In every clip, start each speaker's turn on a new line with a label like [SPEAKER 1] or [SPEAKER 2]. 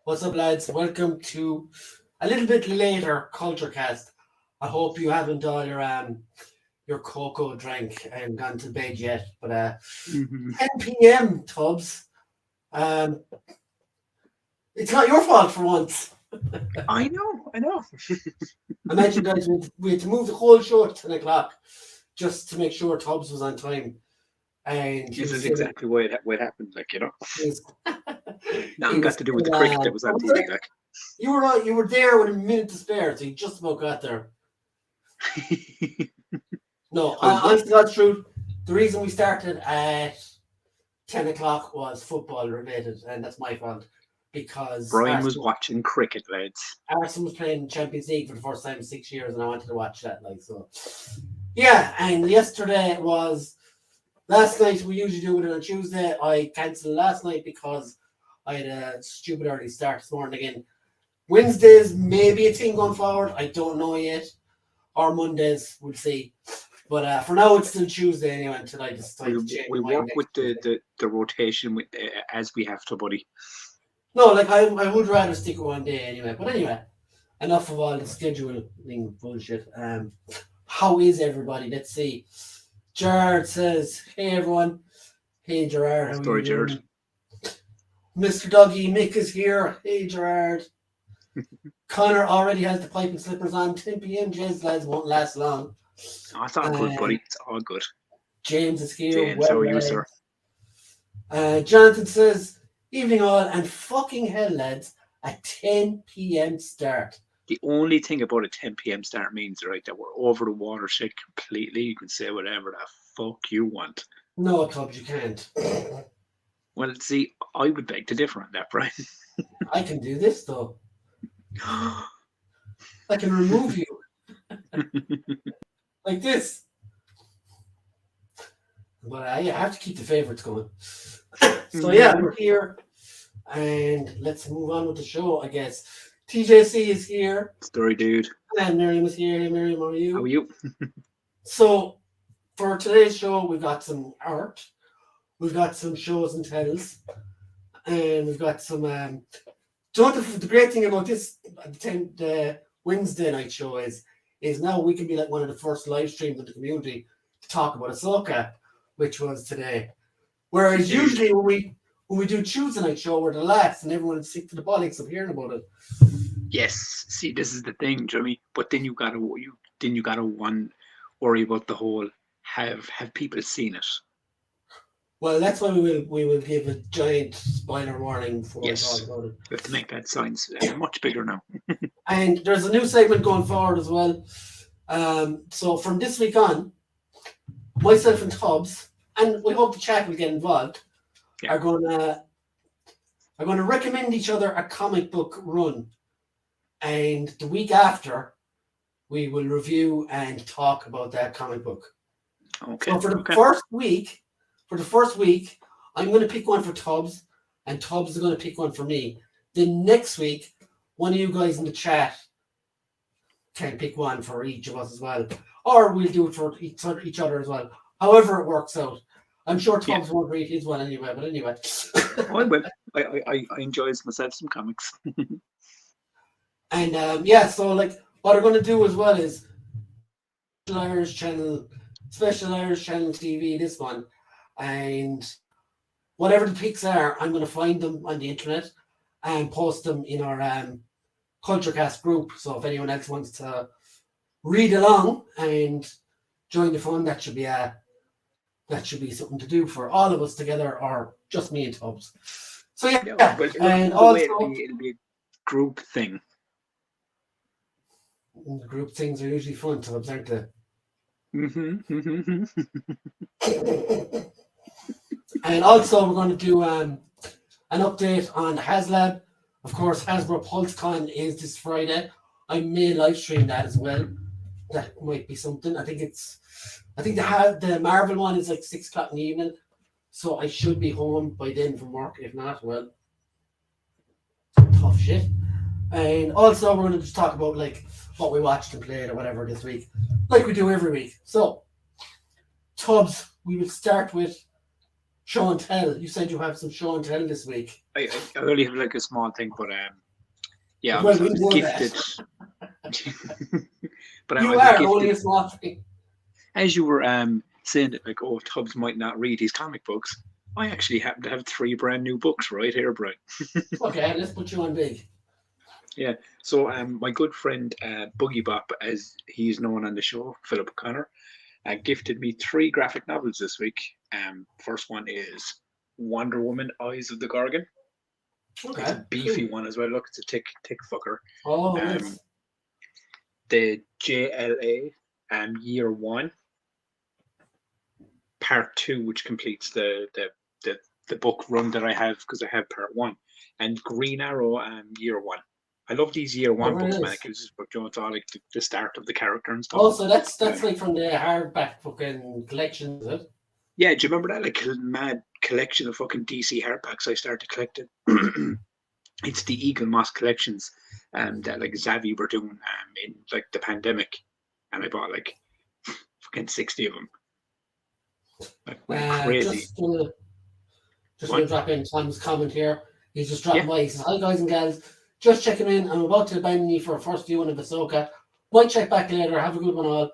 [SPEAKER 1] What's up, lads? Welcome to a little bit later Culturecast. I hope you haven't all your cocoa drank and gone to bed yet. But 10 p.m. Tubbs. It's not your fault for once.
[SPEAKER 2] I know.
[SPEAKER 1] Imagine, guys, we had to move the whole show at 10 o'clock just to make sure Tubbs was on time. And
[SPEAKER 2] This is exactly why it happened,
[SPEAKER 1] He's-
[SPEAKER 2] Nothing
[SPEAKER 1] he
[SPEAKER 2] got
[SPEAKER 1] was
[SPEAKER 2] to do with the
[SPEAKER 1] still,
[SPEAKER 2] cricket that was on TV, like.
[SPEAKER 1] You were there with a minute to spare, so you just about got there. No, honestly, that's true. The reason we started at 10 o'clock was football related, and that's my fault. Because
[SPEAKER 2] Brian was watching cricket, lads.
[SPEAKER 1] Arsenal was playing Champions League for the first time in 6 years, and I wanted to watch that. Yeah, and yesterday was last night. We usually do it on Tuesday. I cancelled last night because I had a stupid early start this morning again. Wednesdays maybe a thing going forward. I don't know yet. Or Mondays, we'll see. But for now, it's still Tuesday anyway until I decide to change.
[SPEAKER 2] We work with the rotation with as we have to, buddy.
[SPEAKER 1] No, I would rather stick with one day anyway. But anyway, enough of all the scheduling bullshit. How is everybody? Let's see. Gerard says, "Hey everyone." Hey Gerard, how are you doing?
[SPEAKER 2] Gerard.
[SPEAKER 1] Mr. Dougie Mick is here. Hey Gerard. Connor already has the pipe and slippers on. 10 p.m. Jez lads won't last long.
[SPEAKER 2] Oh, it's all good, buddy. It's all good.
[SPEAKER 1] James is here.
[SPEAKER 2] James, how are you, sir?
[SPEAKER 1] Jonathan says, "Evening all, and fucking hell, lads, a 10 p.m. start."
[SPEAKER 2] The only thing about a 10 p.m. start means, right, that we're over the watershed completely. You can say whatever the fuck you want.
[SPEAKER 1] No, Tubbs, you can't.
[SPEAKER 2] Well, see, I would beg to differ on that, Brian.
[SPEAKER 1] I can do this, though. I can remove you. Like this. But I have to keep the favourites going. So yeah, we're here. And let's move on with the show, I guess. TJC is here.
[SPEAKER 2] Story dude.
[SPEAKER 1] And Miriam is here. Hey Miriam, how are you?
[SPEAKER 2] How are you?
[SPEAKER 1] So for today's show, we've got some art. We've got some shows and tells. And we've got some the great thing about this the Wednesday night show is now we can be like one of the first live streams of the community to talk about Ahsoka, which was today. Whereas usually when we do Tuesday night show, we're the last and everyone's sick to the bollocks of hearing about it.
[SPEAKER 2] Yes, see, this is the thing, Jimmy. But then you gotta worry about the whole have people seen it?
[SPEAKER 1] Well, that's why we will give a giant spoiler warning before we talk about it.
[SPEAKER 2] We have to make that signs much bigger now.
[SPEAKER 1] And there's a new segment going forward as well. So from this week on, myself and Tubbs, and we hope the chat will get involved, are going to recommend each other a comic book run. And the week after, we will review and talk about that comic book.
[SPEAKER 2] Okay.
[SPEAKER 1] So for the first week, I'm going to pick one for Tubbs, and Tubbs is going to pick one for me. Then next week, one of you guys in the chat can pick one for each of us as well. Or we'll do it for each other as well. However it works out. I'm sure Tubbs won't read his one anyway, but anyway.
[SPEAKER 2] I will. I enjoy myself some comics.
[SPEAKER 1] And so what we're going to do as well is Special Irish Channel TV, this one. And whatever the picks are, I'm going to find them on the internet and post them in our Culturecast group. So if anyone else wants to read along and join the fun, that should be something to do for all of us together, or just me and Tubbs. So and also
[SPEAKER 2] it'll be a group thing.
[SPEAKER 1] Group things are usually fun, Tubbs, aren't they? And also we're going to do an update on Haslab. Of course, Hasbro PulseCon is this Friday. I may live stream that as well. That might be something. I think the Marvel one is like 6 o'clock in the evening, so I should be home by then from work. If not, well, tough shit. And also we're going to just talk about what we watched and played or whatever this week, like we do every week. So, Tubbs, we will start with Show and tell. You said you have some show and tell this week.
[SPEAKER 2] I only have like a small thing, but yeah,
[SPEAKER 1] Well, we
[SPEAKER 2] I was
[SPEAKER 1] know
[SPEAKER 2] gifted. But
[SPEAKER 1] You
[SPEAKER 2] I was
[SPEAKER 1] are
[SPEAKER 2] gifted,
[SPEAKER 1] only a small thing.
[SPEAKER 2] as you were saying that, like, oh, Tubbs might not read his comic books. I actually happen to have 3 brand new books right here, Brian.
[SPEAKER 1] Okay, let's put you on big.
[SPEAKER 2] Yeah. So my good friend Boogie Bop, as he's known on the show, Philip O'Connor, gifted me 3 graphic novels this week. First one is Wonder Woman: Eyes of the Gorgon. It's
[SPEAKER 1] Okay,
[SPEAKER 2] a beefy
[SPEAKER 1] cool.
[SPEAKER 2] one as well. Look, it's a tick fucker.
[SPEAKER 1] Oh,
[SPEAKER 2] Um,
[SPEAKER 1] yes.
[SPEAKER 2] the JLA Year 1 Part 2, which completes the book run that I have because I have Part 1, and Green Arrow Year 1. I love these Year 1
[SPEAKER 1] Whatever
[SPEAKER 2] books,
[SPEAKER 1] it
[SPEAKER 2] man.
[SPEAKER 1] is.
[SPEAKER 2] It gives us, you know, it's all like the start of the character and stuff.
[SPEAKER 1] Also, that's
[SPEAKER 2] Um,
[SPEAKER 1] like from the hardback fucking collection, is it?
[SPEAKER 2] yeah, do you remember that like mad collection of fucking DC hardbacks I started collecting? It's the Eagle Moss collections that like Zavi were doing in like the pandemic, and I bought like fucking 60 of them. Like went crazy.
[SPEAKER 1] Just gonna
[SPEAKER 2] What?
[SPEAKER 1] drop in Tom's comment here. He's just
[SPEAKER 2] Yeah.
[SPEAKER 1] dropping by. He says, "Hi guys and gals, just checking in. I'm about to abandon you for a first viewing of Ahsoka. Might check back later. Have a good one all.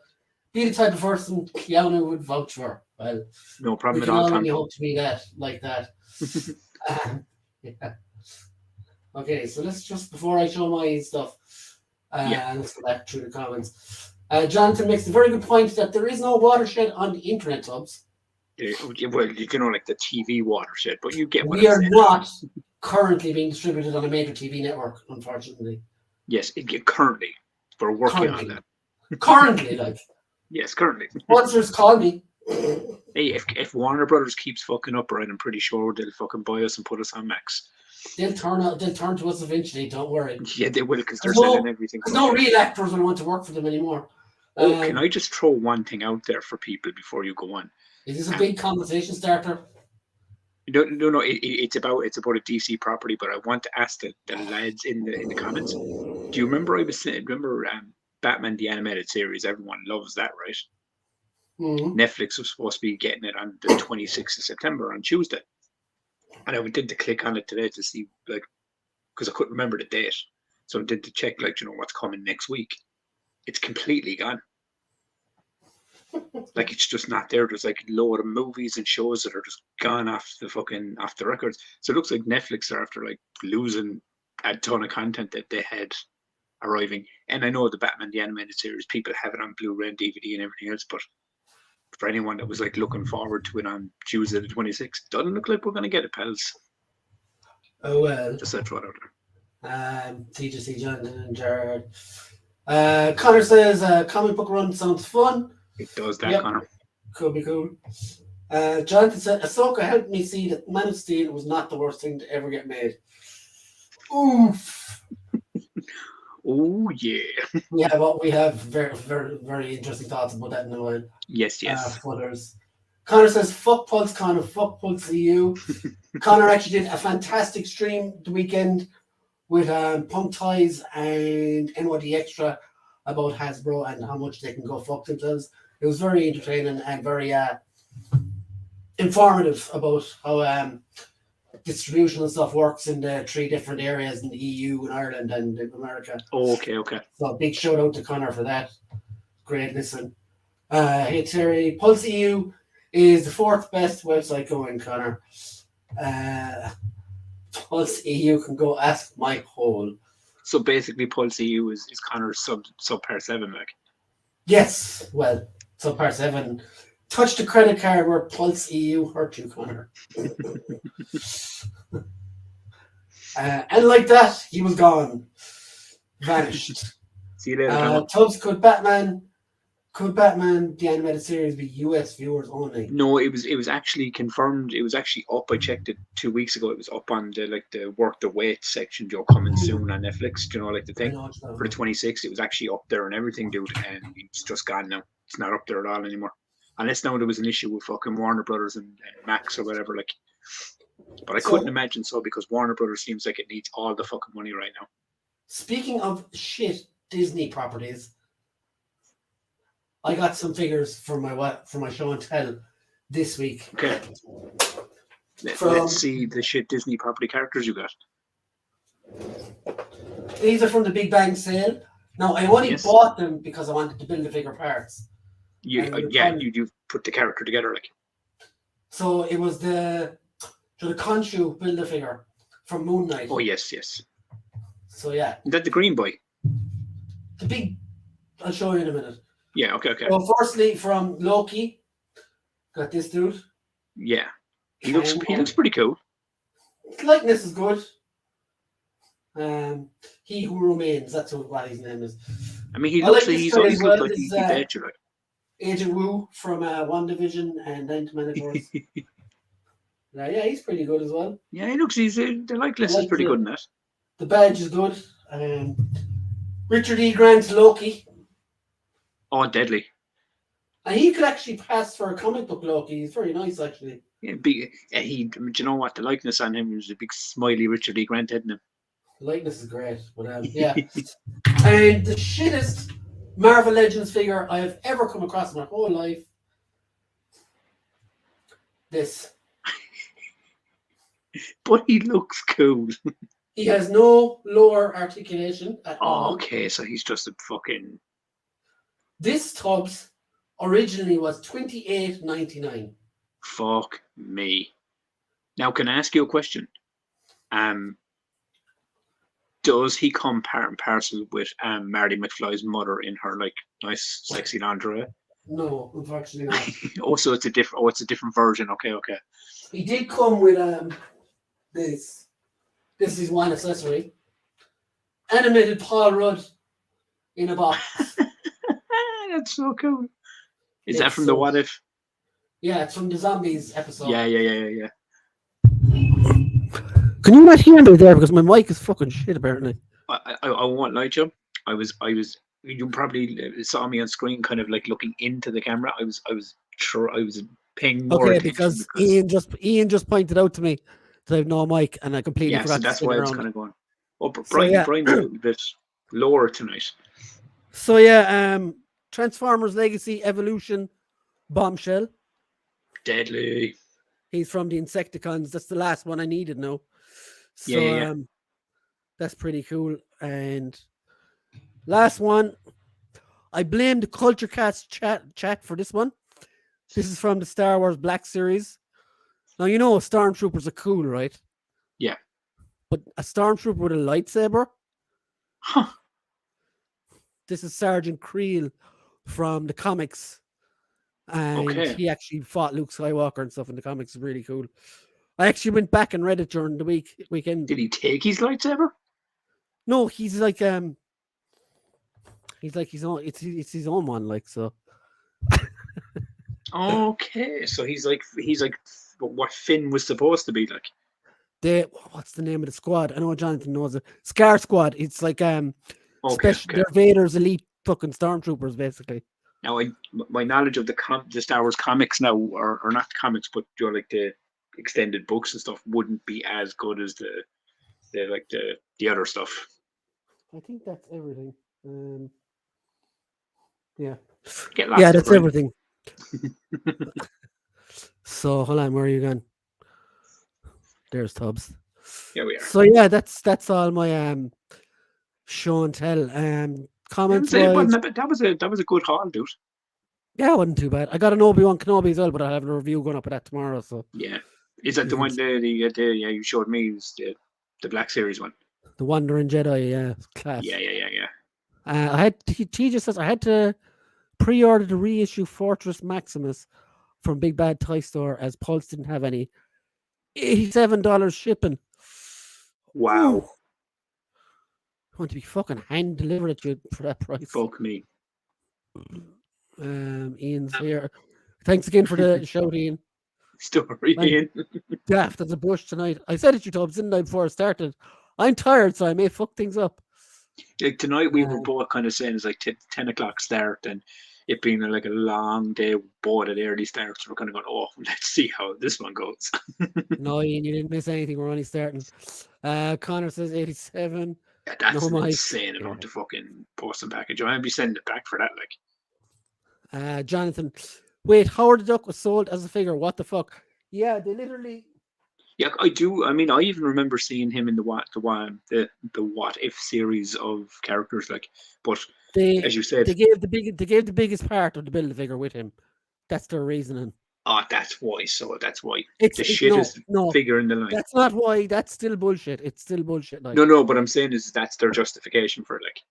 [SPEAKER 1] Be the type of person Keanu would vouch for." Well,
[SPEAKER 2] No
[SPEAKER 1] we
[SPEAKER 2] problem at
[SPEAKER 1] can
[SPEAKER 2] all,
[SPEAKER 1] all
[SPEAKER 2] Tom.
[SPEAKER 1] only hope to be that like that. Yeah. Okay, so let's just before I show my stuff,
[SPEAKER 2] Yeah.
[SPEAKER 1] let's go back through the comments. Jonathan makes a very good point that there is no watershed on the internet, Tubbs.
[SPEAKER 2] Well, you know, like the TV watershed, but you get what
[SPEAKER 1] We
[SPEAKER 2] I'm
[SPEAKER 1] are
[SPEAKER 2] saying.
[SPEAKER 1] not currently being distributed on a major TV network, unfortunately.
[SPEAKER 2] Yes, currently we're working on
[SPEAKER 1] Currently.
[SPEAKER 2] that.
[SPEAKER 1] Currently, like.
[SPEAKER 2] Yes, currently.
[SPEAKER 1] Sponsors call me.
[SPEAKER 2] Hey, if Warner Brothers keeps fucking up, right, I'm pretty sure they'll fucking buy us and put us on Max.
[SPEAKER 1] They'll turn to us eventually, don't worry.
[SPEAKER 2] Yeah, they will, because they're selling everything.
[SPEAKER 1] Because no real actors will want to work for them anymore.
[SPEAKER 2] Oh, can I just throw one thing out there for people before you go on?
[SPEAKER 1] Is this a big conversation starter?
[SPEAKER 2] No. It's about a DC property, but I want to ask the lads in the comments. Do you remember Batman the Animated Series? Everyone loves that, right?
[SPEAKER 1] Mm-hmm.
[SPEAKER 2] Netflix was supposed to be getting it on the 26th of September on Tuesday, and I did to click on it today to see, like, because I couldn't remember the date, so I did to check, like, you know, what's coming next week. It's completely gone. Like, it's just not there. There's like a load of movies and shows that are just gone off the records. So it looks like Netflix are after like losing a ton of content that they had arriving. And I know the Batman the Animated Series, people have it on Blu-ray and DVD and everything else, but for anyone that was like looking forward to it on Tuesday the 26th, doesn't look like we're gonna get it, pals.
[SPEAKER 1] Oh well.
[SPEAKER 2] Just that throw it out there.
[SPEAKER 1] TGC Jonathan and Jared. Connor says comic book run sounds fun.
[SPEAKER 2] It does that,
[SPEAKER 1] Yep.
[SPEAKER 2] Connor.
[SPEAKER 1] Could be cool. Jonathan said Ahsoka helped me see that Man of Steel was not the worst thing to ever get made. Oof.
[SPEAKER 2] Oh yeah.
[SPEAKER 1] We have very, very, very interesting thoughts about that in a while.
[SPEAKER 2] Yes.
[SPEAKER 1] Footers. Connor says, fuck Pulse Connor, fuck Pulse EU. Connor actually did a fantastic stream the weekend with Punk Ties and NYD Extra about Hasbro and how much they can go fuck themselves. It was very entertaining and very informative about how distribution and stuff works in the 3 different areas in the EU and Ireland and in America.
[SPEAKER 2] Oh, okay.
[SPEAKER 1] So big shout out to Connor for that. Great listen. Hey Terry, Pulse EU is the 4th best website going, Connor. Pulse EU can go ask my hole.
[SPEAKER 2] So basically, Pulse EU is Connor's sub Part 7, like.
[SPEAKER 1] Yes, well, so Part 7. Touch the credit card where Pulse EU hurt you, Connor. And like that, he was gone. Vanished.
[SPEAKER 2] See you later.
[SPEAKER 1] Tubbs, could Batman the Animated Series be US viewers only?
[SPEAKER 2] No, it was actually confirmed. It was actually up. I checked it 2 weeks ago. It was up on the work the wait section, Joe, coming soon on Netflix. Do you know, like the thing for the 26th? It was actually up there and everything, dude. And it's just gone now. It's not up there at all anymore. Unless now there was an issue with fucking Warner Brothers and Max or whatever, like. But I couldn't imagine so, because Warner Brothers seems like it needs all the fucking money right now.
[SPEAKER 1] Speaking of shit Disney properties, I got some figures for my show and tell this week.
[SPEAKER 2] Okay. Let's see the shit Disney property characters you got.
[SPEAKER 1] These are from the Big Bang sale. Now, I only bought them because I wanted to build the bigger parts.
[SPEAKER 2] You put the character together like.
[SPEAKER 1] So it was the Khonshu Build-A-Figure from Moon Knight.
[SPEAKER 2] Oh yes.
[SPEAKER 1] So yeah.
[SPEAKER 2] Is that the green boy?
[SPEAKER 1] The big. I'll show you in a minute.
[SPEAKER 2] Yeah. Okay.
[SPEAKER 1] So firstly, from Loki, got this dude.
[SPEAKER 2] Yeah. He looks pretty cool.
[SPEAKER 1] His likeness is good. He Who Remains. That's what his name is.
[SPEAKER 2] I mean, he's always looked like he's dead, right?
[SPEAKER 1] Agent Wu from WandaVision and Nine-Minute yeah, he's pretty good as well.
[SPEAKER 2] Yeah, he looks. The likeness is pretty good in that.
[SPEAKER 1] The badge is good. Richard E. Grant's Loki.
[SPEAKER 2] Oh, deadly.
[SPEAKER 1] And he could actually pass for a comic book Loki. He's very nice, actually.
[SPEAKER 2] Yeah, do you know what? The likeness on him is a big smiley Richard E. Grant head in him.
[SPEAKER 1] The likeness is great, but yeah. And the shittest Marvel Legends figure I have ever come across in my whole life. This.
[SPEAKER 2] But he looks cool.
[SPEAKER 1] He has no lower articulation at all.
[SPEAKER 2] Okay, so he's just a fucking.
[SPEAKER 1] This Tubbs originally was $28.99.
[SPEAKER 2] Fuck me. Now, can I ask you a question? Does he come part and parcel with Marty McFly's mother in her like nice sexy lingerie?
[SPEAKER 1] No, unfortunately not.
[SPEAKER 2] Also, it's a different version. Okay.
[SPEAKER 1] He did come with this. This is one accessory. Animated Paul Rudd in a box.
[SPEAKER 2] That's so cool. Is that from the What If?
[SPEAKER 1] Yeah, it's from the Zombies episode.
[SPEAKER 2] Yeah.
[SPEAKER 1] Can you not hear me there because my mic is fucking shit apparently?
[SPEAKER 2] I won't lie to you. I was. You probably saw me on screen, kind of like looking into the camera. I was paying more attention
[SPEAKER 1] because Ian just pointed out to me that I have no mic and I completely forgot.
[SPEAKER 2] So that's why I was kind of going. Oh, but Brian's a little bit lower tonight.
[SPEAKER 1] So yeah, Transformers Legacy Evolution Bombshell.
[SPEAKER 2] Deadly.
[SPEAKER 1] He's from the Insecticons. That's the last one I needed now. So that's pretty cool. And last one, I blame the Culture Cast chat for this one. This is from the Star Wars Black Series. Now, you know Stormtroopers are cool, right?
[SPEAKER 2] Yeah.
[SPEAKER 1] But a Stormtrooper with a lightsaber?
[SPEAKER 2] Huh.
[SPEAKER 1] This is Sergeant Creel from the comics. And he actually fought Luke Skywalker and stuff in the comics. It's really cool. I actually went back and read it during the weekend.
[SPEAKER 2] Did he take his lightsaber?
[SPEAKER 1] No, he's like his own. It's his own one, like so.
[SPEAKER 2] Okay, so he's like what Finn was supposed to be like.
[SPEAKER 1] What's the name of the squad? I know Jonathan knows it. Scar Squad. It's like
[SPEAKER 2] they're
[SPEAKER 1] Vader's elite fucking stormtroopers, basically.
[SPEAKER 2] Now, my knowledge of the Star Wars comics now, or not the comics, but like the extended books and stuff, wouldn't be as good as the other stuff.
[SPEAKER 1] I think that's everything. Yeah.
[SPEAKER 2] That's
[SPEAKER 1] everything. So hold on, where are you going? There's Tubbs.
[SPEAKER 2] Yeah, we are.
[SPEAKER 1] So yeah, that's all my show and tell. Comments.
[SPEAKER 2] That was a good haul, dude.
[SPEAKER 1] Yeah, it wasn't too bad. I got an Obi-Wan Kenobi as well, but I'll have a review going up of that tomorrow. So
[SPEAKER 2] yeah, is that the one you showed me? It was the Black Series one.
[SPEAKER 1] The Wandering Jedi, yeah, class.
[SPEAKER 2] Yeah.
[SPEAKER 1] He just says I had to pre-order the reissue Fortress Maximus from Big Bad Toy Store as Pulse didn't have any. $87 shipping.
[SPEAKER 2] Wow.
[SPEAKER 1] Ooh. I want to be fucking hand delivered at you for that price.
[SPEAKER 2] Fuck me.
[SPEAKER 1] Ian's here. Thanks again for the shout, Ian.
[SPEAKER 2] Story, Ian.
[SPEAKER 1] Daft as a bush tonight. I said it, you Tubbs, didn't I, before I started? I'm tired, so I may fuck things up.
[SPEAKER 2] Like tonight, we were both kind of saying it's like 10 o'clock start, and it being like a long day, both at early starts. We're kind of going, oh, let's see how this one goes.
[SPEAKER 1] No, Ian, you didn't miss anything. We're only starting. Connor says 87.
[SPEAKER 2] Yeah, that's an insane amount to fucking post and package. I'd be sending it back for that, like.
[SPEAKER 1] Jonathan, wait, Howard the Duck was sold as a figure. What the fuck? Yeah, they literally
[SPEAKER 2] Yeah, I do. I mean, I even remember seeing him in the What If series of characters. Like, but
[SPEAKER 1] They
[SPEAKER 2] as you said,
[SPEAKER 1] they gave the biggest part of the Build-A-Figure with him. That's their reasoning.
[SPEAKER 2] that's why. So that's why
[SPEAKER 1] It's
[SPEAKER 2] the
[SPEAKER 1] no,
[SPEAKER 2] shittest
[SPEAKER 1] no.
[SPEAKER 2] figure in the line.
[SPEAKER 1] That's not why. That's still bullshit. It's still bullshit. Like
[SPEAKER 2] No. But I'm saying is that's their justification for it. Like,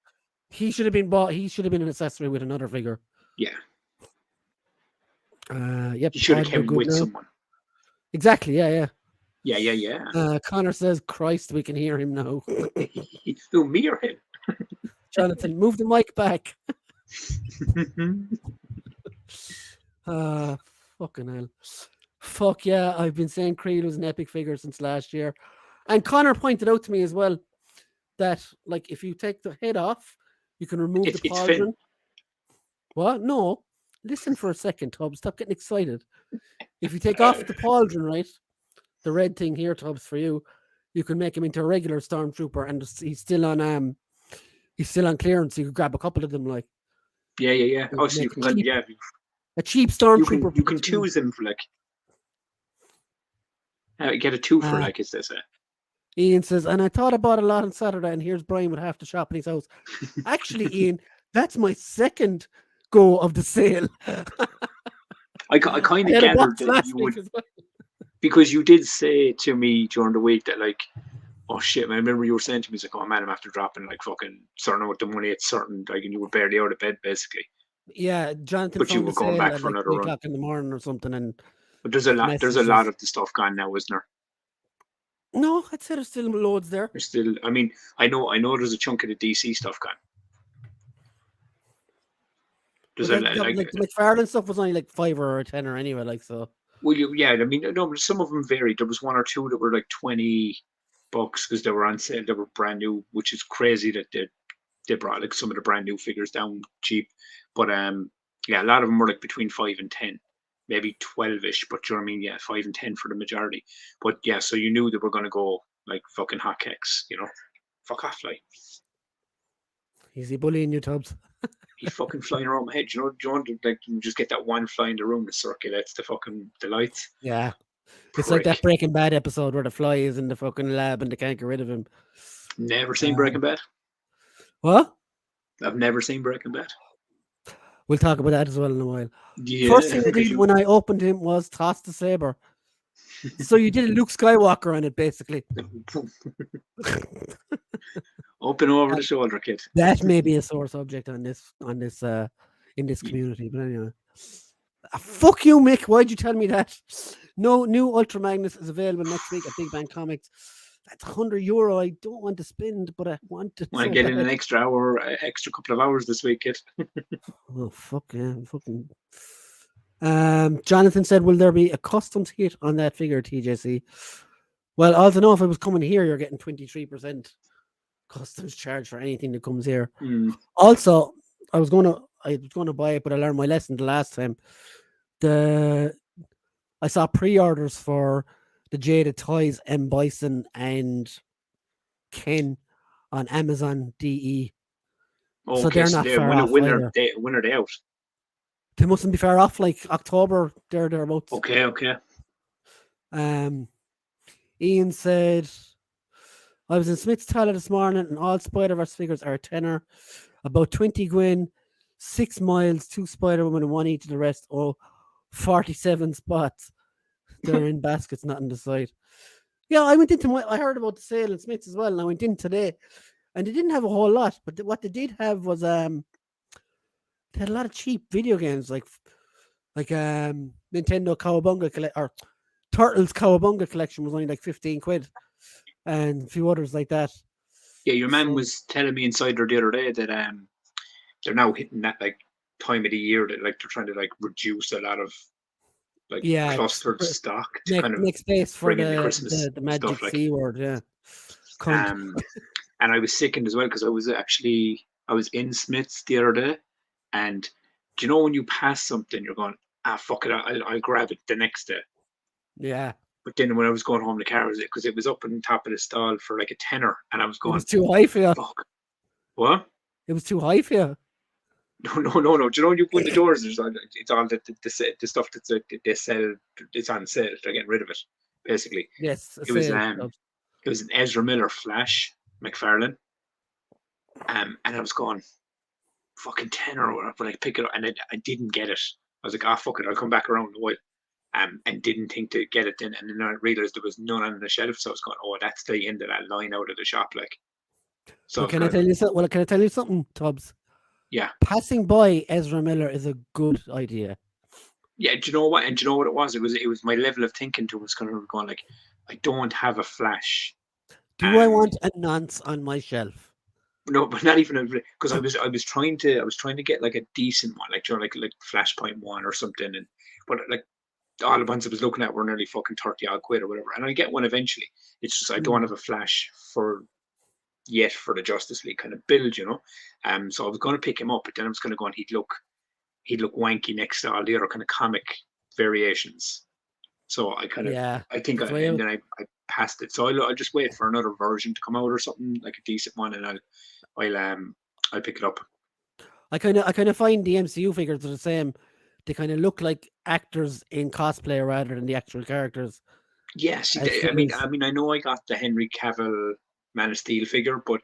[SPEAKER 1] he should have been bought. He should have been an accessory with another figure.
[SPEAKER 2] yeah,
[SPEAKER 1] Yep.
[SPEAKER 2] he should have
[SPEAKER 1] Todd, you're
[SPEAKER 2] came
[SPEAKER 1] good
[SPEAKER 2] with
[SPEAKER 1] now.
[SPEAKER 2] someone.
[SPEAKER 1] Exactly. Yeah.
[SPEAKER 2] Yeah.
[SPEAKER 1] Connor says, "Christ, we can hear him now."
[SPEAKER 2] Who, me or him?
[SPEAKER 1] Jonathan, move the mic back. Fucking hell. Fuck yeah, I've been saying Creed was an epic figure since last year. And Connor pointed out to me as well that, like, if you take the head off, you can remove the
[SPEAKER 2] It's Finn.
[SPEAKER 1] pauldron. What? No. Listen for a second, Tubbs. Stop getting excited. If you take off the pauldron, right, the red thing here, Tubbs, for you, you can make him into a regular stormtrooper, and he's still on clearance. So you could grab a couple of them, like.
[SPEAKER 2] Yeah. Oh, so you can kind of, yeah.
[SPEAKER 1] A cheap stormtrooper.
[SPEAKER 2] You can choose them for like. Get a two for like, is this it?
[SPEAKER 1] Ian says, and I thought about a lot on Saturday, and here's Brian with half the shop in his house. Actually, Ian, that's my second go of the sale.
[SPEAKER 2] I kind of gathered that you would,
[SPEAKER 1] well.
[SPEAKER 2] because you did say to me during the week that, like, oh shit, man, I remember you were saying to me, like, oh man, I'm after dropping like fucking certain with the money at certain, like, and you were barely out of bed basically.
[SPEAKER 1] Yeah, Jonathan.
[SPEAKER 2] But you were going back for
[SPEAKER 1] like
[SPEAKER 2] another
[SPEAKER 1] 3
[SPEAKER 2] run.
[SPEAKER 1] o'clock in the morning or something, and
[SPEAKER 2] but there's a lot of the stuff gone now, isn't there?
[SPEAKER 1] No, I'd say there's still loads there.
[SPEAKER 2] There's still, I mean, I know there's a chunk of the DC stuff gone. There's
[SPEAKER 1] like the McFarlane stuff was only like 5 or 10 or anyway, like so.
[SPEAKER 2] Well, yeah, I mean, no, but some of them varied. There was 1 or 2 that were like $20 because they were on sale. They were brand new, which is crazy that they brought like some of the brand new figures down cheap. But yeah, a lot of them were like between 5 and 10, maybe 12-ish. But you know what I mean? Yeah, 5 and 10 for the majority. But yeah, so you knew they were going to go like fucking hotcakes, you know? Fuck off, like.
[SPEAKER 1] Easy bullying you, Tubbs.
[SPEAKER 2] He's fucking flying around my head. Do you want to, like, you just get that one fly in the room that circulates the lights?
[SPEAKER 1] Yeah. It's like that Breaking Bad episode where the fly is in the fucking lab and they can't get rid of him.
[SPEAKER 2] Never seen Breaking Bad.
[SPEAKER 1] What?
[SPEAKER 2] I've never seen Breaking Bad.
[SPEAKER 1] We'll talk about that as well in a while.
[SPEAKER 2] Yeah,
[SPEAKER 1] first thing I did when I opened him was toss the saber. So you did a Luke Skywalker on it, basically.
[SPEAKER 2] Open over the shoulder, kid.
[SPEAKER 1] That may be a sore subject in this community, but anyway. Fuck you, Mick. Why'd you tell me that? No new Ultra Magnus is available next week at Big Bang Comics. That's €100 I don't want to spend, but I want to.
[SPEAKER 2] Want to get in an extra couple of hours this week, kid?
[SPEAKER 1] Oh fuck yeah, fucking. Jonathan said, "Will there be a customs hit on that figure, TJC?" Well, I don't know if it was coming here. You're getting 23% customs charge for anything that comes here. Also, I was going to buy it, but I learned my lesson the last time. I saw pre-orders for the Jada Toys, M. Bison, and Ken on Amazon DE.
[SPEAKER 2] Okay,
[SPEAKER 1] so they're not far off.
[SPEAKER 2] When are they out?
[SPEAKER 1] They mustn't be far off, like October, thereabouts.
[SPEAKER 2] Okay.
[SPEAKER 1] Ian said, I was in Smith's Toilet this morning and all Spider-Verse figures are a tenner. About 20 Gwyn, 6 miles, 2 Spider-Woman and 1 each of the rest. 47 spots. They're in baskets, not on the side. Yeah, I heard about the sale in Smith's as well, and I went in today. And they didn't have a whole lot, but what they did have was they had a lot of cheap video games like Nintendo Cowabunga or Turtles Cowabunga collection was only like 15 quid, and a few others like that.
[SPEAKER 2] Yeah, your man was telling me Insider the other day that they're now hitting that like time of the year that like they're trying to like reduce a lot of like clustered stock to kind of
[SPEAKER 1] make space for
[SPEAKER 2] the
[SPEAKER 1] magic
[SPEAKER 2] stuff, like.
[SPEAKER 1] C word, yeah.
[SPEAKER 2] And I was sickened as well because I was in Smith's the other day, and do you know when you pass something, you're going, fuck it, I'll grab it the next day.
[SPEAKER 1] Yeah.
[SPEAKER 2] But then when I was going home, the car was it because it was up on top of the stall for like a tenner, and I was going,
[SPEAKER 1] it was too high for you.
[SPEAKER 2] Fuck. What?
[SPEAKER 1] It was too high for you.
[SPEAKER 2] No. Do you know when you put the doors? It's all the stuff that's they sell. It's on sale. They're getting rid of it. basically.
[SPEAKER 1] Yes, a
[SPEAKER 2] It was
[SPEAKER 1] sale.
[SPEAKER 2] um it was an Ezra Miller Flash McFarlane. And I was going fucking 10 or whatever, but I pick it up and I didn't get it. I was like, ah, fuck it, I'll come back around a while. And didn't think to get it then, and then I realized there was none on the shelf, so I was going, oh, that's the end of that line out of the shop, like. So I
[SPEAKER 1] Well,
[SPEAKER 2] was
[SPEAKER 1] can I
[SPEAKER 2] going,
[SPEAKER 1] tell you something? Well, can I tell you something, Tubbs?
[SPEAKER 2] yeah,
[SPEAKER 1] Passing by Ezra Miller is a good idea.
[SPEAKER 2] yeah. Do you know what? And do you know what it was? It was my level of thinking to was kind of going like, I don't have a Flash.
[SPEAKER 1] Do I want a nonce on my shelf?
[SPEAKER 2] No, but not even because I was trying to get like a decent one, like like Flashpoint one or something, and but like all the ones I was looking at were nearly fucking 30 odd quid or whatever, and I get one eventually. It's just I don't have a Flash for yet for the Justice League kind of build. So I was going to pick him up, but then I was going to go and he'd look wanky next to all the other kind of comic variations. So
[SPEAKER 1] Yeah,
[SPEAKER 2] I think,
[SPEAKER 1] that's why
[SPEAKER 2] and then I passed it. So I'll just wait for another version to come out or something like a decent one, and I'll pick it up.
[SPEAKER 1] I kind of find the MCU figures are the same. They kind of look like actors in cosplay rather than the actual characters.
[SPEAKER 2] Yeah, see,
[SPEAKER 1] As
[SPEAKER 2] I
[SPEAKER 1] far
[SPEAKER 2] mean,
[SPEAKER 1] as
[SPEAKER 2] I mean, I know I got the Henry Cavill Man of Steel figure, but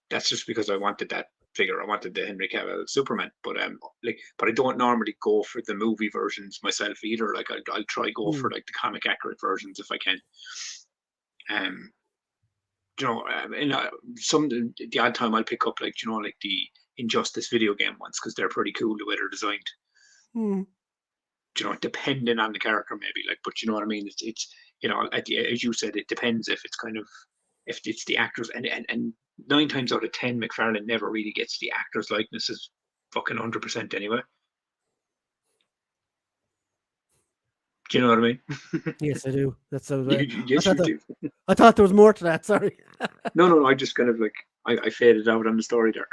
[SPEAKER 2] that's just because I wanted that figure. I wanted the Henry Cavill Superman, but I don't normally go for the movie versions myself either. Like I'll try go for like the comic accurate versions if I can. Um, and some the odd time I'll pick up like like the Injustice video game ones because they're pretty cool the way they're designed.
[SPEAKER 1] hmm,
[SPEAKER 2] Depending on the character maybe like, but you know what I mean. It's as you said, it depends if it's kind of if it's the actors and 9 times out of 10, McFarlane never really gets the actors' likenesses fucking 100% anyway. Do you know what I mean?
[SPEAKER 1] yes, I do. That's so. I
[SPEAKER 2] Yes,
[SPEAKER 1] thought
[SPEAKER 2] you do.
[SPEAKER 1] I thought there was more to that. Sorry.
[SPEAKER 2] No, no, I just kind of like I faded out on the story there.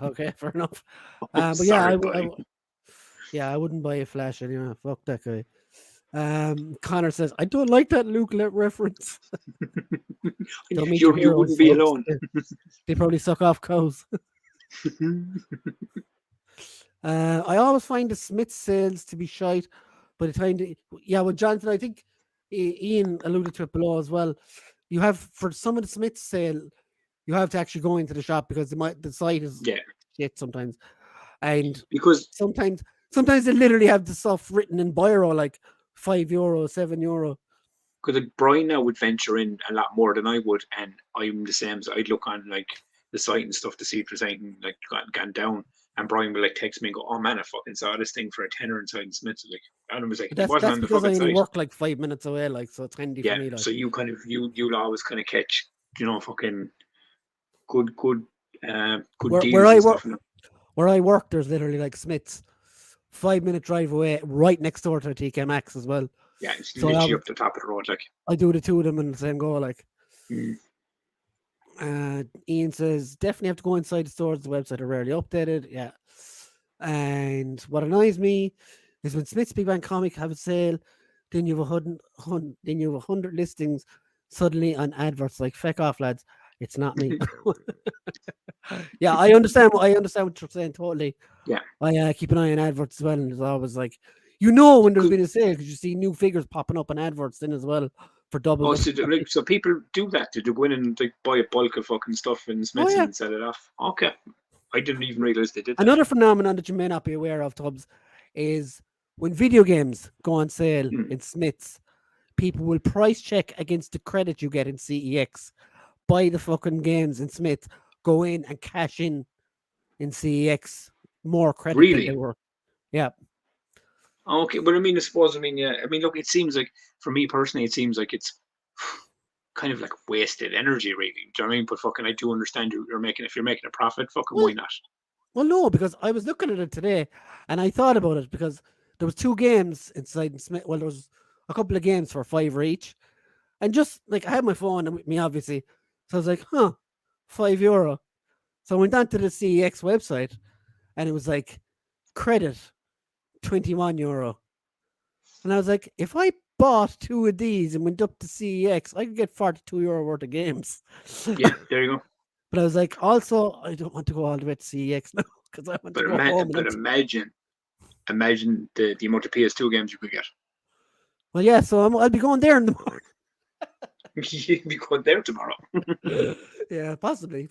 [SPEAKER 1] Okay, fair enough.
[SPEAKER 2] Oh,
[SPEAKER 1] But yeah,
[SPEAKER 2] sorry, buddy.
[SPEAKER 1] yeah, I wouldn't buy a Flash anyway. Fuck that guy. Connor says, I don't like that Luke reference. Don't meet your
[SPEAKER 2] You
[SPEAKER 1] heroes,
[SPEAKER 2] wouldn't be
[SPEAKER 1] folks.
[SPEAKER 2] alone.
[SPEAKER 1] They probably suck off cows. I always find the Smith sales to be shite. By the time, well, Jonathan, I think Ian alluded to it below as well. You have for some of the Smith sale, you have to actually go into the shop because the site is
[SPEAKER 2] Yeah,
[SPEAKER 1] shit sometimes, and
[SPEAKER 2] because
[SPEAKER 1] sometimes they literally have the stuff written in biro like €5, €7.
[SPEAKER 2] like Brian now would venture in a lot more than I would, and I'm the same. So I'd look on like the site and stuff to see if there's anything like gone down. And Brian would like text me and go, "Oh man, I fucking saw this thing for a tenner inside Smith's." Like, and I was like,
[SPEAKER 1] But
[SPEAKER 2] "It wasn't
[SPEAKER 1] that's
[SPEAKER 2] on the
[SPEAKER 1] because I
[SPEAKER 2] fucking
[SPEAKER 1] only
[SPEAKER 2] site."
[SPEAKER 1] work like 5 minutes away, like so it's handy for
[SPEAKER 2] Yeah,
[SPEAKER 1] me. Like
[SPEAKER 2] so you kind of you'll always kind of catch fucking good
[SPEAKER 1] where
[SPEAKER 2] deals
[SPEAKER 1] I
[SPEAKER 2] and
[SPEAKER 1] work,
[SPEAKER 2] stuff. And
[SPEAKER 1] there's literally like Smith's 5 minute drive away, right next door to TK Maxx as well.
[SPEAKER 2] yeah, it's
[SPEAKER 1] So
[SPEAKER 2] literally up the top of the road, like.
[SPEAKER 1] I do the two of them in the same go. Like
[SPEAKER 2] Mm.
[SPEAKER 1] Ian says, definitely have to go inside the stores. The website are rarely updated. Yeah, and what annoys me is when Smith's Big Bang Comic have a sale, then you have then you have 100 listings suddenly on adverts. Like, feck off, lads. It's not me. Yeah, I understand. I understand what you're saying totally.
[SPEAKER 2] Yeah,
[SPEAKER 1] I keep an eye on adverts as well, and it's always like, when there's
[SPEAKER 2] 'cause-
[SPEAKER 1] been a sale because you see new figures popping up on adverts then as well for double.
[SPEAKER 2] oh,
[SPEAKER 1] The
[SPEAKER 2] so people do that. Did they go in and like buy a bulk of fucking stuff in
[SPEAKER 1] Oh
[SPEAKER 2] Smiths
[SPEAKER 1] yeah.
[SPEAKER 2] and sell it off? Okay, I didn't even realize they did that.
[SPEAKER 1] Another phenomenon that you may not be aware of, Tubbs, is when video games go on sale
[SPEAKER 2] Mm.
[SPEAKER 1] in Smiths, people will price check against the credit you get in CEX. Buy the fucking games in Smith, go in and cash in CEX more credit than
[SPEAKER 2] Really?
[SPEAKER 1] they were. Yeah.
[SPEAKER 2] Okay, but I mean, yeah. I mean, look, it seems like for me personally, it seems like it's kind of like wasted energy, really. Do you know what I mean? But fucking, I do understand you're making if you're making a profit, fucking,
[SPEAKER 1] Well,
[SPEAKER 2] why not?
[SPEAKER 1] Well, no, because I was looking at it today and I thought about it because there was 2 games inside Smith. Well, there was a couple of games for €5 each. And just like I had my phone with me, obviously. So I was like, €5. So I went on to the CEX website and it was like credit €21. And I was like, if I bought 2 of these and went up to CEX, I could get €42 worth of games.
[SPEAKER 2] Yeah, there you go.
[SPEAKER 1] But I was like, also, I don't want to go all the way to CEX now because I want to go home.
[SPEAKER 2] But imagine the amount of PS2 games you could get.
[SPEAKER 1] Well, yeah. So I'll be going there in the morning.
[SPEAKER 2] You'll be going there tomorrow.
[SPEAKER 1] Yeah, possibly.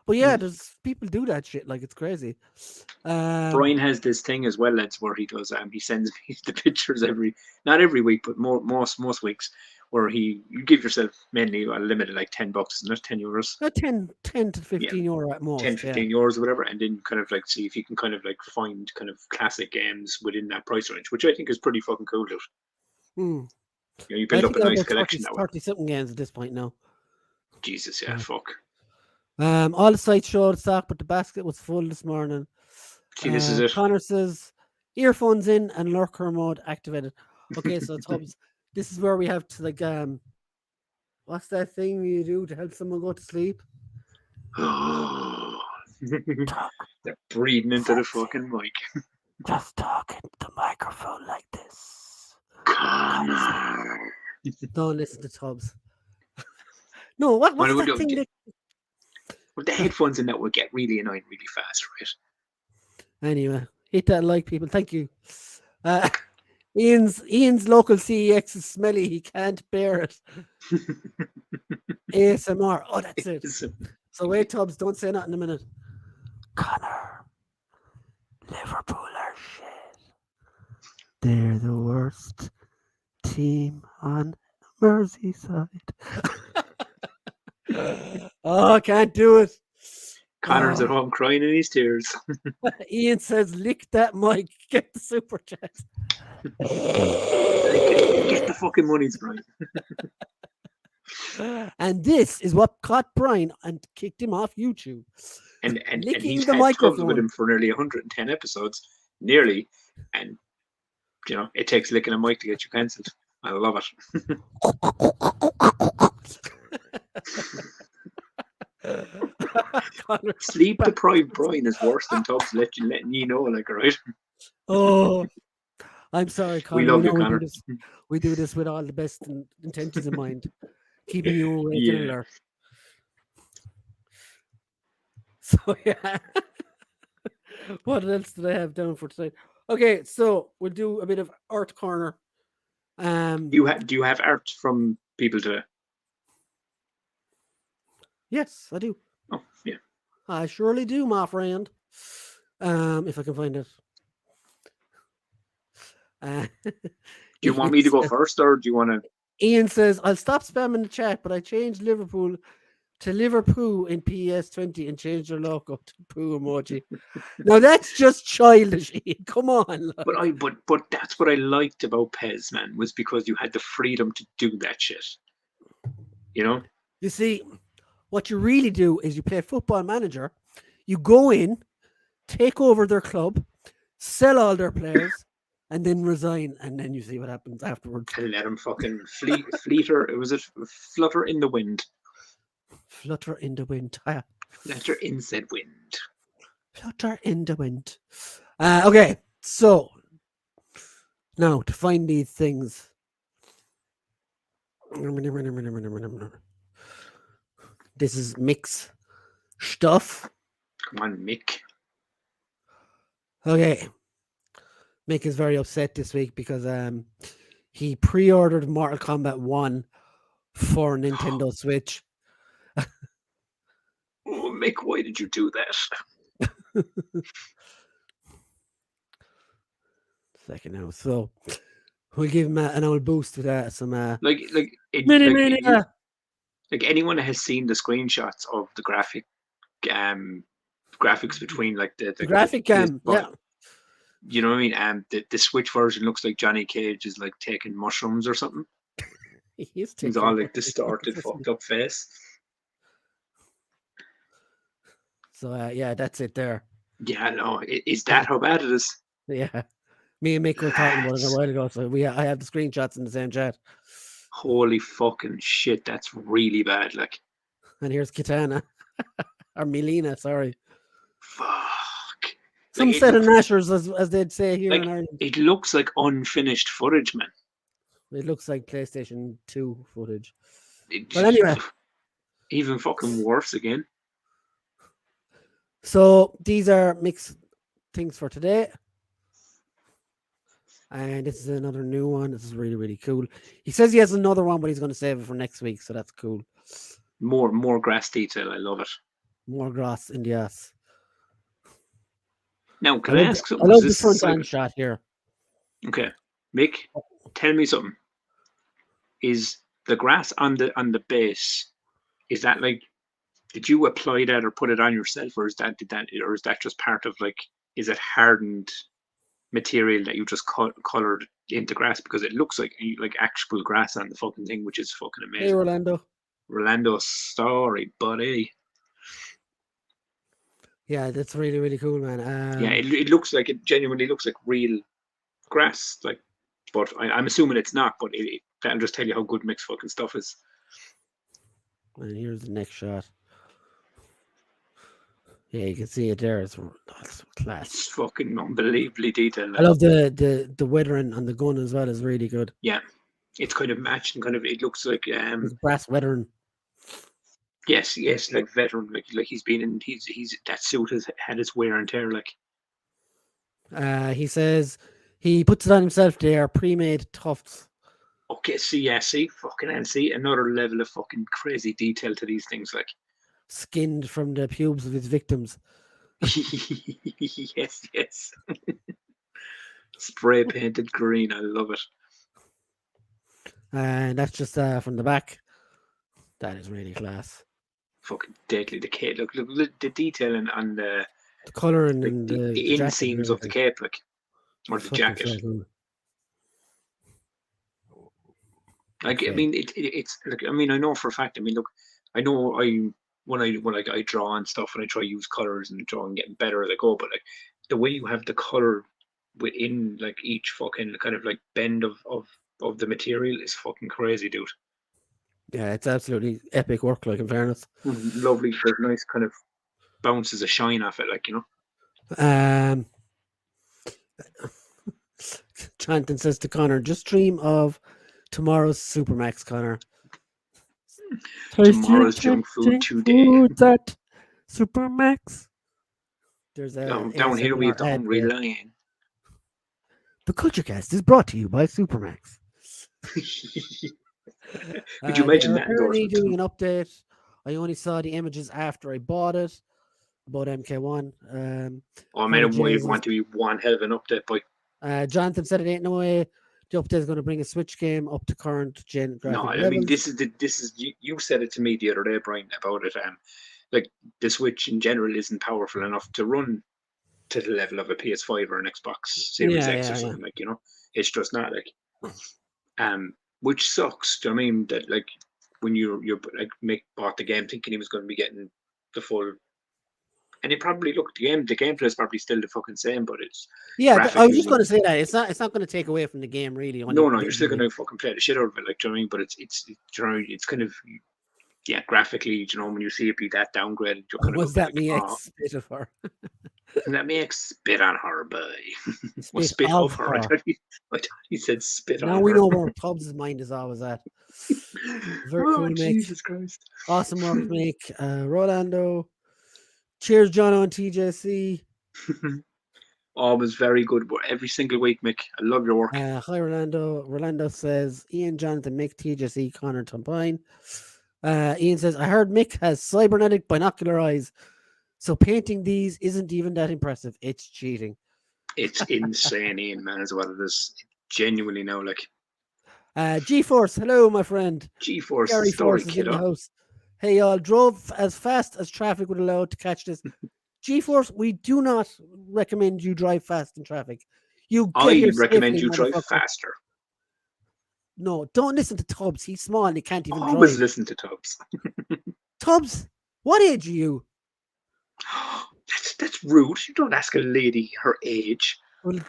[SPEAKER 1] But yeah, there's people do that shit. Like it's crazy.
[SPEAKER 2] Brian has this thing as well, lads, where he does. He sends me the pictures not every week, but most weeks, where you give yourself mainly a limit of like $10, isn't it? €10.
[SPEAKER 1] 10 to
[SPEAKER 2] Yeah,
[SPEAKER 1] 15 euro at
[SPEAKER 2] 10,
[SPEAKER 1] most. Yeah.
[SPEAKER 2] 15 euros or whatever, and then kind of like see if you can kind of like find kind of classic games within that price range, which I think is pretty fucking cool, dude.
[SPEAKER 1] Hmm.
[SPEAKER 2] You
[SPEAKER 1] I
[SPEAKER 2] build up
[SPEAKER 1] think
[SPEAKER 2] a
[SPEAKER 1] I have
[SPEAKER 2] nice
[SPEAKER 1] about
[SPEAKER 2] collection that way.
[SPEAKER 1] 30 something games at this point now.
[SPEAKER 2] Jesus, yeah, fuck.
[SPEAKER 1] All the sites showed stock, but the basket was full this morning.
[SPEAKER 2] See, this is it.
[SPEAKER 1] Connor says earphones in and lurker mode activated. Okay, so Tubbs, this is where we have to like what's that thing you do to help someone go to sleep?
[SPEAKER 2] They're breathing into the fucking mic.
[SPEAKER 1] Just talk into the microphone like this.
[SPEAKER 2] Connor.
[SPEAKER 1] Don't listen to Tubbs. No, what's that thing that...
[SPEAKER 2] Well, the headphones in that will get really annoying really fast, right?
[SPEAKER 1] Anyway, hit that like, people. Thank you. Ian's local CEX is smelly. He can't bear it. ASMR. Oh, that's it. So wait, Tubbs, don't say nothing in a minute. Connor, Liverpool are shit. They're the worst team on Merseyside. Oh, I can't do it.
[SPEAKER 2] Connor's at home crying in his tears.
[SPEAKER 1] Ian says, lick that mic. Get the super chat.
[SPEAKER 2] Get the fucking monies, Brian.
[SPEAKER 1] And this is what caught Brian and kicked him off YouTube.
[SPEAKER 2] And
[SPEAKER 1] licking
[SPEAKER 2] he's
[SPEAKER 1] the
[SPEAKER 2] had
[SPEAKER 1] microphone
[SPEAKER 2] Tubbs with him for nearly 110 episodes, nearly. And, it takes licking a mic to get you cancelled. I love it. Sleep deprived Brian is worse than Tubbs letting you know, like, right?
[SPEAKER 1] Oh, I'm sorry, Connor.
[SPEAKER 2] We love you, Connor.
[SPEAKER 1] We do this with all the best intentions in mind, keeping you awake and alert. So yeah, what else did I have down for tonight? Okay, so we'll do a bit of art corner.
[SPEAKER 2] Do you have art from people today?
[SPEAKER 1] Yes, I do.
[SPEAKER 2] Oh, yeah.
[SPEAKER 1] I surely do, my friend. If I can find it.
[SPEAKER 2] Do you want me to go first, or do you want to?
[SPEAKER 1] Ian says, I'll stop spamming the chat, but I changed Liverpool to Liverpool in PS20 and changed their logo to poo emoji. Now that's just childish, Ian. Come on.
[SPEAKER 2] Like. But that's what I liked about PES, man, was because you had the freedom to do that shit. You
[SPEAKER 1] see, what you really do is you play Football Manager, you go in, take over their club, sell all their players, and then resign, and then you see what happens afterwards.
[SPEAKER 2] And let them fucking flutter in the wind.
[SPEAKER 1] Flutter in the wind.
[SPEAKER 2] Flutter in said wind.
[SPEAKER 1] Flutter in the wind. Okay, so now to find these things. This is Mick's stuff.
[SPEAKER 2] Come on, Mick.
[SPEAKER 1] Okay. Mick is very upset this week because he pre-ordered Mortal Kombat 1 for Nintendo Switch.
[SPEAKER 2] Oh, Mick, why did you do that?
[SPEAKER 1] Second now. So we'll give him an old boost with some
[SPEAKER 2] like anyone that has seen the screenshots of the graphics between like the
[SPEAKER 1] graphic cam, yeah.
[SPEAKER 2] You know what I mean? And the Switch version looks like Johnny Cage is like taking mushrooms or something. He's all like distorted, fucked up face.
[SPEAKER 1] So yeah, that's it there.
[SPEAKER 2] Yeah, no, is that how bad it is?
[SPEAKER 1] Yeah, me and Mick were talking about it a while ago. So I have the screenshots in the same chat.
[SPEAKER 2] Holy fucking shit, that's really bad. Like,
[SPEAKER 1] and here's Kitana or Melina, sorry.
[SPEAKER 2] Fuck.
[SPEAKER 1] Some set of Nashers, as they'd say here in Ireland.
[SPEAKER 2] It looks like unfinished footage, man.
[SPEAKER 1] It looks like PlayStation 2 footage. But anyway.
[SPEAKER 2] Even fucking worse again.
[SPEAKER 1] So these are mixed things for today. And this is another new one. This is really, really cool. He says he has another one, but he's going to save it for next week, so that's cool.
[SPEAKER 2] More grass detail. I love it.
[SPEAKER 1] More grass in the ass.
[SPEAKER 2] Now, can I ask
[SPEAKER 1] I
[SPEAKER 2] something?
[SPEAKER 1] love the front end shot here.
[SPEAKER 2] Okay, Mick, tell me something. Is the grass on the base? Is that like? Did you apply that or put it on yourself, or is that just part of like? Is it hardened material that you just colored into grass? Because it looks like actual grass on the fucking thing, which is fucking amazing.
[SPEAKER 1] Hey, Rolando.
[SPEAKER 2] Rolando, sorry, buddy.
[SPEAKER 1] Yeah, that's really, really cool, man.
[SPEAKER 2] Yeah, it looks like it genuinely looks like real grass, like, but I'm assuming it's not. But that'll just tell you how good Mick's fucking stuff is.
[SPEAKER 1] And here's the next shot. Yeah, you can see it there. It's class.
[SPEAKER 2] It's fucking unbelievably detailed.
[SPEAKER 1] I love the weathering on the gun as well. Is really good.
[SPEAKER 2] Yeah, it's kind of matched and kind of it looks like
[SPEAKER 1] brass weathering.
[SPEAKER 2] Yes, like veteran, like he's been in. He's that suit has had its wear and tear. Like,
[SPEAKER 1] he says he puts it on himself. They are pre-made tufts.
[SPEAKER 2] Okay, see, fucking hell, see another level of fucking crazy detail to these things, like
[SPEAKER 1] skinned from the pubes of his victims.
[SPEAKER 2] Yes. Spray painted green. I love it.
[SPEAKER 1] And that's just from the back. That is really class.
[SPEAKER 2] Fucking deadly. The cape. Look the detail on the
[SPEAKER 1] color and
[SPEAKER 2] like, the inseams of the cape, like, or the jacket.
[SPEAKER 1] So cool.
[SPEAKER 2] Like, okay. I mean, it's like, I mean, I know for a fact. I mean, look, I know when I draw and stuff, and I try to use colors and draw and getting better as I go. But like the way you have the color within like each fucking kind of like bend of the material is fucking crazy, dude.
[SPEAKER 1] Yeah, it's absolutely epic work. Like, in fairness,
[SPEAKER 2] lovely. There's nice kind of bounces of shine off it, like, you know.
[SPEAKER 1] Chanton says to Connor, just dream of tomorrow's Supermax, Connor.
[SPEAKER 2] Tomorrow's junk food today.
[SPEAKER 1] Foods at Supermax. There's a
[SPEAKER 2] down here we have the Hungry Lion.
[SPEAKER 1] The Culturecast is brought to you by Supermax.
[SPEAKER 2] Could you imagine that?
[SPEAKER 1] Currently doing an update. I only saw the images after I bought it about MK1.
[SPEAKER 2] I made him want to be one hell of an update, boy.
[SPEAKER 1] Jonathan said it ain't no way the update is going to bring a Switch game up to current gen graphic levels.
[SPEAKER 2] I mean, this is you said it to me the other day, Brian, about it. Like, the Switch in general isn't powerful enough to run to the level of a PS5 or an Xbox Series X or something, like, you know. It's just not, like, which sucks. Do you know what I mean? That, like, when you're like, Mick bought the game thinking he was going to be getting the full, and it probably looked the gameplay is probably still the fucking same, but it's
[SPEAKER 1] I was just going to say that it's not going to take away from the game, really.
[SPEAKER 2] No, you're still going to fucking play the shit out of it, like, do you know what I mean? But it's you know, it's kind of, yeah, graphically, you know, when you see it be that downgraded, you're kind
[SPEAKER 1] was that
[SPEAKER 2] like,
[SPEAKER 1] me spit of her?
[SPEAKER 2] Let me spit on her, boy. Spit of her. I thought he said spit on her.
[SPEAKER 1] Now we know where Tubbs' mind is always at. Very cool, Mick.
[SPEAKER 2] Jesus Christ.
[SPEAKER 1] Awesome work, Mick. Rolando. Cheers, Jono and TJC.
[SPEAKER 2] Always very good every single week, Mick. I love your work.
[SPEAKER 1] Hi, Rolando. Rolando says, Ian, Jonathan, Mick, TJC, Connor, Tompine. Ian says, I heard Mick has cybernetic binocular eyes, so painting these isn't even that impressive. It's cheating.
[SPEAKER 2] It's insane, Ian, man, is what it is. Genuinely now, like.
[SPEAKER 1] G-Force, hello, my friend.
[SPEAKER 2] G-Force,
[SPEAKER 1] Gary
[SPEAKER 2] story,
[SPEAKER 1] Force is
[SPEAKER 2] kiddo.
[SPEAKER 1] in the house. Hey, y'all, drove as fast as traffic would allow to catch this. G-Force, we do not recommend you drive fast in traffic.
[SPEAKER 2] I recommend you drive faster.
[SPEAKER 1] No, don't listen to Tubbs. He's small and he can't even drive.
[SPEAKER 2] Always listen to Tubbs.
[SPEAKER 1] Tubbs, what age are you?
[SPEAKER 2] That's rude. You don't ask a lady her age.
[SPEAKER 1] Well,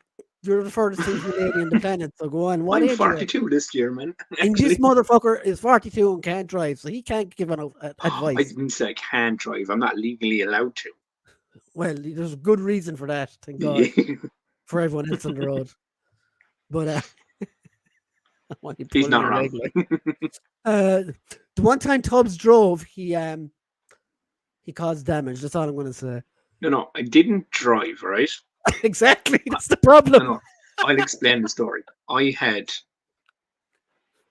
[SPEAKER 1] you're the furthest thing from a lady on the planet, so go on. What
[SPEAKER 2] I'm
[SPEAKER 1] age
[SPEAKER 2] 42 this year, man.
[SPEAKER 1] And this motherfucker is 42 and can't drive, so he can't give advice.
[SPEAKER 2] I didn't say I can't drive. I'm not legally allowed to.
[SPEAKER 1] Well, there's a good reason for that, thank God, for everyone else on the road. But
[SPEAKER 2] he's not wrong.
[SPEAKER 1] The one time Tubbs drove, he caused damage. That's all I'm going to say.
[SPEAKER 2] No, I didn't drive, right?
[SPEAKER 1] Exactly, that's the problem.
[SPEAKER 2] I'll explain the story. I had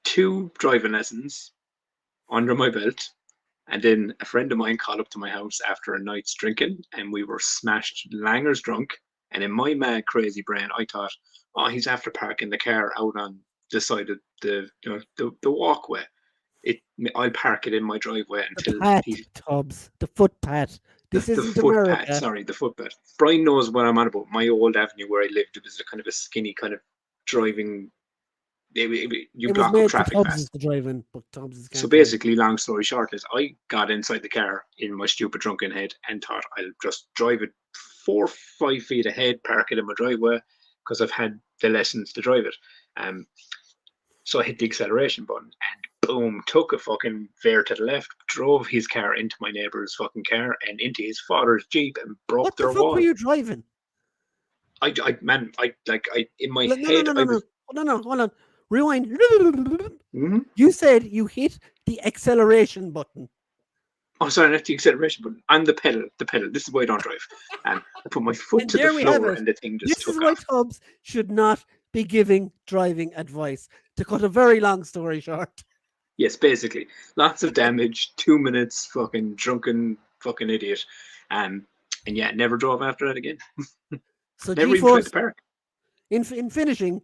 [SPEAKER 2] 2 driving lessons under my belt, and then a friend of mine called up to my house after a night's drinking, and we were smashed langers drunk. And in my mad, crazy brain, I thought, oh, he's after parking the car out on the side of the walkway. I'll park it in my driveway
[SPEAKER 3] The
[SPEAKER 2] until
[SPEAKER 3] path,
[SPEAKER 2] he
[SPEAKER 3] Tubbs. The footpath. This
[SPEAKER 2] the
[SPEAKER 3] isn't
[SPEAKER 2] footpath.
[SPEAKER 3] America.
[SPEAKER 2] Sorry, the footpath. Brian knows what I'm on about. My old avenue where I lived, it was a kind of a skinny kind of driving. You
[SPEAKER 3] It was
[SPEAKER 2] block up
[SPEAKER 3] made for
[SPEAKER 2] traffic
[SPEAKER 3] Tubbs
[SPEAKER 2] fast.
[SPEAKER 3] to drive in, but Tubbs
[SPEAKER 2] So
[SPEAKER 3] can't drive.
[SPEAKER 2] basically, long story short, is I got inside the car in my stupid drunken head and thought I'll just drive it 4 or 5 feet ahead, park it in my driveway because I've had the lessons to drive it. So I hit the acceleration button and boom, took a fucking veer to the left, drove his car into my neighbour's fucking car and into his father's Jeep and broke
[SPEAKER 3] What the
[SPEAKER 2] their
[SPEAKER 3] fuck
[SPEAKER 2] wall.
[SPEAKER 3] were you driving?
[SPEAKER 2] In my
[SPEAKER 3] No,
[SPEAKER 2] head, I was.
[SPEAKER 3] no, hold on. Rewind.
[SPEAKER 2] Mhm.
[SPEAKER 3] You said you hit the acceleration button.
[SPEAKER 2] Oh, sorry, not the acceleration button. I'm the pedal. The pedal. This is why I don't drive. I put my foot
[SPEAKER 3] And
[SPEAKER 2] to the
[SPEAKER 3] there we have
[SPEAKER 2] floor
[SPEAKER 3] it.
[SPEAKER 2] and the thing just
[SPEAKER 3] This is
[SPEAKER 2] took
[SPEAKER 3] why
[SPEAKER 2] off.
[SPEAKER 3] Tubbs should not be giving driving advice. To cut a very long story short.
[SPEAKER 2] Yes, basically. Lots of damage, 2 minutes, fucking drunken fucking idiot. And yeah, never drove after that again.
[SPEAKER 3] So
[SPEAKER 2] Never even tried
[SPEAKER 3] G-Force,
[SPEAKER 2] to park.
[SPEAKER 3] in finishing,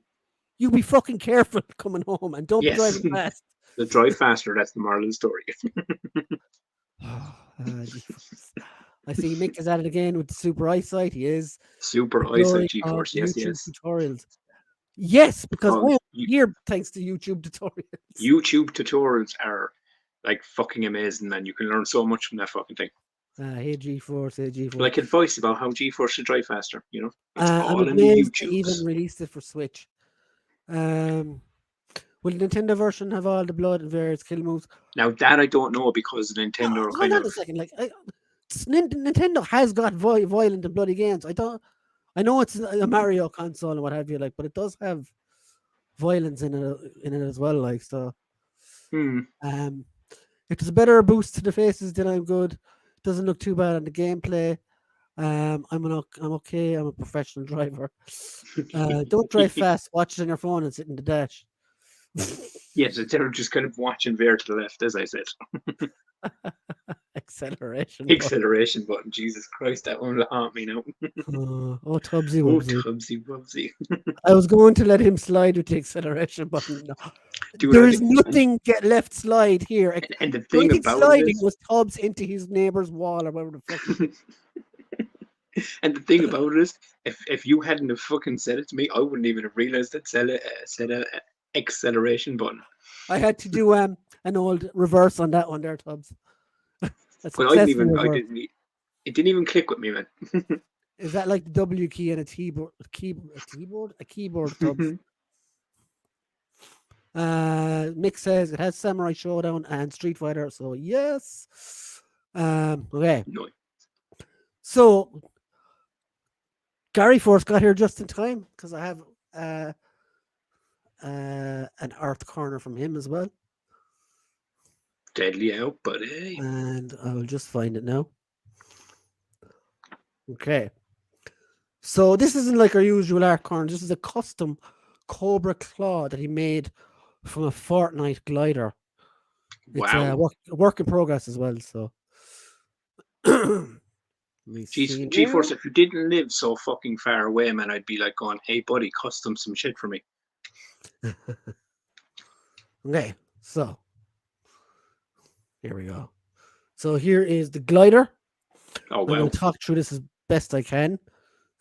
[SPEAKER 3] you be fucking careful coming home and don't be
[SPEAKER 2] Yes.
[SPEAKER 3] driving fast.
[SPEAKER 2] The drive faster, that's the moral of the story.
[SPEAKER 3] G-Force. I see Mick is at it again with the super eyesight. He is.
[SPEAKER 2] Super
[SPEAKER 3] The glory
[SPEAKER 2] eyesight
[SPEAKER 3] of
[SPEAKER 2] GeForce. Yes,
[SPEAKER 3] YouTube
[SPEAKER 2] yes.
[SPEAKER 3] tutorials. Yes, because
[SPEAKER 2] Oh,
[SPEAKER 3] I am here thanks to YouTube tutorials.
[SPEAKER 2] YouTube tutorials are like fucking amazing, man. You can learn so much from that fucking thing.
[SPEAKER 3] Hey G-Force, hey G-Force.
[SPEAKER 2] Like advice about how GeForce should drive faster, you know? It's
[SPEAKER 3] I'm
[SPEAKER 2] all in the
[SPEAKER 3] amazed they even
[SPEAKER 2] YouTubes.
[SPEAKER 3] released it for Switch. Will the Nintendo version have all the blood and various kill moves?
[SPEAKER 2] Now that I don't know because Nintendo
[SPEAKER 3] Hold
[SPEAKER 2] kind
[SPEAKER 3] on
[SPEAKER 2] of
[SPEAKER 3] a second. Like Nintendo has got violent and bloody games. I know it's a Mario console and what have you, like, but it does have violence in it as well. Like so. If there's a better boost to the faces, then I'm good. Doesn't look too bad on the gameplay. I'm okay. I'm a professional driver. Don't drive fast. Watch it on your phone and sit in the dash.
[SPEAKER 2] Yes, they're just kind of watching veer to the left, as I said.
[SPEAKER 3] Acceleration.
[SPEAKER 2] Acceleration button. Jesus Christ, that one will haunt me now.
[SPEAKER 3] Oh, Tubbsy
[SPEAKER 2] Oh,
[SPEAKER 3] Wubbsy.
[SPEAKER 2] Tubsy Wubsy.
[SPEAKER 3] I was going to let him slide with the acceleration button. No.
[SPEAKER 2] Dude,
[SPEAKER 3] There is nothing get left slide here.
[SPEAKER 2] And the
[SPEAKER 3] The
[SPEAKER 2] thing
[SPEAKER 3] only thing
[SPEAKER 2] about
[SPEAKER 3] sliding
[SPEAKER 2] it is,
[SPEAKER 3] was Tubbs into his neighbour's wall or whatever the fuck.
[SPEAKER 2] and the thing about it is, if you hadn't have fucking said it to me, I wouldn't even have realized that said a acceleration button.
[SPEAKER 3] I had to do an old reverse on that one there, Tubbs.
[SPEAKER 2] Well, it didn't even click with me, man.
[SPEAKER 3] Is that like the W key and a keyboard? A keyboard, Tubbs. Mick says it has Samurai Showdown and Street Fighter, so yes. Okay.
[SPEAKER 2] No.
[SPEAKER 3] So Gary Force got here just in time because I have an Earth corner from him as well.
[SPEAKER 2] Deadly out, but hey.
[SPEAKER 3] And I will just find it now. Okay. So this isn't like our usual art corner. This is a custom Cobra Claw that he made from a Fortnite glider. It's a work in progress as well. So,
[SPEAKER 2] GeForce, if you didn't live so fucking far away, man, I'd be like going, "Hey, buddy, custom some shit for me."
[SPEAKER 3] Okay, so here we go. So here is the glider.
[SPEAKER 2] Oh
[SPEAKER 3] I'm
[SPEAKER 2] wow!
[SPEAKER 3] going to talk through this as best I can,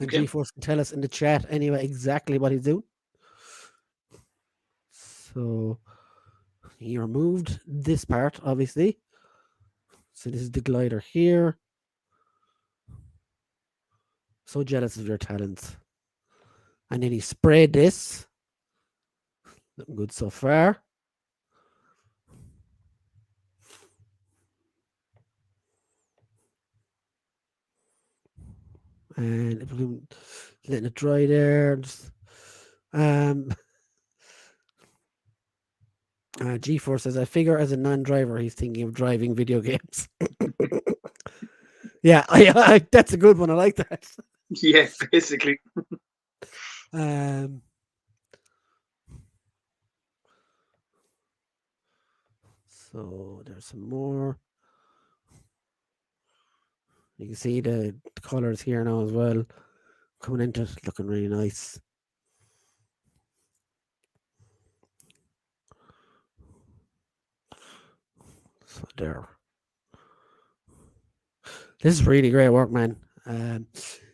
[SPEAKER 3] and
[SPEAKER 2] Okay.
[SPEAKER 3] GeForce can tell us in the chat anyway exactly what he's doing. So he removed this part, obviously. So this is the glider here. So jealous of your talents. And then he sprayed this. Looking good so far. And letting it dry there. Just, GeForce says, I figure as a non-driver, he's thinking of driving video games. Yeah, I that's a good one. I like that.
[SPEAKER 2] Yeah, basically.
[SPEAKER 3] So there's some more. You can see the colors here now as well. Coming into it, looking really nice. So there. This is really great work, man.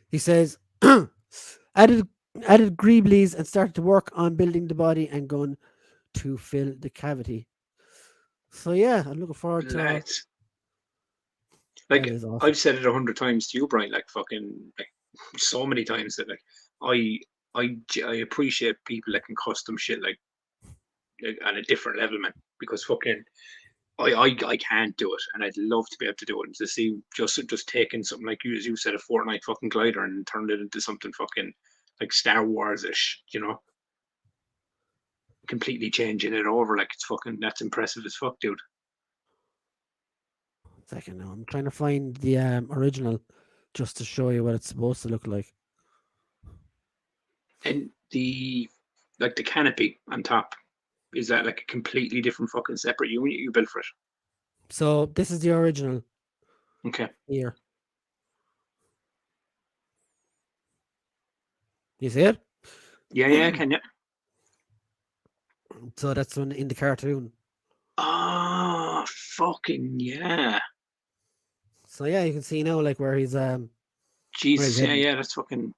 [SPEAKER 3] He says, added greeblies and started to work on building the body and gun to fill the cavity. So yeah, I'm looking forward to.
[SPEAKER 2] Lads.
[SPEAKER 3] That
[SPEAKER 2] Like
[SPEAKER 3] is awesome.
[SPEAKER 2] I've said it 100 times to you, Brian. Like fucking, like so many times that like I appreciate people that can custom shit like on a different level, man. Because fucking I can't do it, and I'd love to be able to do it. And to see just taking something like you, as you said, a Fortnite fucking glider and turned it into something fucking like Star Wars ish, you know, completely changing it over. Like it's fucking, that's impressive as fuck, dude.
[SPEAKER 3] Second now, I'm trying to find the original just to show you what it's supposed to look like.
[SPEAKER 2] And the canopy on top, is that like a completely different fucking separate unit you built for it?
[SPEAKER 3] So this is the original.
[SPEAKER 2] Okay.
[SPEAKER 3] Here. You see it?
[SPEAKER 2] Yeah, can you?
[SPEAKER 3] So that's one in the cartoon.
[SPEAKER 2] Oh, fucking yeah.
[SPEAKER 3] So yeah, you can see now like where he's
[SPEAKER 2] Jesus,
[SPEAKER 3] heading.
[SPEAKER 2] yeah, that's fucking.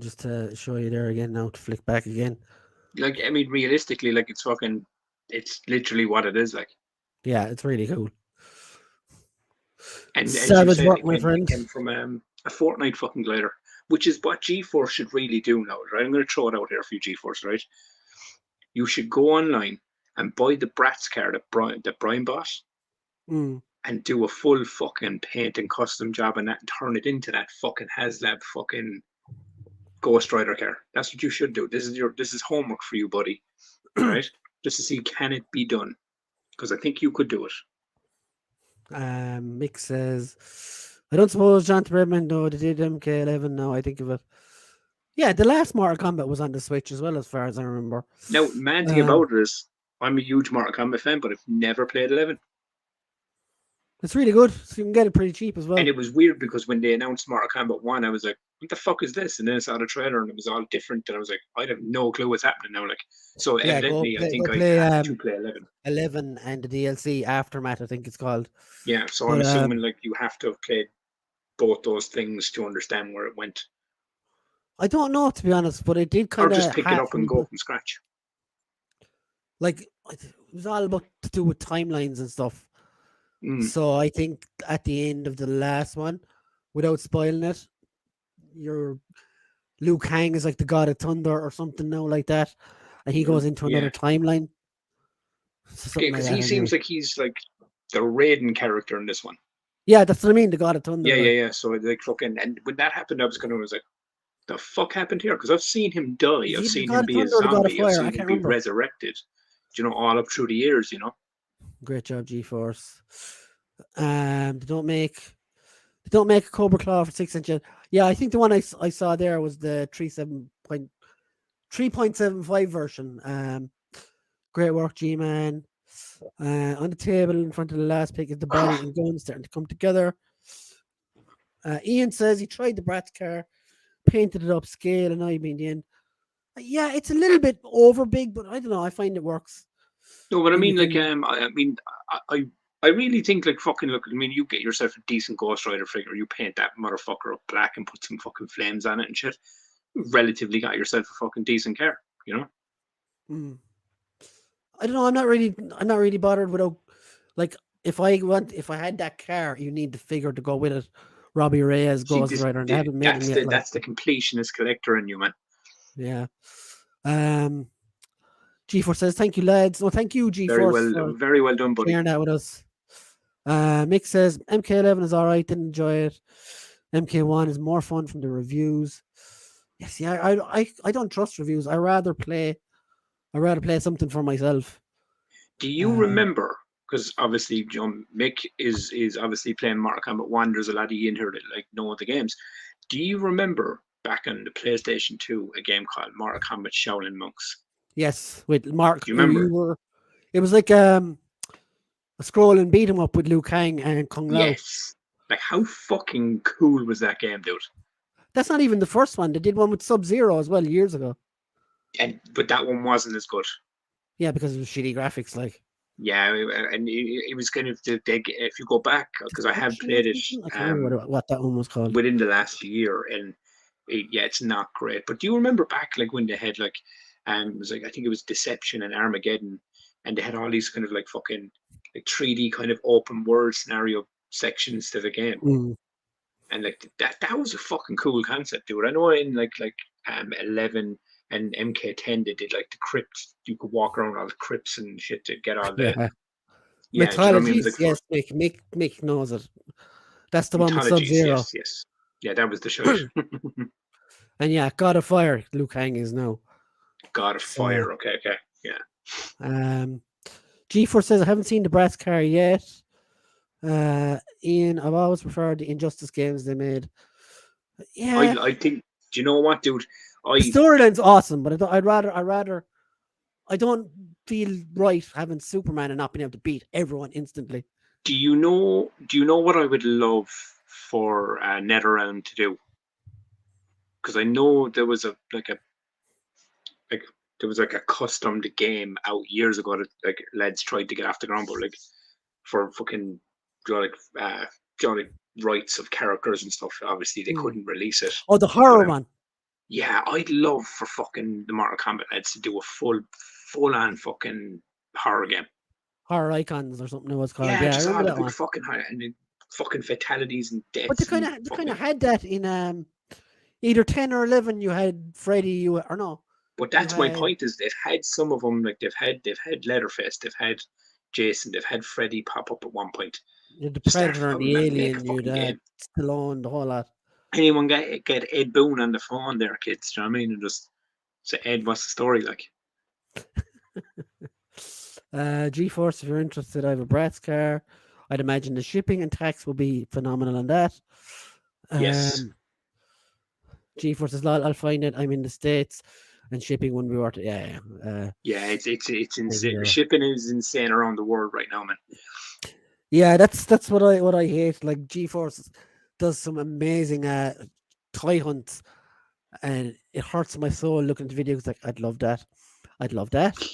[SPEAKER 3] Just to show you there again now, to flick back again.
[SPEAKER 2] Like, I mean, realistically, like it's fucking, it's literally what it is, like.
[SPEAKER 3] Yeah, it's really cool.
[SPEAKER 2] And
[SPEAKER 3] savage
[SPEAKER 2] as you
[SPEAKER 3] work,
[SPEAKER 2] said,
[SPEAKER 3] my friend.
[SPEAKER 2] It came from a Fortnite fucking glider, which is what GeForce should really do now, right? I'm going to throw it out here for you, GeForce, right? You should go online and buy the Bratz car that Brian bought, and do a full fucking paint and custom job on that and turn it into that fucking Haslab fucking Ghost Rider car. That's what you should do. This is homework for you, buddy. Right? Just to see, can it be done? Because I think you could do it.
[SPEAKER 3] Mick says, I don't suppose John Redmond, though, they did MK11 now, I think of it. Yeah, the last Mortal Kombat was on the Switch as well, as far as I remember.
[SPEAKER 2] Now, mad thing about it is, I'm a huge Mortal Kombat fan, but I've never played 11.
[SPEAKER 3] It's really good. So you can get it pretty cheap as well.
[SPEAKER 2] And it was weird because when they announced Mortal Kombat 1, I was like, what the fuck is this? And then I saw the trailer and it was all different. And I was like, I have no clue what's happening now. Like, so
[SPEAKER 3] Yeah,
[SPEAKER 2] evidently, I think I have to play 11.
[SPEAKER 3] 11 and the DLC Aftermath, I think it's called.
[SPEAKER 2] Yeah, so I'm assuming like you have to have played both those things to understand where it went.
[SPEAKER 3] I don't know, to be honest, but it did kind of.
[SPEAKER 2] Or just pick it up and go from scratch.
[SPEAKER 3] Like, it was all about to do with timelines and stuff. So I think at the end of the last one, without spoiling it, your Liu Kang is like the god of thunder or something now like that, and he goes into another timeline.
[SPEAKER 2] Because he seems like he's like the Raiden character in this one.
[SPEAKER 3] Yeah, that's what I mean, the god of thunder.
[SPEAKER 2] Yeah. So like fucking, and when that happened, I was like, the fuck happened here? Because I've seen him die, I've seen him be a zombie, I've seen him be resurrected. You know, all up through the years. You know.
[SPEAKER 3] Great job, GeForce. They don't make a Cobra Claw for 6-inch yet. Yeah, I think the one I saw there was the 3.75 version. Great work, G-Man. On the table in front of the last pick is the body and guns starting to come together. Ian says he tried the Bratz car, painted it up scale, and I mean the end. Yeah, it's a little bit over big, but I don't know. I find it works.
[SPEAKER 2] No, but I mean, like, I really think, like, fucking look. I mean, you get yourself a decent Ghost Rider figure, you paint that motherfucker up black and put some fucking flames on it and shit. You relatively got yourself a fucking decent car, you know.
[SPEAKER 3] I don't know. I'm not really bothered without, like, if I had that car, you need the figure to go with it. Robbie Reyes Ghost Rider, and I haven't made him yet.
[SPEAKER 2] That's the completionist collector in you, man.
[SPEAKER 3] Yeah. G4 says, thank you, lads. No, thank you, G4.
[SPEAKER 2] Very well done, buddy.
[SPEAKER 3] Sharing that with us. Mick says, MK11 is all right. Didn't enjoy it. MK1 is more fun from the reviews. Yes, yeah, I don't trust reviews. I rather play something for myself.
[SPEAKER 2] Do you remember? Because obviously, Mick is obviously playing Mortal Kombat 1. There's a lot of you in here that like know the games. Do you remember back on the PlayStation 2 a game called Mortal Kombat Shaolin Monks?
[SPEAKER 3] Yes, with Mark.
[SPEAKER 2] Do you remember?
[SPEAKER 3] It was like a scroll and beat 'em up with Liu Kang and Kung Lao.
[SPEAKER 2] Yes. Like, how fucking cool was that game, dude?
[SPEAKER 3] That's not even the first one. They did one with Sub-Zero as well years ago.
[SPEAKER 2] But that one wasn't as good.
[SPEAKER 3] Yeah, because it was shitty graphics. Like,
[SPEAKER 2] Yeah, and it was kind of if you go back, because I have played it
[SPEAKER 3] I can't remember what that one was called.
[SPEAKER 2] within the last year, and it's not great. But do you remember back like when they had like it was like I think it was Deception and Armageddon, and they had all these kind of like fucking like 3D kind of open world scenario sections to the game,
[SPEAKER 3] Mm.
[SPEAKER 2] and like that was a fucking cool concept, dude. I know in like 11 and MK10 they did like the crypts. You could walk around all the crypts and shit to get all the
[SPEAKER 3] Yeah.
[SPEAKER 2] do you know what I mean? It
[SPEAKER 3] Mythologies,
[SPEAKER 2] was like
[SPEAKER 3] yes, Mick knows it. That's the one with
[SPEAKER 2] Mythologies,
[SPEAKER 3] Sub-Zero.
[SPEAKER 2] yes. Yeah, that was the show.
[SPEAKER 3] And yeah, God of Fire, Liu Kang is now.
[SPEAKER 2] God of Fire, okay, yeah.
[SPEAKER 3] G4 says, I haven't seen the Bratz car yet. Ian, I've always preferred the Injustice games they made. Yeah.
[SPEAKER 2] I think, do you know what, dude?
[SPEAKER 3] The storyline's awesome, but I don't feel right having Superman and not being able to beat everyone instantly.
[SPEAKER 2] Do you know what I would love for NetherRealm to do? Because I know there was a customed game out years ago that like lads tried to get off the ground, but like for fucking rights of characters and stuff. Obviously, they couldn't release it.
[SPEAKER 3] Oh, the horror one.
[SPEAKER 2] Yeah, I'd love for fucking the Mortal Kombat lads to do a full on fucking horror game.
[SPEAKER 3] Horror Icons or something it was called.
[SPEAKER 2] Yeah,
[SPEAKER 3] Yeah,
[SPEAKER 2] just
[SPEAKER 3] I
[SPEAKER 2] all
[SPEAKER 3] remember
[SPEAKER 2] the
[SPEAKER 3] that one.
[SPEAKER 2] fucking horror and the fucking fatalities and deaths.
[SPEAKER 3] But they kind of had that in either 10 or 11. You had Freddy, or no.
[SPEAKER 2] But that's my point. Is they've had some of them, like they've had Leatherface, they've had Jason, they've had Freddy pop up at one point.
[SPEAKER 3] You had the Predator and the Alien, you had Stallone, the whole lot.
[SPEAKER 2] Anyone get Ed Boon on the phone there, kids, do you know what I mean? And just say, Ed, what's the story like?
[SPEAKER 3] GeForce, if you're interested, I have a Bratz car. I'd imagine the shipping and tax will be phenomenal on that.
[SPEAKER 2] Yes.
[SPEAKER 3] GeForce says, I'll find it. I'm in the States and shipping wouldn't be worth it.
[SPEAKER 2] Yeah, it's insane. Shipping is insane around the world right now, man.
[SPEAKER 3] Yeah, that's what I hate. Like GeForce does some amazing toy hunts, and it hurts my soul looking at the videos. Like, I'd love that.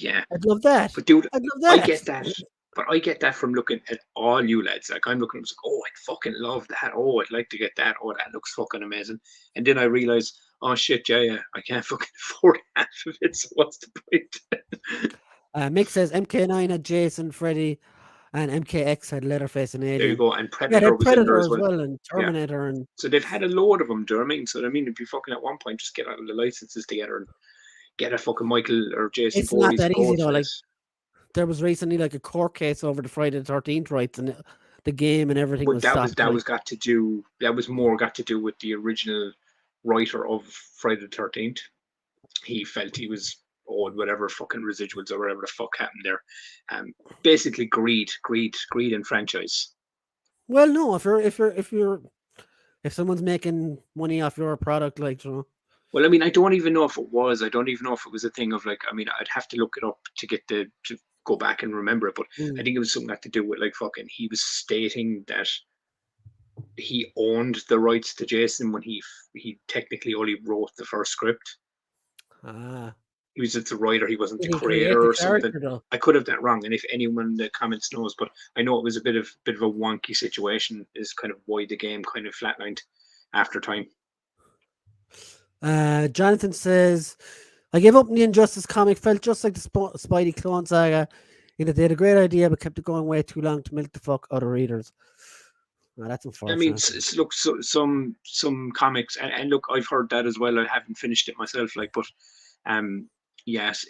[SPEAKER 2] Yeah,
[SPEAKER 3] I'd love that.
[SPEAKER 2] But dude,
[SPEAKER 3] I'd love that.
[SPEAKER 2] I get that. But I get that from looking at all you lads. Like, I'm looking, like, oh, I'd fucking love that. Oh, I'd like to get that. Oh, that looks fucking amazing. And then I realize, oh shit, yeah, I can't fucking afford half of it. So what's the point?
[SPEAKER 3] Mick says MK9 had Jason, Freddy, and MKX had Leatherface and Alien.
[SPEAKER 2] There you go. And Predator was in there as well.
[SPEAKER 3] And Terminator. Yeah. And
[SPEAKER 2] so they've had a load of them, do you know what I mean? So I mean, if you fucking at one point just get out of the licenses together and get a fucking Michael or Jason.
[SPEAKER 3] It's not that easy though. Like, there was recently like a court case over the Friday the 13th rights, and the game and everything was stopped.
[SPEAKER 2] That was more got to do with the original writer of Friday the 13th. He felt he was owed whatever fucking residuals or whatever the fuck happened there. Basically greed and franchise.
[SPEAKER 3] Well, no, if someone's making money off your product, like, you know.
[SPEAKER 2] Well, I mean, I don't even know if it was. I don't even know if it was a thing of like. I mean, I'd have to look it up to go back and remember it. But I think it was something that to do with like fucking. He was stating that he owned the rights to Jason when he technically only wrote the first script. He was just a writer. He wasn't the creator or something. Though? I could have that wrong, and if anyone in the comments knows, but I know it was a bit of a wonky situation. Is kind of why the game kind of flatlined after time.
[SPEAKER 3] Jonathan says, I gave up on the Injustice comic, felt just like the Spidey clone saga, in that they had a great idea but kept it going way too long to milk the fuck out of readers. That's unfortunate.
[SPEAKER 2] I mean, look, some comics, and look, I've heard that as well. I haven't finished it myself, like, but yes,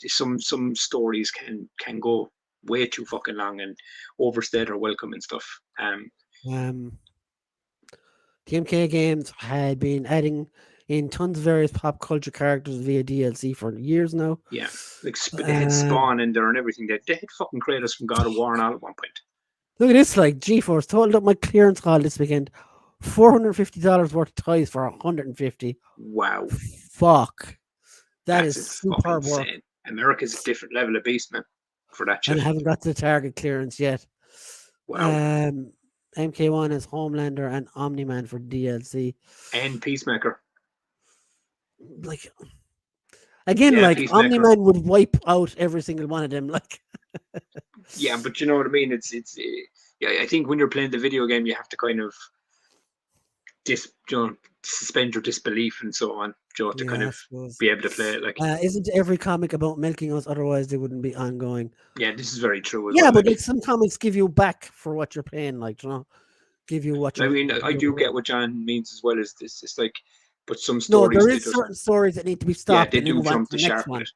[SPEAKER 2] some stories can go way too fucking long and overstay their welcome and stuff.
[SPEAKER 3] The MK games had been adding in tons of various pop culture characters via DLC for years now.
[SPEAKER 2] Yeah, like they had Spawn in there and everything. They had fucking Kratos from God of War and all at one point.
[SPEAKER 3] Look at this, like GeForce totaled up my clearance haul this weekend. $450 worth of toys for $150.
[SPEAKER 2] Wow.
[SPEAKER 3] Fuck. That's superb work.
[SPEAKER 2] America's a different level of beast, man. for that
[SPEAKER 3] And
[SPEAKER 2] shit.
[SPEAKER 3] I haven't got to the target clearance yet.
[SPEAKER 2] Wow.
[SPEAKER 3] MK1 is Homelander and Omni-Man for DLC.
[SPEAKER 2] And Peacemaker.
[SPEAKER 3] Like, again,
[SPEAKER 2] Yeah,
[SPEAKER 3] like
[SPEAKER 2] Peacemaker.
[SPEAKER 3] Omni-Man would wipe out every single one of them. Like,
[SPEAKER 2] yeah, but you know what I mean. It's yeah. I think when you're playing the video game, you have to kind of suspend your disbelief and so on, to kind of be able to play it. Like,
[SPEAKER 3] isn't every comic about milking us? Otherwise, they wouldn't be ongoing.
[SPEAKER 2] Yeah, this is very true. As
[SPEAKER 3] yeah,
[SPEAKER 2] well.
[SPEAKER 3] But like some comics give you back for what you're paying. Like, give you what.
[SPEAKER 2] I mean, I do get what John means as well as this. It's like, but some stories.
[SPEAKER 3] No, there is certain stories that need to be stopped.
[SPEAKER 2] Yeah, they
[SPEAKER 3] and
[SPEAKER 2] do jump
[SPEAKER 3] the
[SPEAKER 2] the shark with it.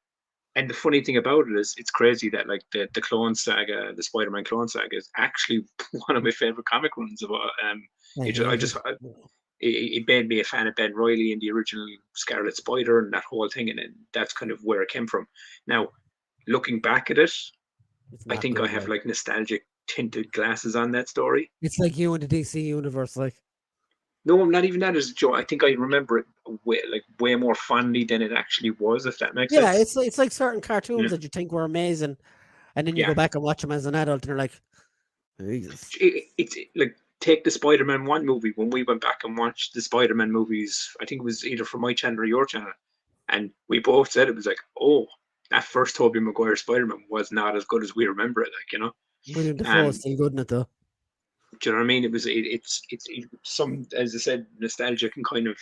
[SPEAKER 2] And the funny thing about it is, it's crazy that like the Clone Saga, the Spider-Man Clone Saga, is actually one of my favorite comic runs of. It made me a fan of Ben Reilly and the original Scarlet Spider and that whole thing, and then that's kind of where it came from. Now, looking back at it, I think I have like nostalgic tinted glasses on that story.
[SPEAKER 3] It's like you in the DC universe, like.
[SPEAKER 2] No, not even that as a joke. I think I remember it way more fondly than it actually was, if that makes sense.
[SPEAKER 3] Yeah, it's like certain cartoons that you think were amazing, and then you go back and watch them as an adult, and you're like, Jesus.
[SPEAKER 2] It's like, take the Spider-Man 1 movie. When we went back and watched the Spider-Man movies, I think it was either from my channel or your channel, and we both said it was like, oh, that first Tobey Maguire Spider-Man was not as good as we remember it, like, you know.
[SPEAKER 3] William Dafoe is still good in it, though.
[SPEAKER 2] Do you know what I mean? It's some, as I said, nostalgia can kind of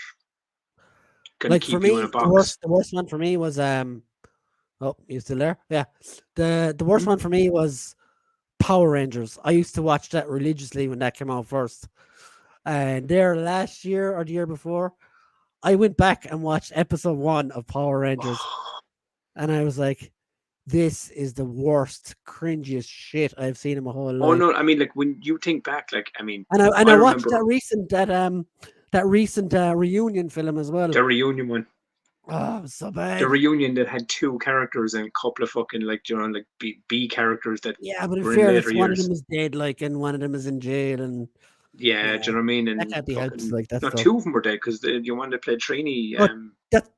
[SPEAKER 3] like
[SPEAKER 2] keep
[SPEAKER 3] for me,
[SPEAKER 2] you in a box.
[SPEAKER 3] The worst one for me was oh, you still there? Yeah. The worst one for me was Power Rangers. I used to watch that religiously when that came out first. And there last year or the year before, I went back and watched episode 1 of Power Rangers. And I was like, this is the worst, cringiest shit I've seen in my whole life.
[SPEAKER 2] Oh no, I mean, like, when you think back, like, I mean,
[SPEAKER 3] and I watched that recent reunion film as well.
[SPEAKER 2] The reunion one.
[SPEAKER 3] Oh, it was so bad.
[SPEAKER 2] The reunion that had 2 characters and a couple of fucking, like, you know, like B characters that.
[SPEAKER 3] Yeah, but in fairness, one of them is dead, like, and one of them is in jail, and.
[SPEAKER 2] Yeah, do you know what I mean? And
[SPEAKER 3] that can't be helped, like that.
[SPEAKER 2] Not 2 of them were dead because you wanted to play Trini.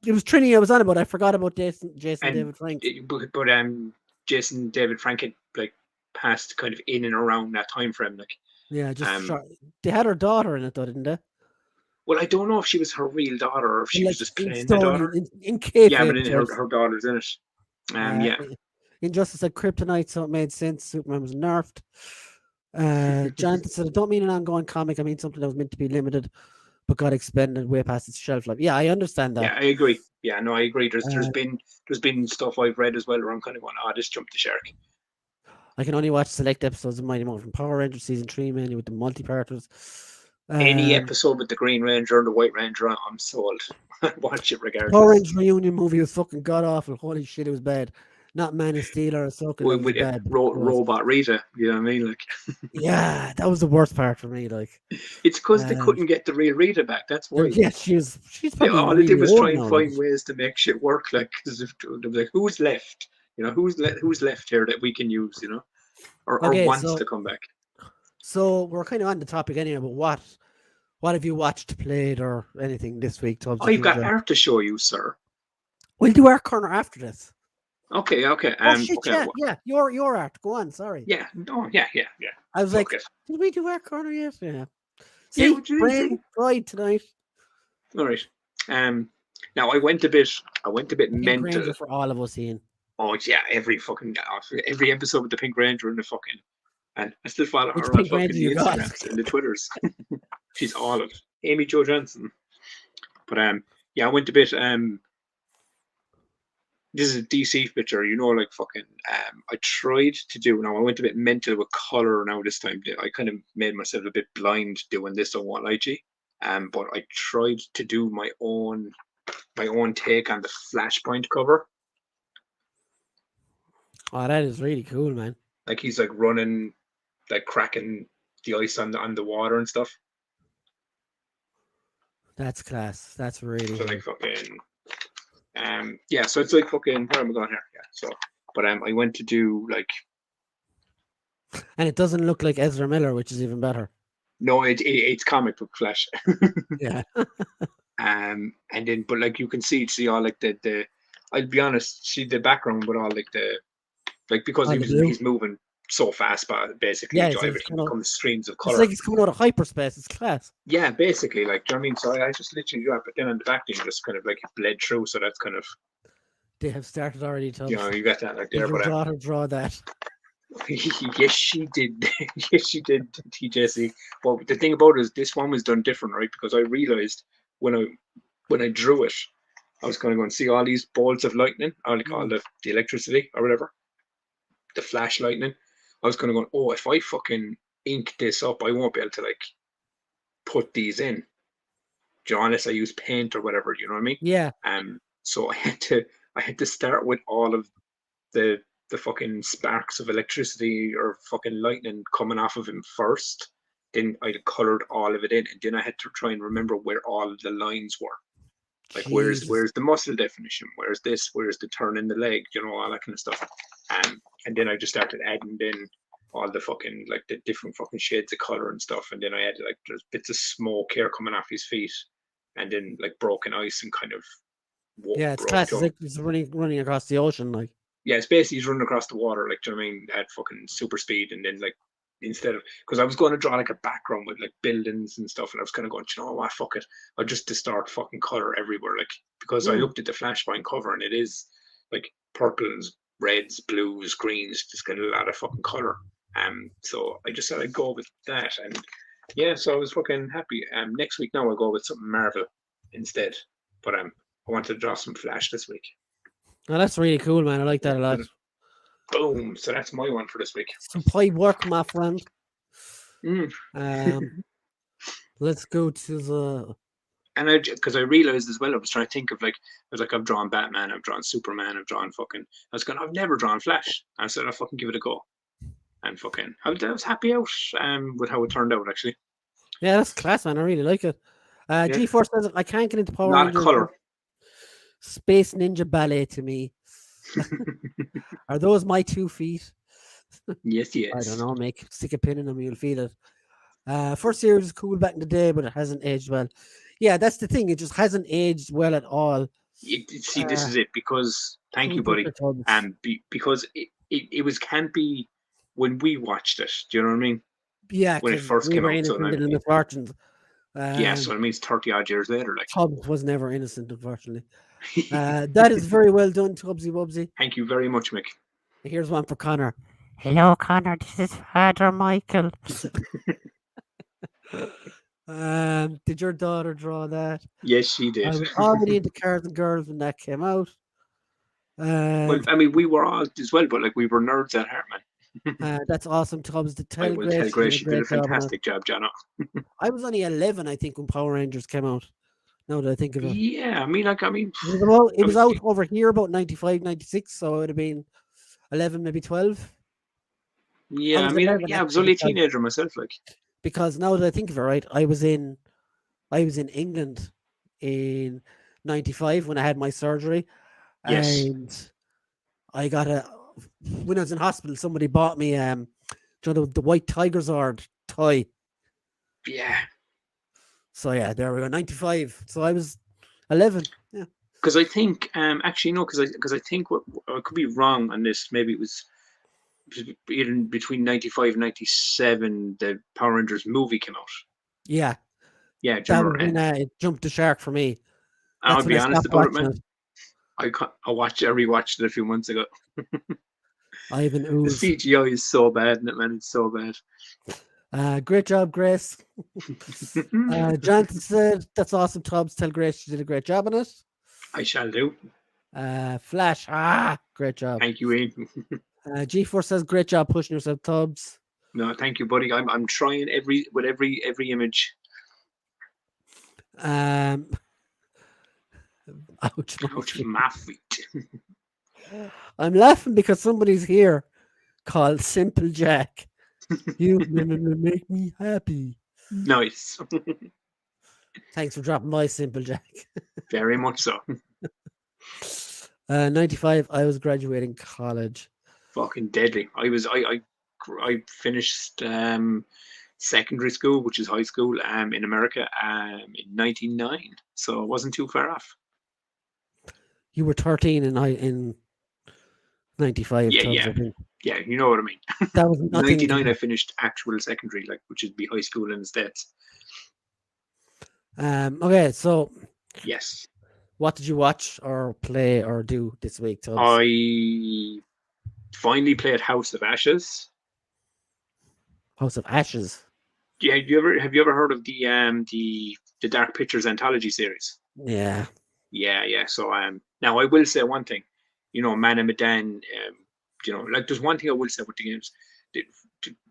[SPEAKER 3] It was Trini I was on about. I forgot about Jason David Frank.
[SPEAKER 2] But Jason David Frank had like passed kind of in and around that time frame, like.
[SPEAKER 3] Yeah, just they had her daughter in it, though, didn't they?
[SPEAKER 2] Well, I don't know if she was her real daughter or if she was just playing the daughter.
[SPEAKER 3] In kayfabe,
[SPEAKER 2] yeah, but her daughter's in it. Yeah.
[SPEAKER 3] Injustice had kryptonite, so it made sense. Superman was nerfed. Jonathan said, I don't mean an ongoing comic. I mean something that was meant to be limited, but got expended way past its shelf life. Yeah, I understand that.
[SPEAKER 2] Yeah, I agree. Yeah, no, I agree. There's been stuff I've read as well where I'm kind of going, this jumped the shark.
[SPEAKER 3] I can only watch select episodes of Mighty Morphin Power Rangers season 3, mainly with the multi-parters.
[SPEAKER 2] Any episode with the Green Ranger and the White Ranger, I'm sold. Watch it regardless.
[SPEAKER 3] Power Rangers reunion movie was fucking god awful. Holy shit, it was bad. Not Man of Steel or Ahsoka.
[SPEAKER 2] With bad. Robot Rita, you know what I mean? Like.
[SPEAKER 3] Yeah, that was the worst part for me. Like,
[SPEAKER 2] it's because they couldn't get the real Rita back. That's why.
[SPEAKER 3] Yeah, she's probably.
[SPEAKER 2] All they did was try and find ways to make shit work. Like, because they were like, who's left? You know, who's left here that we can use? You know, or wants to come back.
[SPEAKER 3] So we're kind of on the topic anyway. But what have you watched, played, or anything this week?
[SPEAKER 2] I've got art to show you, sir.
[SPEAKER 3] We'll do our corner after this.
[SPEAKER 2] Okay.
[SPEAKER 3] Okay. Yeah. Your art. Go on. Sorry.
[SPEAKER 2] Yeah. No. Yeah.
[SPEAKER 3] I was like, did we do our corner yesterday? See, brain fried tonight.
[SPEAKER 2] All right. Now I went a bit mental
[SPEAKER 3] for all of us, Ian.
[SPEAKER 2] Oh yeah, every episode with the Pink Ranger and the fucking, and I still follow her on fucking the Instagrams and the Twitters. She's all of it. Amy Jo Johnson. But yeah, I went a bit this is a DC picture, you know, like fucking. I tried to do. Now I went a bit mental with color. Now this time, I kind of made myself a bit blind doing this. I won't lie to you. But I tried to do my own take on the Flashpoint cover.
[SPEAKER 3] Oh, that is really cool, man.
[SPEAKER 2] Like he's like running, like cracking the ice on the water and stuff.
[SPEAKER 3] That's class. That's really.
[SPEAKER 2] So like fucking. Yeah, so it's like fucking, where am I going here? Yeah, so, but I went to do like.
[SPEAKER 3] And it doesn't look like Ezra Miller, which is even better.
[SPEAKER 2] No, it's comic book Flash.
[SPEAKER 3] Yeah.
[SPEAKER 2] And then, but like you can see all like the I'll be honest, see the background with all like like because
[SPEAKER 3] On the blue.
[SPEAKER 2] he's moving so fast, but basically
[SPEAKER 3] Yeah, it's like
[SPEAKER 2] everything becomes streams of
[SPEAKER 3] it's
[SPEAKER 2] color.
[SPEAKER 3] like it's coming out of hyperspace. It's class.
[SPEAKER 2] Yeah, basically, like, do you know what I mean? So I just literally do that, but then on the back end, just kind of like bled through. So that's kind of,
[SPEAKER 3] They have started already, Tubbs.
[SPEAKER 2] you got that like
[SPEAKER 3] Did
[SPEAKER 2] there.
[SPEAKER 3] your
[SPEAKER 2] But
[SPEAKER 3] daughter draw that?
[SPEAKER 2] yes, she did. Yes, she did, TJC. But the thing about it is, this one was done different, right? Because I realized when I drew it, I was going to go and see all these balls of lightning, or like all the electricity or whatever, the flash lightning. I was going to go, oh, if I fucking ink this up, I won't be able to like put these in. Unless I use paint or whatever, you know what I mean?
[SPEAKER 3] Yeah.
[SPEAKER 2] So I had to start with all of the fucking sparks of electricity or fucking lightning coming off of him first. Then I colored all of it in, and then I had to try and remember where all of the lines were. Like where's the muscle definition? Where's this? Where's the turn in the leg? You know, all that kind of stuff. And then I just started adding in all the fucking like the different fucking shades of color and stuff. And then I added like there's bits of smoke here coming off his feet, and then like broken ice and kind of
[SPEAKER 3] Yeah, it's class. It's like it's running across the ocean, like.
[SPEAKER 2] Yeah, it's basically he's running across the water, like, do you know what I mean, at fucking super speed, and then like instead of, because I was going to draw like a background with like buildings and stuff, and I was kind of going, you know what, fuck it, I'll just start fucking color everywhere, like, because I looked at the Flashpoint cover and it is like purples, reds, blues, greens, just got a lot of fucking color. So I just said I'd go with that, and yeah, so I was fucking happy. Next week now I'll go with something Marvel instead, but I want to draw some Flash this week.
[SPEAKER 3] Oh, that's really cool, man. I like that a lot.
[SPEAKER 2] Boom. So that's my one for this week.
[SPEAKER 3] Some pipe work, my friend. Let's go to the.
[SPEAKER 2] And because I realized as well, I was trying to think of like, I was like, I've drawn Batman, I've drawn Superman, I've drawn fucking. I was going, I've never drawn Flash. I said, I'll fucking give it a go. And fucking, I was happy out with how it turned out, actually.
[SPEAKER 3] Yeah, that's class, man. I really like it. G-Force says, I can't get into Power
[SPEAKER 2] Not
[SPEAKER 3] Rangers.
[SPEAKER 2] color.
[SPEAKER 3] Space Ninja Ballet to me. Are those my 2 feet?
[SPEAKER 2] Yes.
[SPEAKER 3] I don't know, make stick a pin in them, you'll feel it. First series was cool back in the day, but it hasn't aged well. Yeah, that's the thing. It just hasn't aged well at all.
[SPEAKER 2] See, this is it, because thank you, buddy. Because it was campy when we watched it. Do you know what I mean?
[SPEAKER 3] Yeah,
[SPEAKER 2] when it first came out. So
[SPEAKER 3] yeah,
[SPEAKER 2] so it means 30 odd years later. Like,
[SPEAKER 3] Tubbs was never innocent, unfortunately. That is very well done, Tubbsy Bubsy.
[SPEAKER 2] Thank you very much, Mick.
[SPEAKER 3] Here's one for Connor. Hello, Connor. This is Father Michael. Did your daughter draw that?
[SPEAKER 2] Yes, she did.
[SPEAKER 3] I was already into Cars and Girls when that came out.
[SPEAKER 2] Well, I mean, we were all as well, but like we were nerds at heart, man.
[SPEAKER 3] That's awesome, Tubbs.
[SPEAKER 2] I will tell Grace, you did a fantastic job, Jono.
[SPEAKER 3] I was only 11, I think, when Power Rangers came out. Now that I think of it.
[SPEAKER 2] Yeah, I mean,
[SPEAKER 3] it was out over here about 95, 96, so it would have been 11, maybe 12.
[SPEAKER 2] Yeah, I was only a teenager myself, like.
[SPEAKER 3] Because now that I think of it, right, I was in England in 95 when I had my surgery.
[SPEAKER 2] Yes.
[SPEAKER 3] And I got when I was in hospital, somebody bought me the White Tiger Zord toy.
[SPEAKER 2] Yeah.
[SPEAKER 3] So yeah, there we go, 95. So I was 11. Yeah.
[SPEAKER 2] Because I think actually no, because I think I could be wrong on this. Maybe it was even between 95 and 97 the Power Rangers movie came out.
[SPEAKER 3] Yeah.
[SPEAKER 2] Yeah,
[SPEAKER 3] that was when it jumped the shark for me.
[SPEAKER 2] I'll be honest about it, man. I rewatched it a few months ago.
[SPEAKER 3] Ivan Ooze.
[SPEAKER 2] The CGI is so bad in it, man. It's so bad.
[SPEAKER 3] Great job, Grace. Jonathan said, that's awesome, Tubbs. Tell Grace she did a great job on it.
[SPEAKER 2] I shall do.
[SPEAKER 3] Flash. Great job.
[SPEAKER 2] Thank you, Ian.
[SPEAKER 3] G4 says, great job pushing yourself, Tubbs.
[SPEAKER 2] No, thank you, buddy. I'm trying every image.
[SPEAKER 3] Ouch,
[SPEAKER 2] my feet.
[SPEAKER 3] I'm laughing because somebody's here called Simple Jack. You make me happy.
[SPEAKER 2] Nice.
[SPEAKER 3] Thanks for dropping by, Simple Jack.
[SPEAKER 2] Very much so.
[SPEAKER 3] 95, I was graduating college.
[SPEAKER 2] Fucking deadly. I finished secondary school, which is high school, in America, in 99. So it wasn't too far off.
[SPEAKER 3] You were 13 in 95
[SPEAKER 2] Yeah,
[SPEAKER 3] tubs,
[SPEAKER 2] yeah.
[SPEAKER 3] I think.
[SPEAKER 2] Yeah, you know what I mean.
[SPEAKER 3] That was nothing.
[SPEAKER 2] 99, I finished actual secondary, like, which would be high school in the States.
[SPEAKER 3] Okay, so
[SPEAKER 2] Yes.
[SPEAKER 3] what did you watch or play or do this week, Tubbs?
[SPEAKER 2] I finally played House of Ashes.
[SPEAKER 3] House of Ashes.
[SPEAKER 2] Yeah, have you ever heard of the Dark Pictures anthology series?
[SPEAKER 3] Yeah.
[SPEAKER 2] Yeah. So now I will say one thing, Man and Medan, like there's one thing I will say with the games,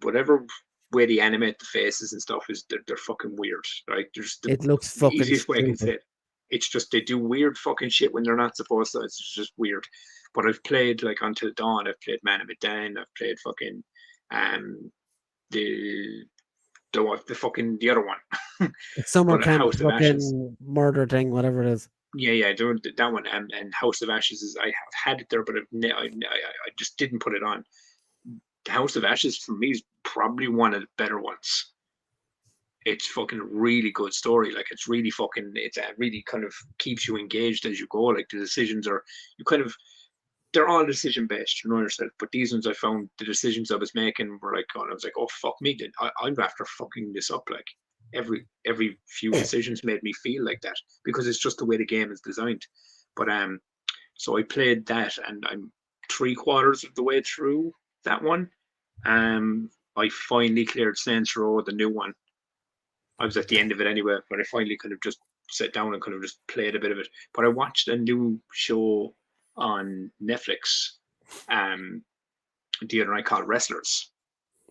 [SPEAKER 2] whatever way they animate the faces and stuff is they're fucking weird. Right? There's the
[SPEAKER 3] It looks fucking
[SPEAKER 2] easiest way I can
[SPEAKER 3] stupid.
[SPEAKER 2] say it. It's just they do weird fucking shit when they're not supposed to. It's just weird. But I've played like Until Dawn. I've played Man and Medan. I've played fucking the the other one.
[SPEAKER 3] It's summer
[SPEAKER 2] But
[SPEAKER 3] camp
[SPEAKER 2] House of Ashes.
[SPEAKER 3] fucking murder thing, whatever it is.
[SPEAKER 2] Yeah, doing that one and House of Ashes is I have had it there, but I just didn't put it on. House of Ashes for me is probably one of the better ones. It's fucking really good story. Like it's really fucking. It's really kind of keeps you engaged as you go. Like the decisions are you kind of they're all decision based, you know yourself. But these ones I found the decisions I was making were like, I was like, oh fuck me, I'm after fucking this up. Like every few decisions made me feel like that because it's just the way the game is designed. But so I played that and I'm 3/4 of the way through that one. I finally cleared Saints Row, the new one. I was at the end of it anyway, but I finally kind of just sat down and kind of just played a bit of it. But I watched a new show on Netflix the other night called Wrestlers.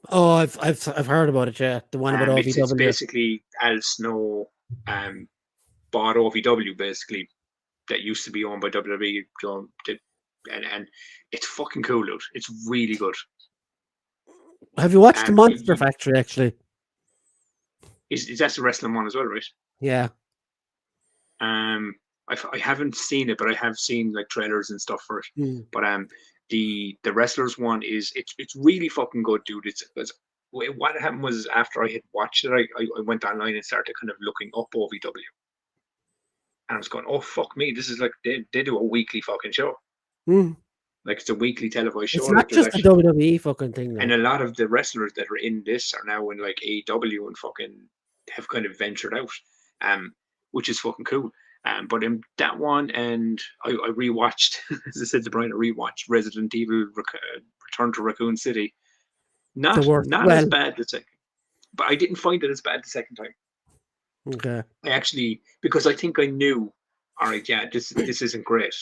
[SPEAKER 3] Oh, I've heard about it. Yeah, the one about OVW.
[SPEAKER 2] It's basically Al Snow bought OVW basically that used to be owned by WWE, and it's fucking cool, dude. It's really good.
[SPEAKER 3] Have you watched the Monster Factory? Actually,
[SPEAKER 2] is that the wrestling one as well, right?
[SPEAKER 3] Yeah.
[SPEAKER 2] I haven't seen it, but I have seen like trailers and stuff for it. But the Wrestlers one it's really fucking good, dude. It's what happened was after I had watched it, I went online and started kind of looking up OVW, and I was going, oh fuck me, this is like they do a weekly fucking show. Like it's a weekly televised show.
[SPEAKER 3] It's not just a WWE fucking thing.
[SPEAKER 2] And a lot of the wrestlers that are in this are now in like AEW and fucking have kind of ventured out, which is fucking cool. But in that one, and I rewatched, as I said to Brian, I rewatched Resident Evil Return to Raccoon City. Not as bad the second, but I didn't find it as bad the second time.
[SPEAKER 3] Okay.
[SPEAKER 2] I actually, because I think I knew, all right, yeah, this isn't great.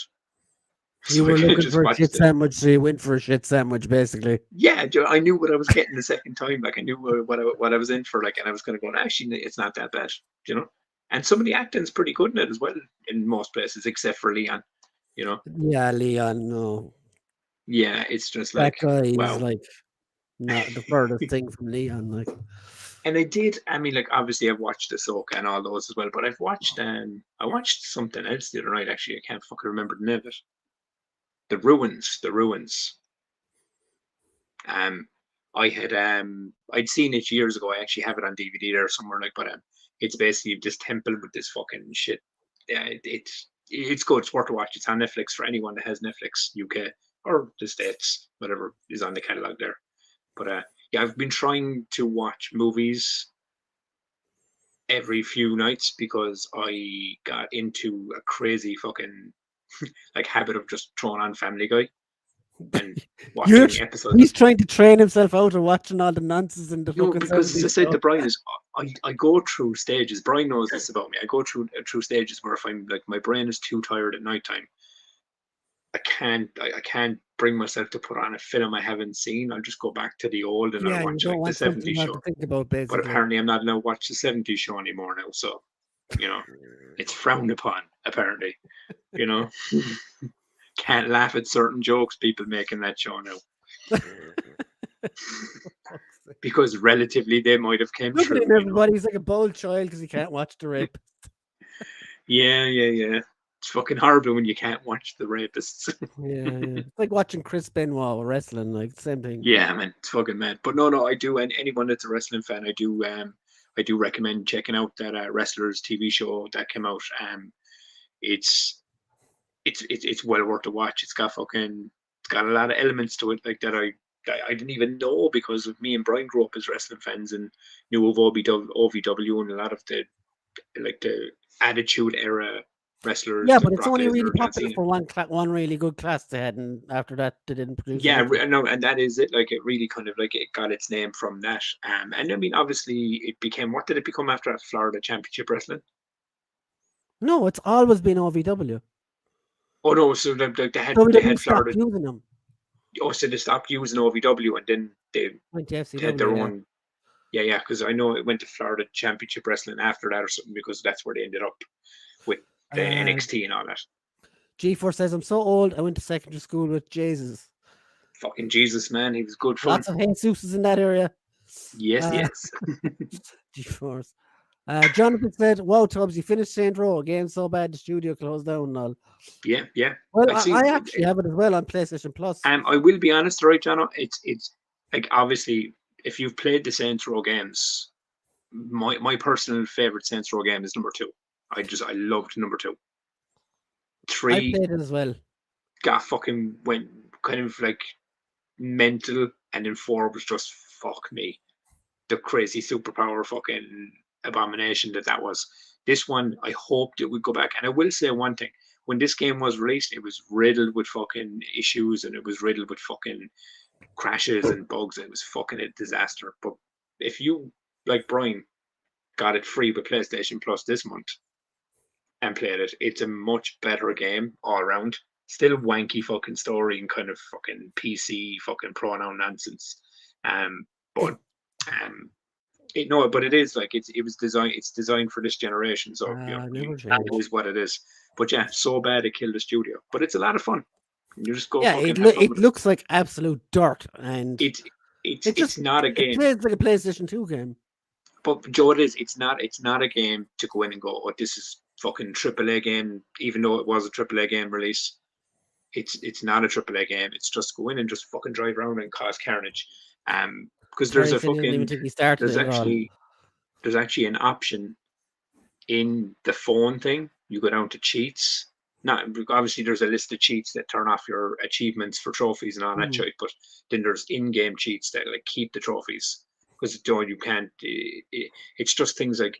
[SPEAKER 3] You were looking for a shit sandwich, so you went for a shit sandwich, basically.
[SPEAKER 2] Yeah, I knew what I was getting the second time. Like I knew what I was in for. Like, and I was going to go. Actually, it's not that bad, you know. And some of the acting's pretty good in it as well, in most places, except for Leon, you know.
[SPEAKER 3] Yeah, Leon. No.
[SPEAKER 2] Yeah, it's just
[SPEAKER 3] that
[SPEAKER 2] like
[SPEAKER 3] guy is
[SPEAKER 2] wow.
[SPEAKER 3] like not the furthest thing from Leon, like.
[SPEAKER 2] And I mean, like obviously I've watched Ahsoka and all those as well, but I watched something else the other night. Actually, I can't fucking remember the name of it. The Ruins. I had I'd seen it years ago. I actually have it on DVD there somewhere, like, but it's basically this temple with this fucking shit. Yeah, it's good. It's worth a watch. It's on Netflix for anyone that has Netflix UK or the States, whatever is on the catalog there. But yeah, I've been trying to watch movies every few nights because I got into a crazy fucking like habit of just throwing on Family Guy and watching episodes.
[SPEAKER 3] He's trying to train himself out of watching all the nonsense in the fucking.
[SPEAKER 2] Because as I said to Brian, is I go through stages. Brian knows this about me. I go through stages where if I'm like my brain is too tired at nighttime, I can't bring myself to put on a film I haven't seen. I'll just go back to the old and I'll watch like the 70s show.
[SPEAKER 3] To think about,
[SPEAKER 2] but apparently I'm not allowed to watch the 70s show anymore now. So, you know, it's frowned upon, apparently. You know. Can't laugh at certain jokes people make in that show now. Because relatively they might have came true.
[SPEAKER 3] Everybody's like a bold child because he can't watch The Rapist.
[SPEAKER 2] Yeah. It's fucking horrible when you can't watch The Rapists.
[SPEAKER 3] yeah. It's like watching Chris Benoit wrestling, like same thing.
[SPEAKER 2] Yeah, man, it's fucking mad. But no, I do, and anyone that's a wrestling fan, I do recommend checking out that Wrestlers TV show that came out. It's well worth a watch. It's got fucking It's got a lot of elements to it, like that I didn't even know, because of me and Brian grew up as wrestling fans and knew of OVW and a lot of the Attitude Era wrestlers,
[SPEAKER 3] Yeah,
[SPEAKER 2] like
[SPEAKER 3] but it's
[SPEAKER 2] Brock
[SPEAKER 3] only
[SPEAKER 2] Lesnar,
[SPEAKER 3] really
[SPEAKER 2] John
[SPEAKER 3] popular
[SPEAKER 2] Cena.
[SPEAKER 3] for one really good class they had, and after that they didn't produce
[SPEAKER 2] Yeah,
[SPEAKER 3] anything.
[SPEAKER 2] no, and that is it. Like, it really kind of like it got its name from that. And I mean, obviously, it became, what did it become after that? Florida Championship Wrestling.
[SPEAKER 3] No, it's always been OVW.
[SPEAKER 2] Oh no, so they
[SPEAKER 3] OVW
[SPEAKER 2] had
[SPEAKER 3] stopped
[SPEAKER 2] Florida.
[SPEAKER 3] using them.
[SPEAKER 2] Oh, so they stopped using OVW, and then they
[SPEAKER 3] Went to
[SPEAKER 2] had
[SPEAKER 3] FCW.
[SPEAKER 2] their
[SPEAKER 3] Yeah.
[SPEAKER 2] own. Yeah, because I know it went to Florida Championship Wrestling after that or something, because that's where they ended up with the NXT and all that.
[SPEAKER 3] G4 says, I'm so old, I went to secondary school with Jesus.
[SPEAKER 2] Fucking Jesus, man, he was good fun.
[SPEAKER 3] Lots of Jesuses in that area.
[SPEAKER 2] Yes, yes.
[SPEAKER 3] G4s. Jonathan said, wow, Tubbs, you finished Saint Row. A game so bad the studio closed down and all.
[SPEAKER 2] Yeah.
[SPEAKER 3] Well,
[SPEAKER 2] see,
[SPEAKER 3] I actually have it as well on PlayStation Plus.
[SPEAKER 2] I will be honest, right, John? It's like, obviously, if you've played the Saints Row games, my personal favorite Saints Row game is number 2. I loved number 2. 3
[SPEAKER 3] I played it as well.
[SPEAKER 2] got fucking went kind of like mental, and then 4 was just, fuck me, the crazy superpower fucking abomination that was. This one, I hoped it would go back. And I will say one thing: when this game was released, it was riddled with fucking issues, and it was riddled with fucking crashes and bugs. It was fucking a disaster. But if you, like Brian, got it free with PlayStation Plus this month and played it, it's a much better game all around. Still wanky fucking story and kind of fucking PC fucking pronoun nonsense. But it is like, it's designed for this generation, so it is what it is. But yeah, so bad it killed the studio. But it's a lot of fun. You just go.
[SPEAKER 3] Yeah, it looks like absolute dirt, and
[SPEAKER 2] it's not a game.
[SPEAKER 3] It plays like a PlayStation 2 game.
[SPEAKER 2] But Joe, it's not a game to go in and go, oh, this is fucking AAA game, even though it was a AAA game release. It's not a AAA game. It's just go in and just fucking drive around and cause carnage. Because there's actually an option in the phone thing. You go down to cheats. Not obviously, there's a list of cheats that turn off your achievements for trophies and all that shit. But then there's in-game cheats that like keep the trophies, because you can't. It's just things like,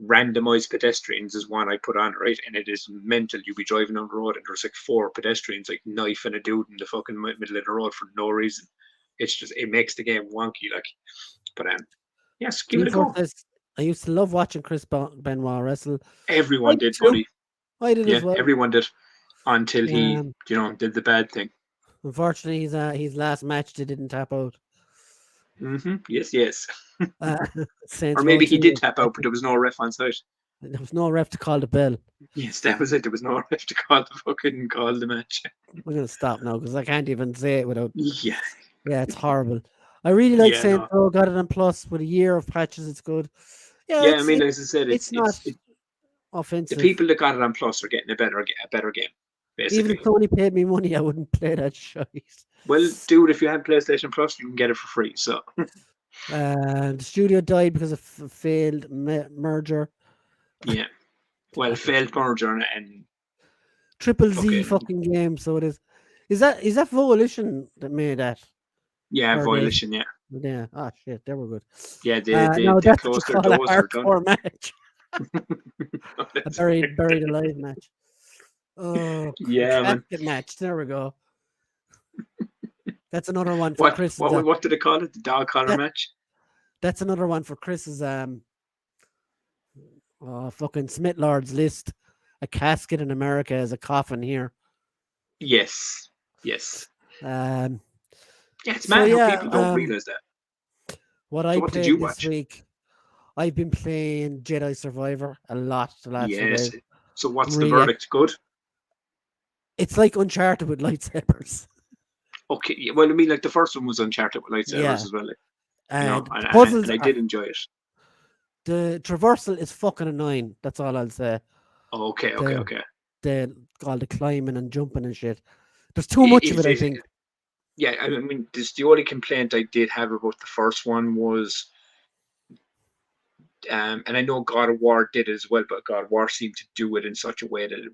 [SPEAKER 2] randomized pedestrians is one I put on, right, and it is mental. You be driving on the road and there's like 4 pedestrians like knifing a dude in the fucking middle of the road for no reason. It's just, it makes the game wonky, like. But yes, give it a go.
[SPEAKER 3] I used to love watching Chris Benoit wrestle.
[SPEAKER 2] Everyone did, buddy.
[SPEAKER 3] I did as well.
[SPEAKER 2] Everyone did, until he did the bad thing.
[SPEAKER 3] Unfortunately, his last match they didn't tap out.
[SPEAKER 2] Yes.
[SPEAKER 3] Or
[SPEAKER 2] maybe he did tap out, but there was no ref on site.
[SPEAKER 3] There was no ref to call the bell.
[SPEAKER 2] Yes, that was it. There was no ref to call the match.
[SPEAKER 3] We're gonna stop now because I can't even say it without.
[SPEAKER 2] Yeah,
[SPEAKER 3] it's horrible. I really like Saint Row. Got it on Plus with a year of patches. It's good.
[SPEAKER 2] Yeah, I mean, as I said,
[SPEAKER 3] it's not offensive.
[SPEAKER 2] The people that got it on Plus are getting a better game. Basically.
[SPEAKER 3] Even if Sony paid me money, I wouldn't play that shit.
[SPEAKER 2] Well, dude, if you have PlayStation Plus, you can get it for free. So.
[SPEAKER 3] The studio died because of failed merger.
[SPEAKER 2] Yeah, well, failed merger and
[SPEAKER 3] Triple Z fucking game. So it is. Is that Volition that made that?
[SPEAKER 2] Yeah, Volition. Yeah.
[SPEAKER 3] Yeah. Oh shit, they were good.
[SPEAKER 2] Yeah, they
[SPEAKER 3] closed their doors. Hardcore match. A buried alive match. Oh
[SPEAKER 2] yeah, man.
[SPEAKER 3] Match. There we go. That's another one for Chris.
[SPEAKER 2] What did they call it? The dog collar match?
[SPEAKER 3] That's another one for Chris's fucking Smith Lord's list. A casket in America is a coffin here.
[SPEAKER 2] Yes. It's mad how people don't realize that.
[SPEAKER 3] What did you watch this week? I've been playing Jedi Survivor a lot the last few days.
[SPEAKER 2] So what's the verdict? Good?
[SPEAKER 3] It's like Uncharted with lightsabers.
[SPEAKER 2] Okay, well, I mean, like the first one was Uncharted with lightsabers as well.
[SPEAKER 3] And
[SPEAKER 2] I did enjoy it.
[SPEAKER 3] The traversal is fucking annoying. That's all I'll say.
[SPEAKER 2] Okay.
[SPEAKER 3] All the climbing and jumping and shit. There's too much of it, I think.
[SPEAKER 2] Yeah, I mean, the only complaint I did have about the first one was and I know God of War did it as well, but God of War seemed to do it in such a way that it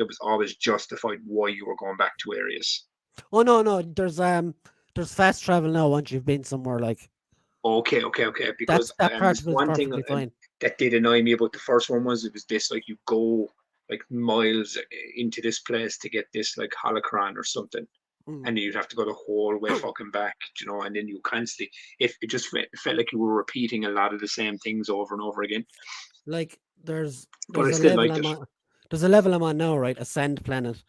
[SPEAKER 2] was always justified why you were going back to areas.
[SPEAKER 3] Oh no, there's fast travel now once you've been somewhere like.
[SPEAKER 2] Okay. Because
[SPEAKER 3] That part
[SPEAKER 2] there's
[SPEAKER 3] of it is
[SPEAKER 2] one thing
[SPEAKER 3] perfectly fine.
[SPEAKER 2] that did annoy me about the first one was it was this like you go like miles into this place to get this like holocron or something, and then you'd have to go the whole way fucking back, you know, and then you constantly if it just felt like you were repeating a lot of the same things over and over again.
[SPEAKER 3] Like there's
[SPEAKER 2] But I
[SPEAKER 3] a
[SPEAKER 2] still
[SPEAKER 3] level
[SPEAKER 2] liked
[SPEAKER 3] I'm
[SPEAKER 2] it.
[SPEAKER 3] on. There's a level I'm on now, right? A sand planet,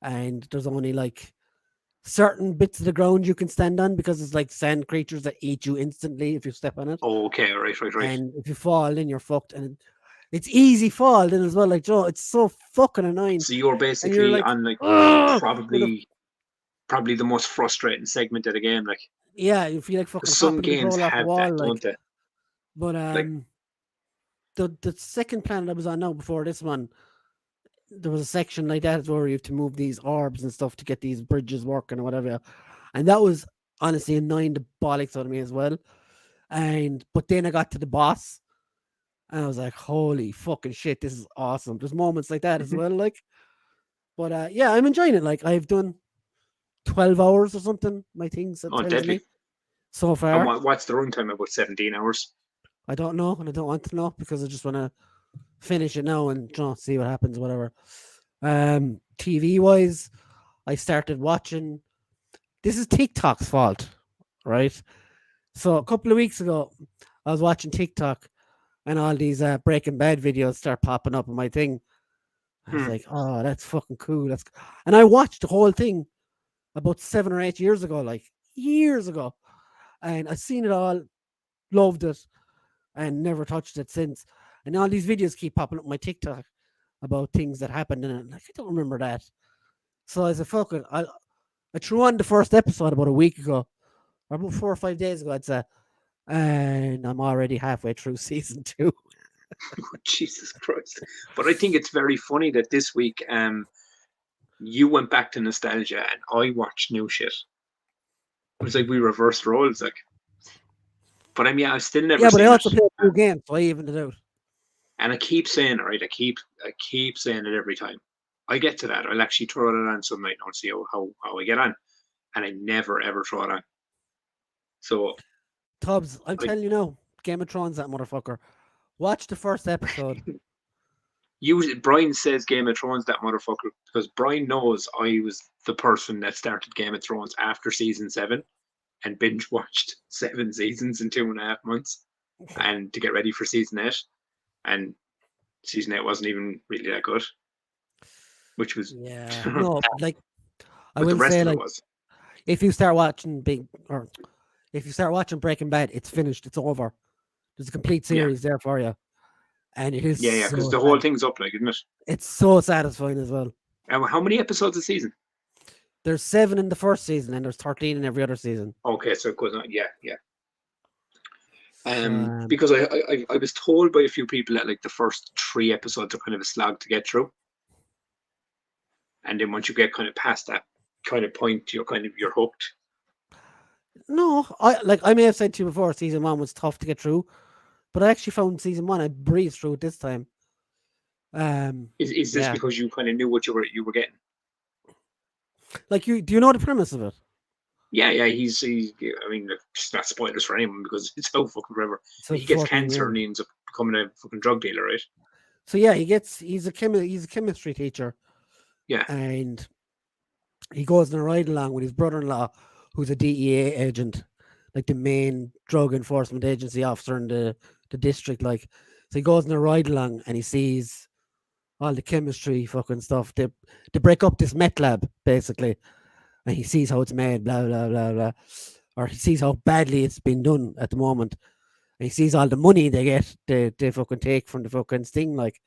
[SPEAKER 3] and there's only like certain bits of the ground you can stand on because it's like sand creatures that eat you instantly if you step on it.
[SPEAKER 2] Okay, right.
[SPEAKER 3] And if you fall, then you're fucked. And it's easy fall then as well. Like Joe, it's so fucking annoying.
[SPEAKER 2] So you're
[SPEAKER 3] And you're
[SPEAKER 2] basically
[SPEAKER 3] like,
[SPEAKER 2] on like
[SPEAKER 3] "Ugh!"
[SPEAKER 2] probably the most frustrating segment of the game. Like
[SPEAKER 3] Yeah, you feel like fucking
[SPEAKER 2] some
[SPEAKER 3] hopping the
[SPEAKER 2] games
[SPEAKER 3] goal off the
[SPEAKER 2] have
[SPEAKER 3] wall,
[SPEAKER 2] that, don't
[SPEAKER 3] like.
[SPEAKER 2] they?
[SPEAKER 3] But
[SPEAKER 2] Like
[SPEAKER 3] the second planet I was on now before this one, there was a section like that where you have to move these orbs and stuff to get these bridges working or whatever. And that was honestly annoying the bollocks out of me as well. But then I got to the boss and I was like, holy fucking shit, this is awesome. There's moments like that as well, like. But yeah, I'm enjoying it. Like I've done 12 hours or something, my things that tells
[SPEAKER 2] deadly.
[SPEAKER 3] me so
[SPEAKER 2] And
[SPEAKER 3] far.
[SPEAKER 2] what's the runtime? About 17 hours.
[SPEAKER 3] I don't know, and I don't want to know because I just want to finish it now and see what happens, whatever. TV wise, I started watching. This is TikTok's fault, right? So a couple of weeks ago, I was watching TikTok, and all these Breaking Bad videos start popping up on my thing. I was like, "Oh, that's fucking cool." And I watched the whole thing about 7 or 8 years ago, like years ago, and I've seen it all, loved it, and never touched it since. And all these videos keep popping up on my TikTok about things that happened in it. Like, I don't remember that. So I said, fuck it. I threw on the first episode about a week ago, or about 4 or 5 days ago, I'd say. And I'm already halfway through season 2.
[SPEAKER 2] Jesus Christ. But I think it's very funny that this week you went back to nostalgia and I watched new shit. It was like we reversed roles, like. But I've still never
[SPEAKER 3] Yeah, but
[SPEAKER 2] seen
[SPEAKER 3] I also
[SPEAKER 2] it.
[SPEAKER 3] played new games, so I evened it out.
[SPEAKER 2] And I keep saying it, right? I keep saying it every time. I get to that. I'll actually throw it on some night and see how I get on. And I never ever throw it on. So
[SPEAKER 3] Tubbs, I'm telling you now, Game of Thrones, that motherfucker. Watch the first episode.
[SPEAKER 2] Brian says Game of Thrones, that motherfucker, because Brian knows I was the person that started Game of Thrones after season 7 and binge watched 7 seasons in 2.5 months and to get ready for season 8. And season 8 wasn't even really that good. Which was
[SPEAKER 3] no, like I
[SPEAKER 2] but the
[SPEAKER 3] will
[SPEAKER 2] rest
[SPEAKER 3] say,
[SPEAKER 2] of it
[SPEAKER 3] like,
[SPEAKER 2] was.
[SPEAKER 3] if you start watching if you start watching Breaking Bad, it's finished, it's over. There's a complete series there for you. And it is
[SPEAKER 2] because the whole thing's up, like, isn't it?
[SPEAKER 3] It's so satisfying as well.
[SPEAKER 2] And how many episodes a season?
[SPEAKER 3] There's 7 in the first season, and there's 13 in every other season.
[SPEAKER 2] Okay, so it goes on. Yeah. Because I was told by a few people that like the first 3 episodes are kind of a slog to get through, and then once you get kind of past that kind of point, you're hooked.
[SPEAKER 3] No, I may have said to you before, season 1 was tough to get through, but I actually found season 1 I breezed through it this time.
[SPEAKER 2] Is this because you kind of knew what you were getting?
[SPEAKER 3] Like, do you know the premise of it?
[SPEAKER 2] Yeah. He's I mean, it's not spoilers for anyone because it's out fucking forever. So he gets cancer and he ends up becoming a fucking drug dealer, right?
[SPEAKER 3] So yeah, he's a chemistry teacher.
[SPEAKER 2] Yeah.
[SPEAKER 3] And he goes on a ride along with his brother-in-law, who's a DEA agent, like the main drug enforcement agency officer in the district. Like, so he goes on a ride along and he sees all the chemistry fucking stuff. They break up this meth lab basically, and he sees how it's made, blah blah blah blah, or he sees how badly it's been done at the moment, and he sees all the money they get, they fucking take from the fucking sting, like,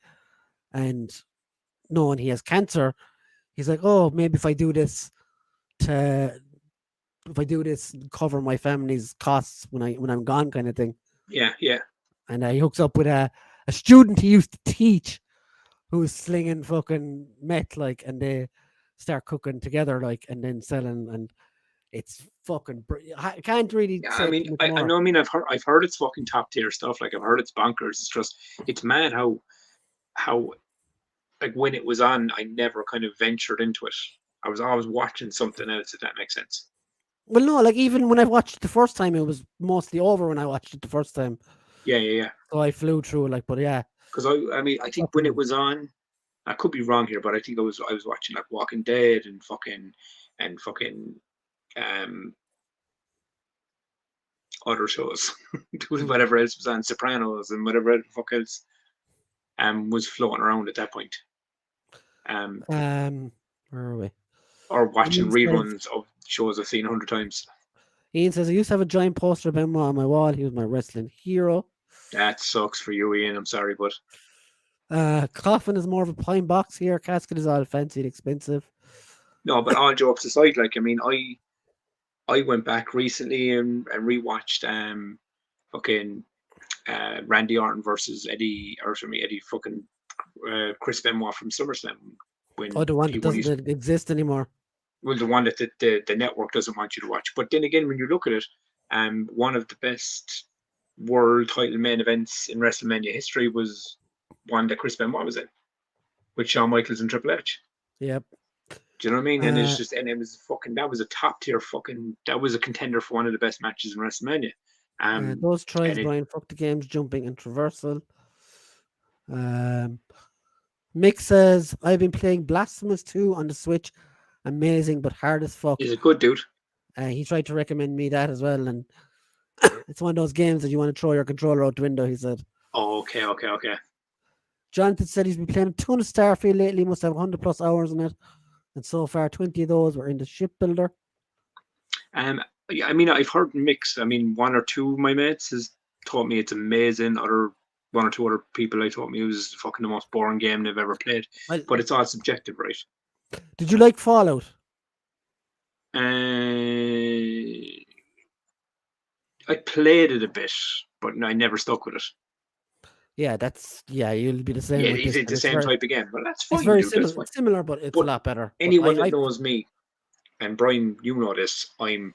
[SPEAKER 3] and knowing he has cancer, he's like, oh, maybe if I do this cover my family's costs when I'm gone, kind of thing.
[SPEAKER 2] Yeah.
[SPEAKER 3] And he hooks up with a student he used to teach, who's slinging fucking meth, like, and they start cooking together, like, and then selling, and It's fucking. I can't really
[SPEAKER 2] Yeah, I
[SPEAKER 3] say
[SPEAKER 2] mean,
[SPEAKER 3] too much
[SPEAKER 2] I
[SPEAKER 3] more.
[SPEAKER 2] know. I mean, I've heard it's fucking top tier stuff. Like I've heard it's bonkers. It's just it's mad how like when it was on, I never kind of ventured into it. I was always watching something else. If that makes sense.
[SPEAKER 3] Well, no, like even when I watched it the first time, it was mostly over when I watched it the first time.
[SPEAKER 2] Yeah, yeah, yeah.
[SPEAKER 3] So I flew through, like, but yeah.
[SPEAKER 2] Because I mean, I think when it was on, I could be wrong here, but I think I was watching like Walking Dead and fucking um other shows, whatever else was on, Sopranos and whatever the fuck else was floating around at that point. Um,
[SPEAKER 3] Where are we?
[SPEAKER 2] or watching
[SPEAKER 3] Ian says,
[SPEAKER 2] reruns of shows I've seen 100 times.
[SPEAKER 3] Ian says, I used to have a giant poster of Benoit on my wall. He was my wrestling hero.
[SPEAKER 2] That sucks for you, Ian. I'm sorry, but
[SPEAKER 3] Coffin is more of a pine box here. Casket is all fancy and expensive.
[SPEAKER 2] no. But all jokes aside, like I mean, I went back recently and rewatched fucking Randy Orton versus Eddie fucking Chris Benoit from SummerSlam
[SPEAKER 3] Oh,
[SPEAKER 2] when
[SPEAKER 3] the one
[SPEAKER 2] he
[SPEAKER 3] that
[SPEAKER 2] won his,
[SPEAKER 3] doesn't exist anymore.
[SPEAKER 2] well, the one that the network doesn't want you to watch. But then again, when you look at it, one of the best world title main events in WrestleMania history was one that Chris Benoit was in with Shawn Michaels and Triple H.
[SPEAKER 3] Yep.
[SPEAKER 2] Do you know what I mean? And it's
[SPEAKER 3] Uh,
[SPEAKER 2] just, and it was fucking, that was a top tier fucking, that was a contender for one of the best matches in WrestleMania.
[SPEAKER 3] those tries,
[SPEAKER 2] And it
[SPEAKER 3] Brian, fuck the games, jumping and traversal. Mick says, I've been playing Blasphemous 2 on the Switch. Amazing, but hard as fuck.
[SPEAKER 2] is a good dude.
[SPEAKER 3] He tried to recommend me that as well. And it's one of those games that you want to throw your controller out the window, he said.
[SPEAKER 2] Oh, okay.
[SPEAKER 3] Jonathan said he's been playing a ton of Starfield lately, must have 100 plus hours in it. And so far, 20 of those were in the shipbuilder.
[SPEAKER 2] Yeah, I mean, I've heard mixed. I mean, one or two of my mates has taught me it's amazing. Other one or two other people I taught me it was fucking the most boring game they've ever played.
[SPEAKER 3] Well,
[SPEAKER 2] But it's all subjective, right?
[SPEAKER 3] did you like Fallout?
[SPEAKER 2] I played it a bit, but I never stuck with it.
[SPEAKER 3] Yeah, you'll be the same
[SPEAKER 2] Yeah,
[SPEAKER 3] with this.
[SPEAKER 2] it's the same type of game, but that's
[SPEAKER 3] It's
[SPEAKER 2] fine,
[SPEAKER 3] very
[SPEAKER 2] dude. That's fine.
[SPEAKER 3] similar, but it's a lot better.
[SPEAKER 2] Anyone that knows me, and Brian, you know this. I'm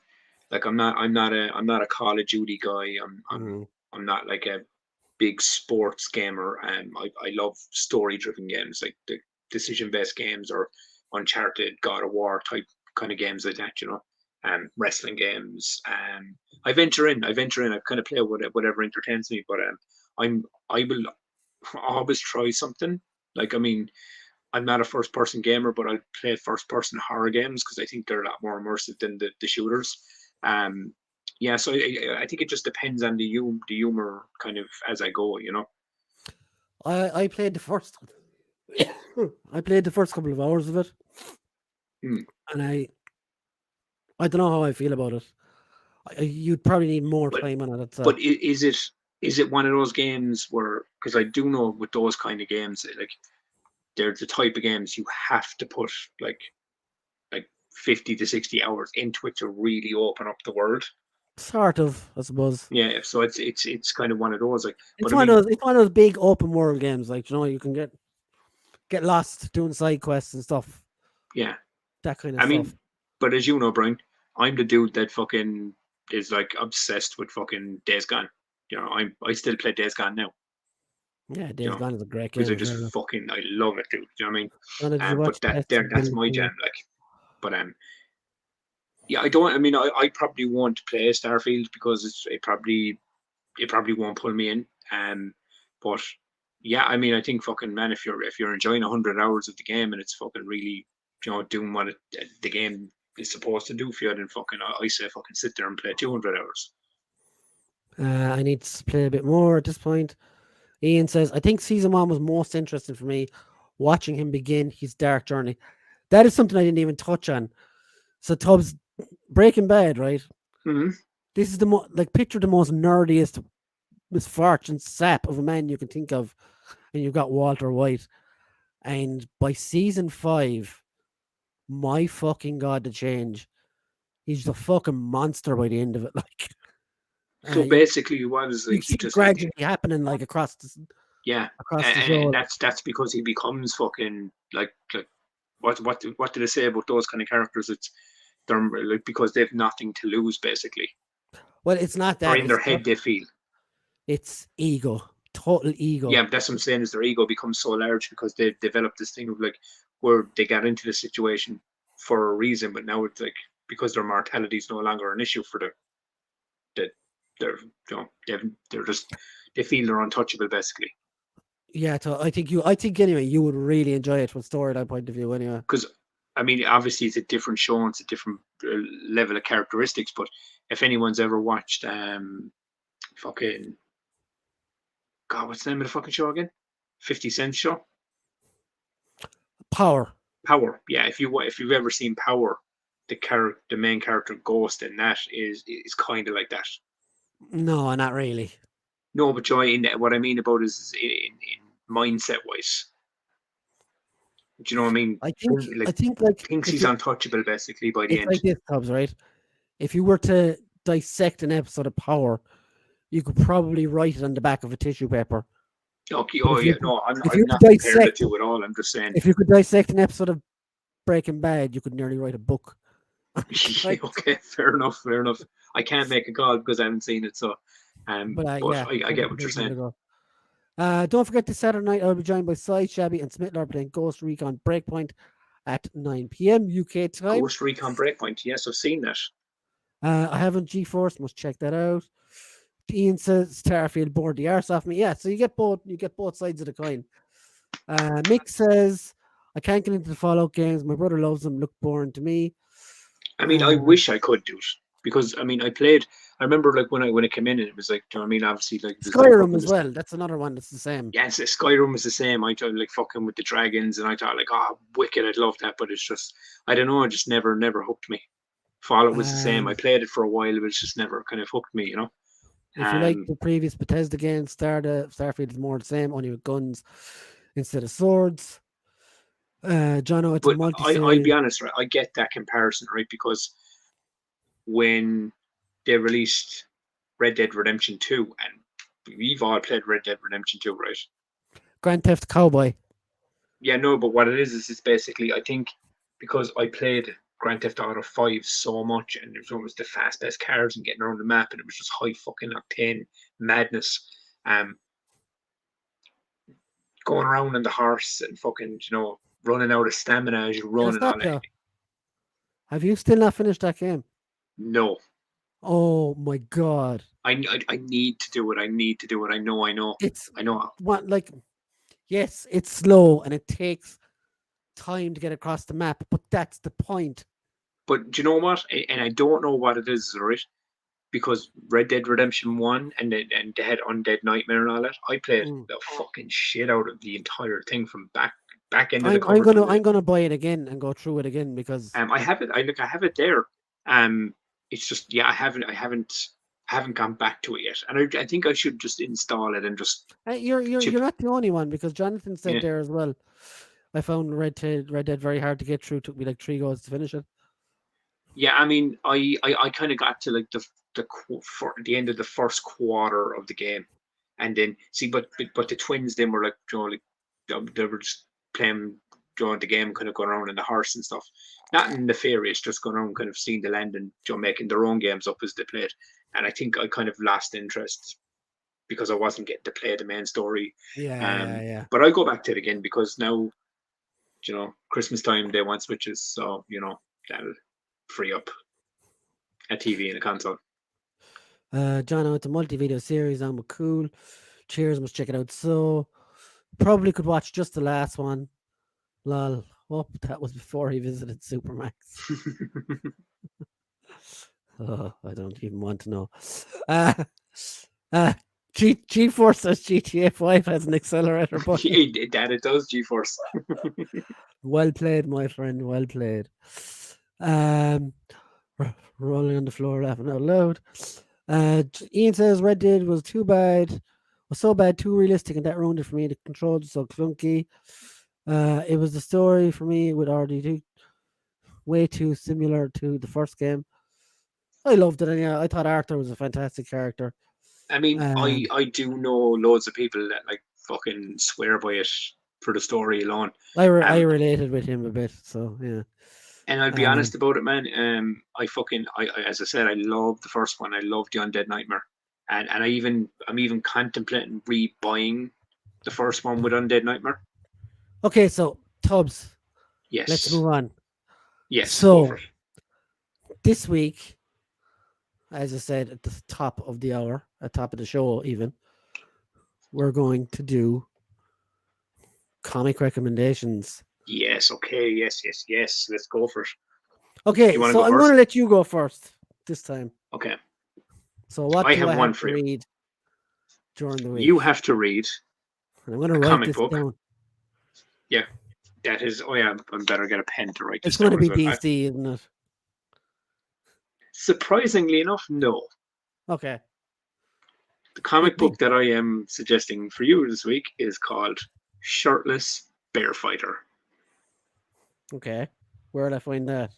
[SPEAKER 2] not a Call of Duty guy. I'm not like a big sports gamer. I love story driven games like the decision based games or Uncharted, God of War type kind of games like that. Wrestling games. I venture in. I kind of play whatever entertains me. But I will always try something. Like I mean, I'm not a first person gamer, but I play first person horror games because I think they're a lot more immersive than the shooters. Yeah, so I think it just depends on the humor kind of as I go.
[SPEAKER 3] I played the first. I played the first couple of hours of it, and I don't know how I feel about it. You'd probably need more time on it.
[SPEAKER 2] But is it one of those games where, because I do know with those kind of games, like they're the type of games you have to put like 50 to 60 hours into it to really open up the world.
[SPEAKER 3] Sort of, I suppose.
[SPEAKER 2] Yeah, so it's kind of one of those like.
[SPEAKER 3] It's one of those big open world games, like you can get lost doing side quests and stuff.
[SPEAKER 2] Yeah,
[SPEAKER 3] that kind of stuff.
[SPEAKER 2] Mean, but as you know, Brian, I'm the dude that fucking is like obsessed with fucking Days Gone. I still play Days Gone now.
[SPEAKER 3] Yeah, Days Gone is a great game.
[SPEAKER 2] Because I love it, dude. You know what I mean?
[SPEAKER 3] But
[SPEAKER 2] that's my jam. Like, but yeah, I don't. I mean, I probably won't play Starfield because it probably won't pull me in. But yeah, I mean, I think fucking man, if you're enjoying 100 hours of the game and it's fucking really, doing what the game is supposed to do for you, then fucking I say fucking sit there and play 200 hours.
[SPEAKER 3] I need to play a bit more at this point. Ian says, I think season 1 was most interesting for me, watching him begin his dark journey. That is something I didn't even touch on. So Tubbs, Breaking Bad, right?
[SPEAKER 2] Mm-hmm.
[SPEAKER 3] This is picture the most nerdiest misfortune sap of a man you can think of, and you've got Walter White. And by season 5, my fucking god, the change. He's the fucking monster by the end of it. Like,
[SPEAKER 2] so basically, what is
[SPEAKER 3] like he just gradually happening like across the show.
[SPEAKER 2] And that's because he becomes fucking like what did I say about those kind of characters? They're like, because they've nothing to lose, basically.
[SPEAKER 3] Well, it's not
[SPEAKER 2] Or
[SPEAKER 3] that.
[SPEAKER 2] in their head, they feel.
[SPEAKER 3] It's ego, total ego.
[SPEAKER 2] Yeah, that's what I'm saying. Is their ego becomes so large because they've developed this thing of like where they got into the situation for a reason, but now it's like because their mortality is no longer an issue for them. That they're they're just they feel they're untouchable, basically.
[SPEAKER 3] Yeah, so I think anyway, you would really enjoy it from storyline point of view anyway.
[SPEAKER 2] Because I mean, obviously it's a different show and it's a different level of characteristics. But if anyone's ever watched fucking God, what's the name of the fucking show again? 50 Cent show.
[SPEAKER 3] Power.
[SPEAKER 2] Yeah. If you've ever seen Power, the main character Ghost in that is kind of like that.
[SPEAKER 3] No, not really.
[SPEAKER 2] No, but Joy, what I mean about is in mindset wise. Do you know what I mean?
[SPEAKER 3] I think
[SPEAKER 2] thinks he's untouchable basically by the
[SPEAKER 3] it's
[SPEAKER 2] end.
[SPEAKER 3] like this, Tubbs, right? If you were to dissect an episode of Power, you could probably write it on the back of a tissue paper.
[SPEAKER 2] Okay.
[SPEAKER 3] But
[SPEAKER 2] Oh
[SPEAKER 3] if
[SPEAKER 2] yeah.
[SPEAKER 3] you
[SPEAKER 2] No, I'm
[SPEAKER 3] if you
[SPEAKER 2] not
[SPEAKER 3] could
[SPEAKER 2] comparing the
[SPEAKER 3] dissect-
[SPEAKER 2] two at all. I'm just saying.
[SPEAKER 3] If you could dissect an episode of Breaking Bad, you could nearly write a book.
[SPEAKER 2] Okay. Fair enough. I can't make a call because I haven't seen it. So, but
[SPEAKER 3] yeah,
[SPEAKER 2] I get what you're saying.
[SPEAKER 3] Don't forget this Saturday night I'll be joined by Cy, Shabby, and Smitler playing Ghost Recon Breakpoint at 9 p.m. UK time.
[SPEAKER 2] Ghost Recon Breakpoint. Yes, I've seen that.
[SPEAKER 3] I haven't GeForce, must check that out. Ian says Starfield bored the arse off me. Yeah, so you get both sides of the coin. Mick says I can't get into the Fallout games. My brother loves them. Look boring to me.
[SPEAKER 2] I mean, I wish I could do it because I mean, I remember like when it came in, and it was like, you know what I mean, obviously like
[SPEAKER 3] Skyrim as well. That's another one that's the same.
[SPEAKER 2] Yes, Skyrim was the same. I thought like fucking with the dragons, and I thought like, oh, wicked, I'd love that, but it's just I don't know, it just never hooked me. Fallout was the same. I played it for a while, but it's just never kind of hooked me, you know.
[SPEAKER 3] If you like the previous Bethesda games, Starfield is more the same, only with guns instead of swords. John, it's a multi.
[SPEAKER 2] I'll be honest, right? I get that comparison, right? Because when they released Red Dead Redemption 2, and we've all played Red Dead Redemption 2, right?
[SPEAKER 3] Grand Theft Cowboy.
[SPEAKER 2] Yeah, no, but what it is it's basically, I think, because I played Grand Theft Auto 5 so much, and it was the fast-paced cars and getting around the map, and it was just high fucking octane madness. Going around on the horse and fucking, you know, running out of stamina as you run and all that.
[SPEAKER 3] Have you still not finished that game?
[SPEAKER 2] No.
[SPEAKER 3] Oh my god.
[SPEAKER 2] I need to do it. I need to do it. I know. I know.
[SPEAKER 3] What, like, yes, it's slow and it takes time to get across the map, but that's the point.
[SPEAKER 2] But do you know what? And I don't know what it is, right? Because Red Dead Redemption 1 and they had Undead Nightmare and all that, I played the fucking shit out of the entire thing from back end of the cover.
[SPEAKER 3] I'm gonna buy it again and go through it again because
[SPEAKER 2] I have it. I have it there. It's just I haven't gone back to it yet, and I think I should just install it and just.
[SPEAKER 3] You're not the only one because Jonathan said there as well. I found Red Dead very hard to get through. It took me like 3 goes to finish it.
[SPEAKER 2] Yeah, I mean, I kind of got to like the end of the first quarter of the game, and then see, but the twins then were like, you know, like they were just playing, the game, kind of going around in the horse and stuff. Nothing nefarious, just going around, kind of seeing the land and making their own games up as they played. And I think I kind of lost interest because I wasn't getting to play the main story.
[SPEAKER 3] Yeah.
[SPEAKER 2] But I go back to it again because now, Christmas time they want Switches, so that'll free up a TV and a console.
[SPEAKER 3] John, it's a multi-video series. I'm cool. Cheers, must check it out. So probably could watch just the last one. Lol. Oh, that was before he visited Supermax. Oh, I don't even want to know. GeForce says GTA 5 has an accelerator button.
[SPEAKER 2] It does, GeForce.
[SPEAKER 3] Well played, my friend. Well played. Rolling on the floor, laughing out loud. Ian says Red Dead was so bad, too realistic, and that ruined it for me. The controls were so clunky. It was the story for me with RD2, way too similar to the first game. I loved it, and I thought Arthur was a fantastic character.
[SPEAKER 2] I mean, I do know loads of people that like fucking swear by it for the story alone.
[SPEAKER 3] I related with him a bit, so yeah.
[SPEAKER 2] And I'll be honest about it, man. I as I said, I love the first one. I love the Undead Nightmare, and I'm even contemplating rebuying the first one with Undead Nightmare.
[SPEAKER 3] Okay, so Tubbs,
[SPEAKER 2] Yes.
[SPEAKER 3] let's move on.
[SPEAKER 2] Yes, go for
[SPEAKER 3] So
[SPEAKER 2] it.
[SPEAKER 3] this week, as I said at the top of the hour, at top of the show, even we're going to do comic recommendations.
[SPEAKER 2] Yes. Okay. Yes. Let's go for it.
[SPEAKER 3] Okay,
[SPEAKER 2] You wanna
[SPEAKER 3] so
[SPEAKER 2] go
[SPEAKER 3] I'm
[SPEAKER 2] first?
[SPEAKER 3] going to let you go first this time.
[SPEAKER 2] Okay.
[SPEAKER 3] So what
[SPEAKER 2] I
[SPEAKER 3] do
[SPEAKER 2] have
[SPEAKER 3] I
[SPEAKER 2] one
[SPEAKER 3] have
[SPEAKER 2] for
[SPEAKER 3] to
[SPEAKER 2] you.
[SPEAKER 3] read during the week?
[SPEAKER 2] You have to read
[SPEAKER 3] And I'm going to
[SPEAKER 2] a
[SPEAKER 3] write
[SPEAKER 2] comic
[SPEAKER 3] this
[SPEAKER 2] book.
[SPEAKER 3] down.
[SPEAKER 2] Yeah, that is. Oh yeah, I better get a pen to write this
[SPEAKER 3] It's going
[SPEAKER 2] down
[SPEAKER 3] to
[SPEAKER 2] as
[SPEAKER 3] be
[SPEAKER 2] well.
[SPEAKER 3] DC, isn't it?
[SPEAKER 2] Surprisingly enough, no.
[SPEAKER 3] Okay.
[SPEAKER 2] The comic
[SPEAKER 3] Hit me.
[SPEAKER 2] book that I am suggesting for you this week is called Shirtless Bear Fighter.
[SPEAKER 3] Okay. Where would I find that?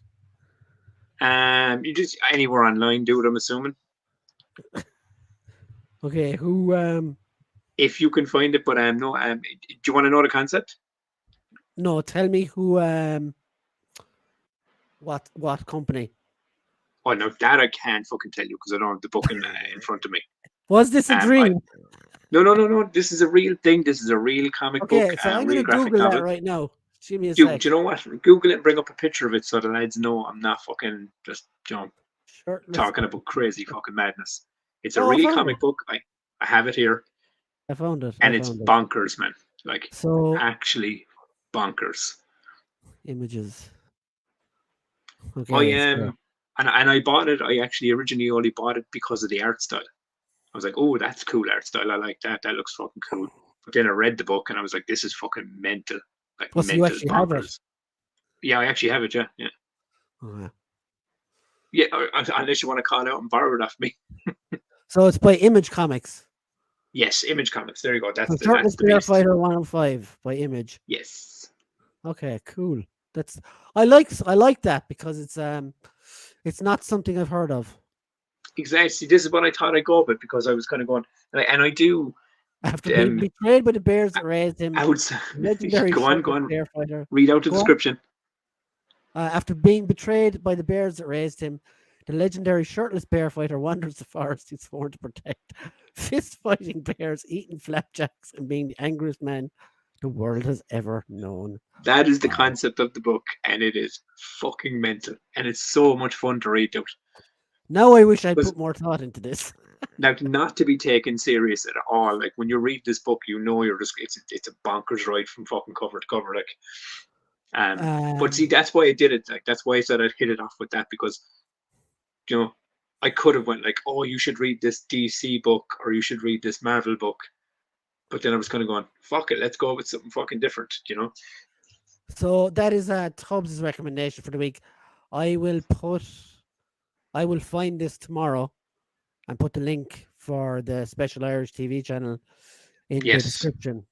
[SPEAKER 2] You just anywhere online, dude. I'm assuming
[SPEAKER 3] Okay, who
[SPEAKER 2] if you can find it, but no. Do you want to know the concept?
[SPEAKER 3] no, tell me who what company?
[SPEAKER 2] Oh no, that I can't fucking tell you because I don't have the book in front of me.
[SPEAKER 3] Was this a
[SPEAKER 2] I,
[SPEAKER 3] dream?
[SPEAKER 2] no. This is a real thing. This is a real comic book,
[SPEAKER 3] Okay, so I'm
[SPEAKER 2] real
[SPEAKER 3] going to
[SPEAKER 2] graphic
[SPEAKER 3] Google
[SPEAKER 2] novel.
[SPEAKER 3] that right now. Give me a
[SPEAKER 2] Do
[SPEAKER 3] sec.
[SPEAKER 2] you know what? Google it and bring up a picture of it so the lads know I'm not fucking just
[SPEAKER 3] Shirtless.
[SPEAKER 2] talking about crazy fucking madness. It's a
[SPEAKER 3] Oh, I
[SPEAKER 2] real
[SPEAKER 3] found
[SPEAKER 2] comic
[SPEAKER 3] it.
[SPEAKER 2] book. I have it here,
[SPEAKER 3] I found it.
[SPEAKER 2] and it's bonkers, man. Like
[SPEAKER 3] So
[SPEAKER 2] actually bonkers.
[SPEAKER 3] images.
[SPEAKER 2] I
[SPEAKER 3] Okay.
[SPEAKER 2] and I bought it. I actually originally only bought it because of the art style. I was like, oh, that's cool art style. I like that. That looks fucking cool. But then I read the book and I was like, this is fucking mental. Like
[SPEAKER 3] Oh, so you
[SPEAKER 2] mental
[SPEAKER 3] actually have it?
[SPEAKER 2] bonkers. Yeah, I actually have it. Yeah.
[SPEAKER 3] Oh,
[SPEAKER 2] Yeah, unless you want to call out and borrow it off me.
[SPEAKER 3] so it's by Image Comics.
[SPEAKER 2] Yes, Image Comics. There you go. That's
[SPEAKER 3] Shirtless
[SPEAKER 2] the
[SPEAKER 3] Bear
[SPEAKER 2] beast.
[SPEAKER 3] Fighter 105 by Image.
[SPEAKER 2] Yes.
[SPEAKER 3] Okay, cool. That's I like that because it's not something I've heard of.
[SPEAKER 2] Exactly. This is what I thought I'd go with because I was kind of going, and I do.
[SPEAKER 3] After being betrayed by the bears that raised him,
[SPEAKER 2] I would say,
[SPEAKER 3] legendary
[SPEAKER 2] go on.
[SPEAKER 3] bear fighter.
[SPEAKER 2] Read out the description.
[SPEAKER 3] After being betrayed by the bears that raised him, the legendary shirtless bear fighter wanders the forest he's sworn to protect, fist fighting bears, eating flapjacks, and being the angriest man the world has ever known.
[SPEAKER 2] That is the concept of the book, and it is fucking mental, and it's so much fun to read out.
[SPEAKER 3] Now I wish I'd put more thought into this.
[SPEAKER 2] Now, not to be taken serious at all. Like when you read this book, you know you're just it's a bonkers ride from fucking cover to cover. Like, but see, that's why I did it. Like that's why I said I'd hit it off with that because, you know, I could have went like, oh, you should read this DC book or you should read this Marvel book, but then I was kind of going, fuck it, let's go with something fucking different, you know.
[SPEAKER 3] So that is Tubbs' recommendation for the week. I will find this tomorrow and put the link for the Special Irish TV channel in the description.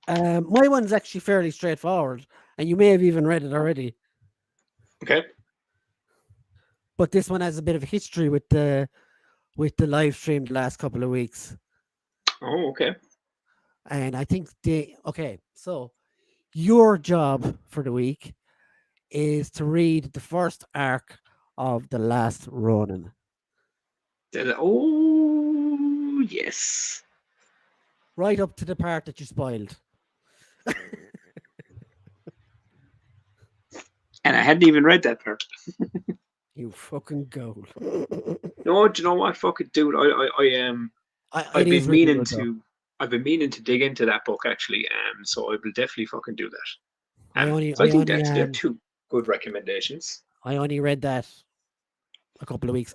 [SPEAKER 3] My one's actually fairly straightforward, and you may have even read it already.
[SPEAKER 2] Okay.
[SPEAKER 3] But this one has a bit of history with the live stream the last couple of weeks.
[SPEAKER 2] Oh, okay.
[SPEAKER 3] And I think so your job for the week is to read the first arc of The Last Ronin.
[SPEAKER 2] Oh, yes.
[SPEAKER 3] Right up to the part that you spoiled.
[SPEAKER 2] And I hadn't even read that part.
[SPEAKER 3] You fucking goal.
[SPEAKER 2] No, do you know what? Fuck it, dude. I've been meaning to dig into that book actually. So I will definitely fucking do that. I think they're two good recommendations.
[SPEAKER 3] I only read that a couple of weeks.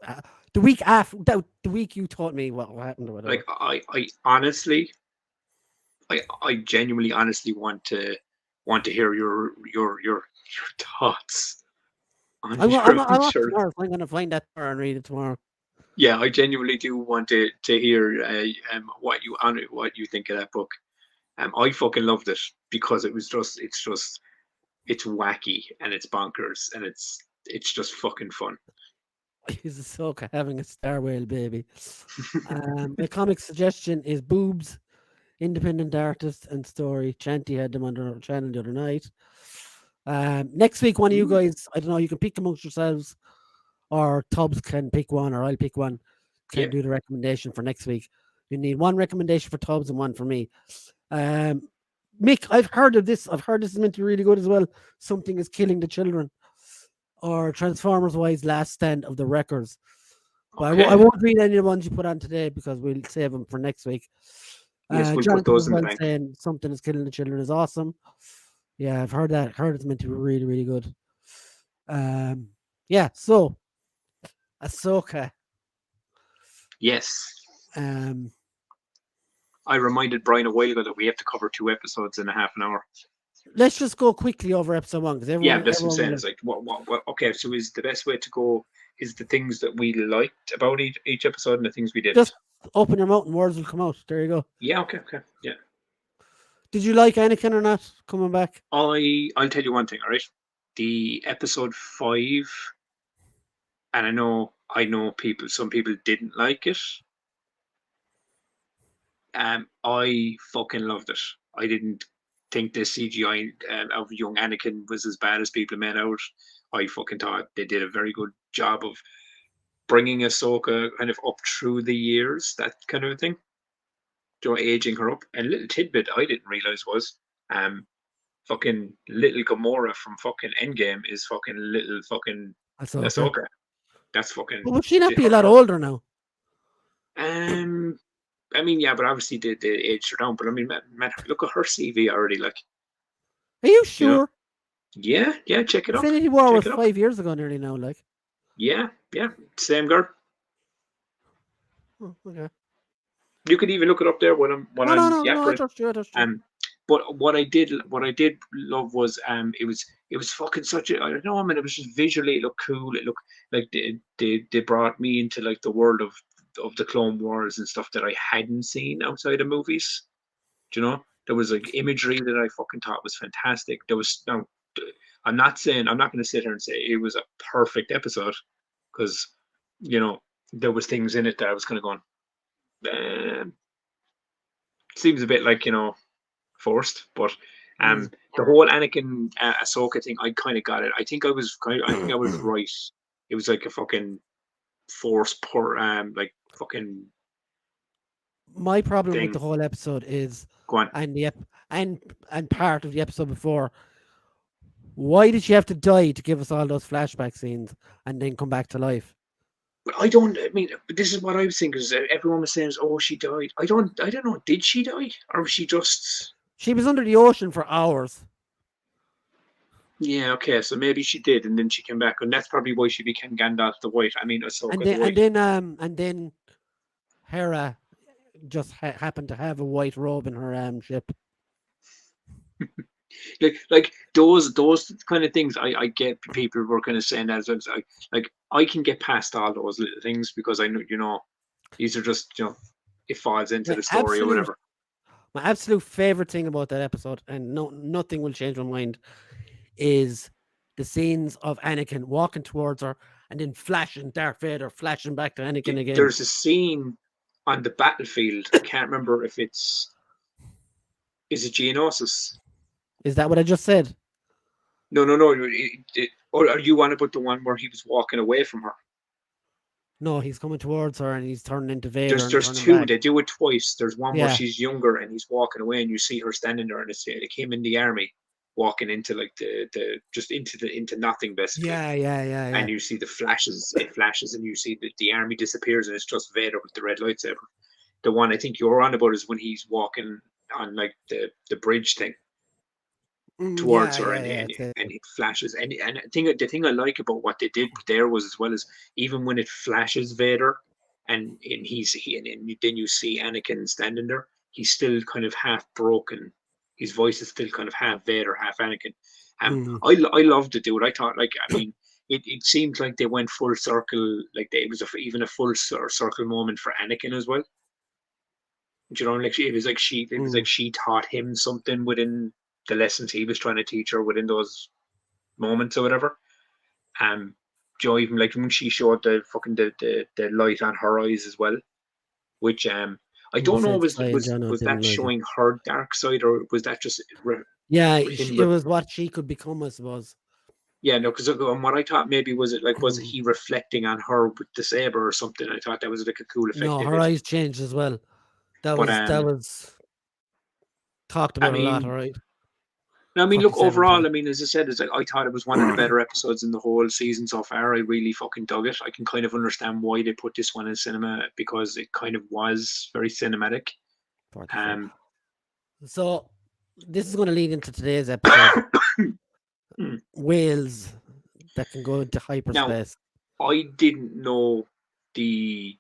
[SPEAKER 3] The week after the week you taught me what happened or whatever.
[SPEAKER 2] Like I honestly, I genuinely honestly want to hear your thoughts.
[SPEAKER 3] I'm going to find that tomorrow and read it tomorrow.
[SPEAKER 2] Yeah, I genuinely do want to hear what you think of that book. I fucking loved it because it's wacky and it's bonkers and it's just fucking fun.
[SPEAKER 3] He's Ahsoka having a star whale baby. My comic suggestion is Boobs, independent artist and story. Chanty had them on her channel the other night. Next week, one of you guys, I don't know, you can pick amongst yourselves, or Tubbs can pick one, or I'll pick one. Can do the recommendation for next week. You need one recommendation for Tubbs and one for me. Mick, I've heard of this. I've heard this is meant to be really good as well. Something is Killing the Children, or Transformers Wise Last Stand of the Wreckers. But I won't read any of the ones you put on today because we'll save them for next week.
[SPEAKER 2] Yes, we'll
[SPEAKER 3] Jonathan
[SPEAKER 2] put those
[SPEAKER 3] as
[SPEAKER 2] in the
[SPEAKER 3] well
[SPEAKER 2] bank.
[SPEAKER 3] saying Something is Killing the Children is awesome. Yeah, I've heard that. Heard it's meant to be really, really good. Yeah, so Ahsoka.
[SPEAKER 2] Yes.
[SPEAKER 3] I
[SPEAKER 2] reminded Brian a while ago that we have to cover 2 episodes in a half an hour.
[SPEAKER 3] Let's just go quickly over episode 1 because everyone.
[SPEAKER 2] Yeah, that's what I'm saying. It's like what? Okay, so is the best way to go is the things that we liked about each episode and the things we did.
[SPEAKER 3] Just open your mouth and words will come out. There you go.
[SPEAKER 2] Yeah. Okay. Yeah.
[SPEAKER 3] Did you like Anakin or not coming back?
[SPEAKER 2] I'll tell you one thing. All right, the episode 5, and I know people. Some people didn't like it. I fucking loved it. I didn't think the CGI of young Anakin was as bad as people made out. I fucking thought they did a very good job of bringing Ahsoka kind of up through the years, that kind of thing. Aging her up. And a little tidbit I didn't realize was, fucking little Gamora from fucking Endgame is fucking little fucking Ahsoka. That's fucking.
[SPEAKER 3] Well, would she not be a lot older now?
[SPEAKER 2] I mean, yeah, but obviously they aged her down. But I mean, man, look at her CV already. Like,
[SPEAKER 3] are you sure?
[SPEAKER 2] You know? Yeah, check it out.
[SPEAKER 3] Infinity War was 5 years ago, nearly now. Like,
[SPEAKER 2] yeah, same girl.
[SPEAKER 3] Oh, okay.
[SPEAKER 2] You could even look it up there when I'm.
[SPEAKER 3] No, I trust you.
[SPEAKER 2] But what I did love was it was fucking such a, I don't know, I mean, it was just visually, it looked cool. It looked like they brought me into like the world of the Clone Wars and stuff that I hadn't seen outside of movies. Do you know? There was like imagery that I fucking thought was fantastic. There was I'm not going to sit here and say it was a perfect episode, because there was things in it that I was kind of going, seems a bit like forced, but the whole Anakin Ahsoka thing, I kind of got it. I think I was right. It was like a fucking force like fucking.
[SPEAKER 3] My problem with the whole episode is, and part of the episode before, why did she have to die to give us all those flashback scenes and then come back to life?
[SPEAKER 2] I mean, this is what I was thinking. Everyone was saying, "Oh, she died." I don't know. Did she die, or was she just?
[SPEAKER 3] She was under the ocean for hours.
[SPEAKER 2] Yeah. Okay. So maybe she did, and then she came back, and that's probably why she became Gandalf the White. I mean, Ahsoka the White.
[SPEAKER 3] And then Hera just happened to have a white robe in her ship.
[SPEAKER 2] like those kind of things, I get people were kind of saying that as well. Like I can get past all those little things because I know these are just it falls into the story or whatever.
[SPEAKER 3] My absolute favorite thing about that episode, and nothing will change my mind, is the scenes of Anakin walking towards her and then flashing Darth Vader, flashing back to Anakin again.
[SPEAKER 2] There's a scene on the battlefield. I can't remember if is it Geonosis?
[SPEAKER 3] Is that what I just said?
[SPEAKER 2] No. Or are you on about the one where he was walking away from her? No,
[SPEAKER 3] he's coming towards her and he's turning into Vader.
[SPEAKER 2] There's two. Back. They do it twice. There's one where she's younger and he's walking away, and you see her standing there, and it came in the army, walking into like the just into nothing basically.
[SPEAKER 3] Yeah.
[SPEAKER 2] And you see the flashes. It flashes, and you see the army disappears, and it's just Vader with the red lightsaber. The one I think you're on about is when he's walking on like the bridge thing towards her, and it flashes. And the thing I like about what they did there was, as well as even when it flashes Vader, and then you see Anakin standing there, he's still kind of half broken. His voice is still kind of half Vader, half Anakin. I loved it, dude. I thought, like, I mean, it seemed like they went full circle. Like it was even a full circle moment for Anakin as well. Like it was like she taught him something within the lessons he was trying to teach her within those moments or whatever. Even like when she showed the light on her eyes as well, which I don't know, was that showing her dark side, or was that just
[SPEAKER 3] Yeah,
[SPEAKER 2] him.
[SPEAKER 3] it was what she could become, I suppose.
[SPEAKER 2] Yeah, no, because what I thought maybe was it he reflecting on her with the saber or something? I thought that was like a cool effect
[SPEAKER 3] No,
[SPEAKER 2] they
[SPEAKER 3] her
[SPEAKER 2] did.
[SPEAKER 3] eyes changed as well. That
[SPEAKER 2] But
[SPEAKER 3] was talked
[SPEAKER 2] I
[SPEAKER 3] about a lot, all
[SPEAKER 2] mean,
[SPEAKER 3] right.
[SPEAKER 2] I mean, look,
[SPEAKER 3] 47
[SPEAKER 2] overall,
[SPEAKER 3] today.
[SPEAKER 2] I mean, as I said, it's like I thought it was one of the better episodes in the whole season so far. I really fucking dug it. I can kind of understand why they put this one in cinema because it kind of was very cinematic.
[SPEAKER 3] 44. So this is going to lead into today's episode. Whales that can go into
[SPEAKER 2] Now,
[SPEAKER 3] hyperspace.
[SPEAKER 2] I didn't know the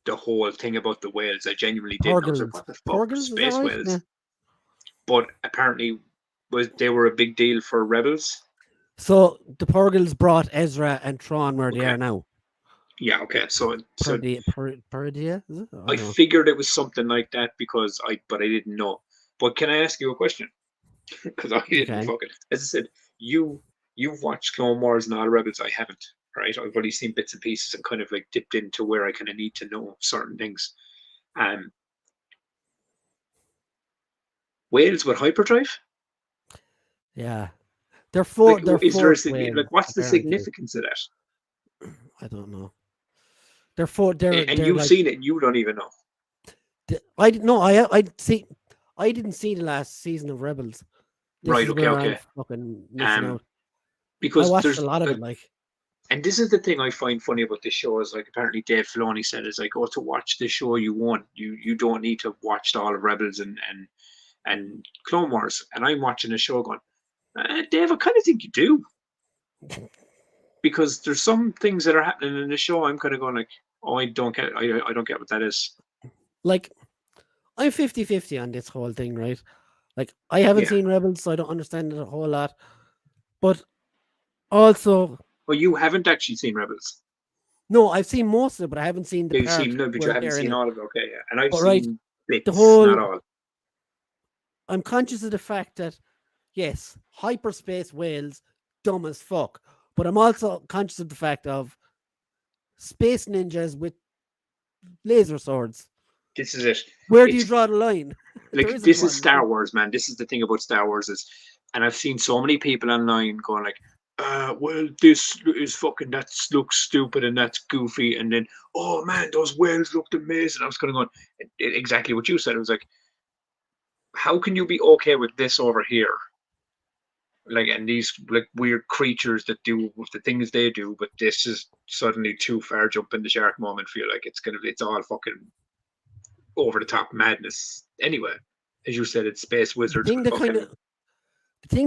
[SPEAKER 2] whole thing about the whales. I genuinely didn't. I was like,
[SPEAKER 3] Porgles.
[SPEAKER 2] what the fuck,
[SPEAKER 3] Porgles, is that
[SPEAKER 2] space
[SPEAKER 3] right?
[SPEAKER 2] whales?
[SPEAKER 3] Yeah.
[SPEAKER 2] But apparently, they were a big deal for rebels.
[SPEAKER 3] So the Porgles brought Ezra and Tron where they
[SPEAKER 2] Okay.
[SPEAKER 3] are now.
[SPEAKER 2] Yeah. Okay. So
[SPEAKER 3] Perdia, is it?
[SPEAKER 2] I figured it was something like that but I didn't know. But can I ask you a question? Because I didn't fucking. As I said, you've watched Clone Wars and all the Rebels. I haven't. Right? I've only seen bits and pieces and kind of like dipped into where I kind of need to know certain things. Whales with hyperdrive?
[SPEAKER 3] Yeah. They're four.
[SPEAKER 2] Like, is there what's the
[SPEAKER 3] apparently.
[SPEAKER 2] significance of that?
[SPEAKER 3] I don't know. They're four.
[SPEAKER 2] And you've seen it, and you don't even know.
[SPEAKER 3] I didn't know. I didn't see the last season of Rebels.
[SPEAKER 2] Right. Okay.
[SPEAKER 3] I'm fucking missing out.
[SPEAKER 2] Because
[SPEAKER 3] I watched
[SPEAKER 2] there's
[SPEAKER 3] a lot of it, like.
[SPEAKER 2] And this is the thing I find funny about this show is like apparently Dave Filoni said is like, oh, to watch the show you want, you don't need to watch all of Rebels and Clone Wars. And I'm watching a show going, Dave, I kind of think you do. Because there's some things that are happening in the show I'm kind of going like, oh, I don't get what that is.
[SPEAKER 3] Like, I'm 50-50 on this whole thing, right? Like, I haven't seen Rebels, so I don't understand it a whole lot. But also...
[SPEAKER 2] Well, you haven't actually seen Rebels?
[SPEAKER 3] No, I've seen most of it, but I haven't seen the
[SPEAKER 2] You've seen but you haven't seen all of it. Okay, yeah. And I've seen bits, not all.
[SPEAKER 3] I'm conscious of the fact that, yes, hyperspace whales, dumb as fuck. But I'm also conscious of the fact of space ninjas with laser swords.
[SPEAKER 2] This is it.
[SPEAKER 3] Where do you draw the line?
[SPEAKER 2] Like, this is Star Wars, man. This is the thing about Star Wars and I've seen so many people online going like, well, this is fucking, that looks stupid and that's goofy. And then, oh man, those whales looked amazing. I was kind of going, exactly what you said. It was like, how can you be okay with this over here? Like, and these like weird creatures that do the things they do, but this is suddenly too far jumping the shark moment for you. Like, it's all fucking over the top madness. Anyway, as you said, it's space wizards.
[SPEAKER 3] The thing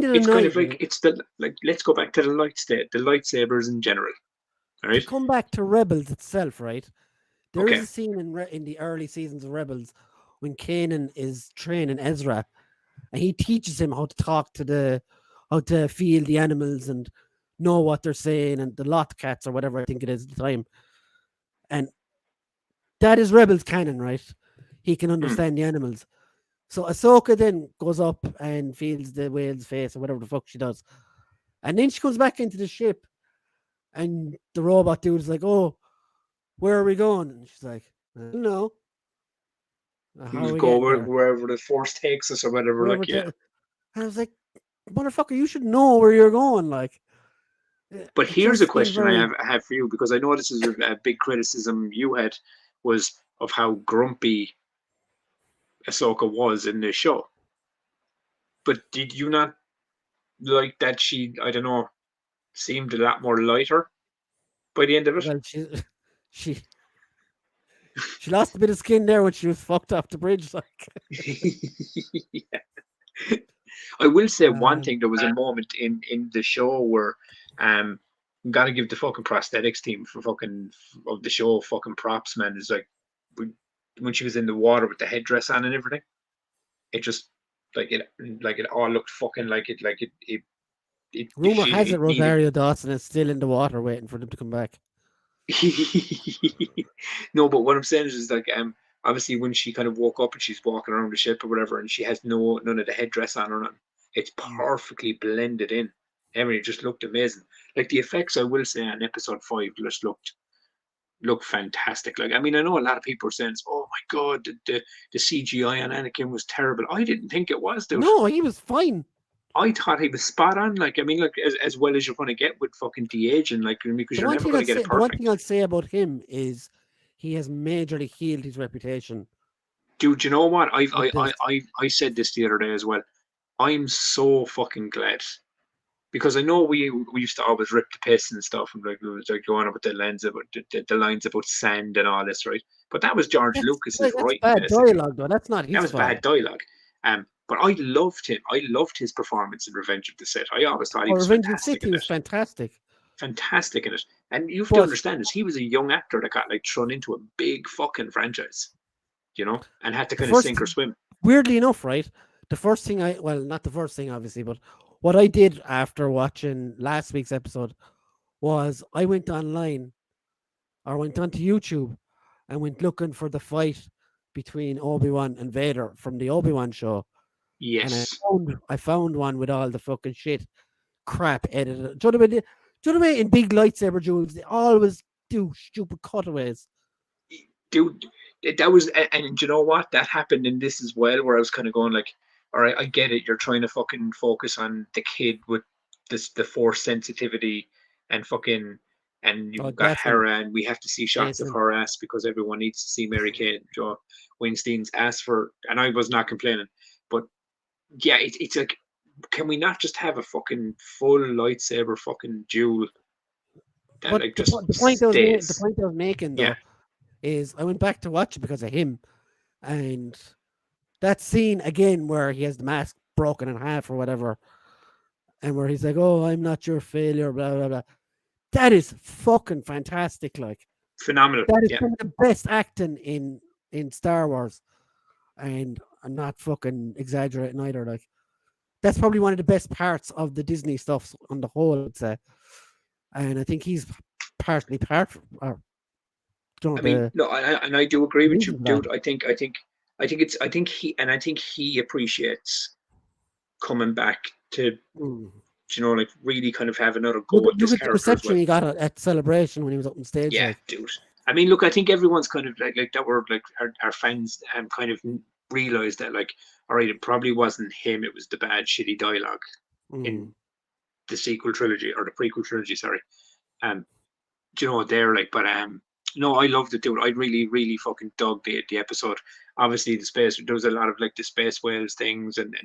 [SPEAKER 3] that
[SPEAKER 2] it's kind of like it's the like. Let's go back to the lightsabers in general. All right.
[SPEAKER 3] To come back to Rebels itself, right? There is a scene in the early seasons of Rebels when Kanan is training Ezra, and he teaches him how to talk to how to feel the animals and know what they're saying, and the lot cats or whatever I think it is at the time. And that is Rebels canon, right? He can understand the animals. So Ahsoka then goes up and feels the whale's face or whatever the fuck she does. And then she comes back into the ship and the robot dude is like, oh, where are we going? And she's like, I don't know.
[SPEAKER 2] We'll go wherever the force takes us or whatever. And
[SPEAKER 3] I was like, motherfucker, you should know where you're going. Like,
[SPEAKER 2] but here's a question I have for you, because I know this is a big criticism you had, was of how grumpy Ahsoka was in this show. But did you not like that she, I don't know, seemed a lot more lighter by the end of it?
[SPEAKER 3] Well, she lost a bit of skin there when she was fucked off the bridge. Like,
[SPEAKER 2] yeah. I will say one thing. There was a moment in the show where gotta give the fucking prosthetics team of the show fucking props, man. It's like when she was in the water with the headdress on and everything, it just it all looked fucking like it.
[SPEAKER 3] Rumor has it Rosario Dawson is still in the water waiting for them to come back.
[SPEAKER 2] No, but what I'm saying is like obviously when she kind of woke up and she's walking around the ship or whatever, and she has none of the headdress on or nothing, it's perfectly blended in. I mean, it just looked amazing. Like, the effects, I will say, on episode 5 just looked fantastic. Like, I mean, I know a lot of people are saying, oh my god, the CGI on Anakin was terrible. I didn't think it was, dude.
[SPEAKER 3] No, he was fine.
[SPEAKER 2] I thought he was spot on. Like, I mean, like as well as you're going to get with fucking de-aging, like, because
[SPEAKER 3] The
[SPEAKER 2] you're
[SPEAKER 3] one
[SPEAKER 2] never
[SPEAKER 3] thing
[SPEAKER 2] going
[SPEAKER 3] I'll
[SPEAKER 2] to get
[SPEAKER 3] say,
[SPEAKER 2] it
[SPEAKER 3] the one
[SPEAKER 2] perfect.
[SPEAKER 3] thing I'll say about him is he has majorly healed his reputation.
[SPEAKER 2] Dude, you know what?
[SPEAKER 3] with this.
[SPEAKER 2] I said this the other day as well. I'm so fucking glad because I know we used to always rip the piss and stuff, and like we was like going about the lines about the lines about sand and all this, right? But that was George Lucas's
[SPEAKER 3] That's
[SPEAKER 2] writing,
[SPEAKER 3] bad
[SPEAKER 2] basically.
[SPEAKER 3] dialogue, though. That's not
[SPEAKER 2] That
[SPEAKER 3] his
[SPEAKER 2] was
[SPEAKER 3] fault.
[SPEAKER 2] bad dialogue. But I loved him. I loved his performance in Revenge of the Sith. I always thought he was
[SPEAKER 3] Revenge of the
[SPEAKER 2] fantastic
[SPEAKER 3] Sith, he
[SPEAKER 2] in
[SPEAKER 3] was
[SPEAKER 2] it.
[SPEAKER 3] fantastic.
[SPEAKER 2] Fantastic in it. And you have to
[SPEAKER 3] But
[SPEAKER 2] understand this. He was a young actor that got like thrown into a big fucking franchise, and had to
[SPEAKER 3] the
[SPEAKER 2] kind of
[SPEAKER 3] first,
[SPEAKER 2] sink or swim.
[SPEAKER 3] weirdly enough, right? The first thing not the first thing, obviously, but what I did after watching last week's episode was I went online or went onto YouTube and went looking for the fight between Obi-Wan and Vader from the Obi-Wan show. And
[SPEAKER 2] Yes.
[SPEAKER 3] I found one with all the fucking shit crap edited. Do you know what I mean? In big lightsaber duels, they always do stupid cutaways.
[SPEAKER 2] Dude, that was, and you know what? That happened in this as well, where I was kind of going like, all right, I get it. You're trying to fucking focus on the kid with the force sensitivity and fucking, and
[SPEAKER 3] Oh,
[SPEAKER 2] you've got
[SPEAKER 3] definitely.
[SPEAKER 2] Hera, and we have to see shots of
[SPEAKER 3] Jason.
[SPEAKER 2] her ass because everyone needs to see Mary Kate Joe Weinstein's ass for, and I was not complaining, but yeah, it's like, can we not just have a fucking full lightsaber fucking duel that
[SPEAKER 3] But
[SPEAKER 2] like
[SPEAKER 3] the,
[SPEAKER 2] just
[SPEAKER 3] the point I was the
[SPEAKER 2] stays?
[SPEAKER 3] point I was making
[SPEAKER 2] Yeah,
[SPEAKER 3] though is I went back to watch it because of him, and that scene again where he has the mask broken in half or whatever, and where he's like, "Oh, I'm not your failure," blah blah blah. That is fucking fantastic. Like
[SPEAKER 2] phenomenal.
[SPEAKER 3] that is
[SPEAKER 2] Yeah.
[SPEAKER 3] some of the best acting in Star Wars, and I'm not fucking exaggerating either. Like that's probably one of the best parts of the Disney stuff on the whole, I'd say. And I think he's partly part or
[SPEAKER 2] I mean,
[SPEAKER 3] the
[SPEAKER 2] no, and I do agree with you,
[SPEAKER 3] reason for that.
[SPEAKER 2] dude. I think he appreciates coming back to,
[SPEAKER 3] Mm.
[SPEAKER 2] like really kind of have another
[SPEAKER 3] Look,
[SPEAKER 2] go at
[SPEAKER 3] look
[SPEAKER 2] this
[SPEAKER 3] at the
[SPEAKER 2] character as
[SPEAKER 3] reception
[SPEAKER 2] well.
[SPEAKER 3] he got at Celebration when he was up on stage.
[SPEAKER 2] Yeah,
[SPEAKER 3] Like,
[SPEAKER 2] dude. I mean, look, I think everyone's kind of like that. Were like our fans kind of realized that, like, all right, it probably wasn't him. It was the bad, shitty dialogue in the sequel trilogy or the prequel trilogy. Sorry. Um, they're like, but no, I loved it, dude. I really, really fucking dug the episode. Obviously, the space, there was a lot of like the space whales things and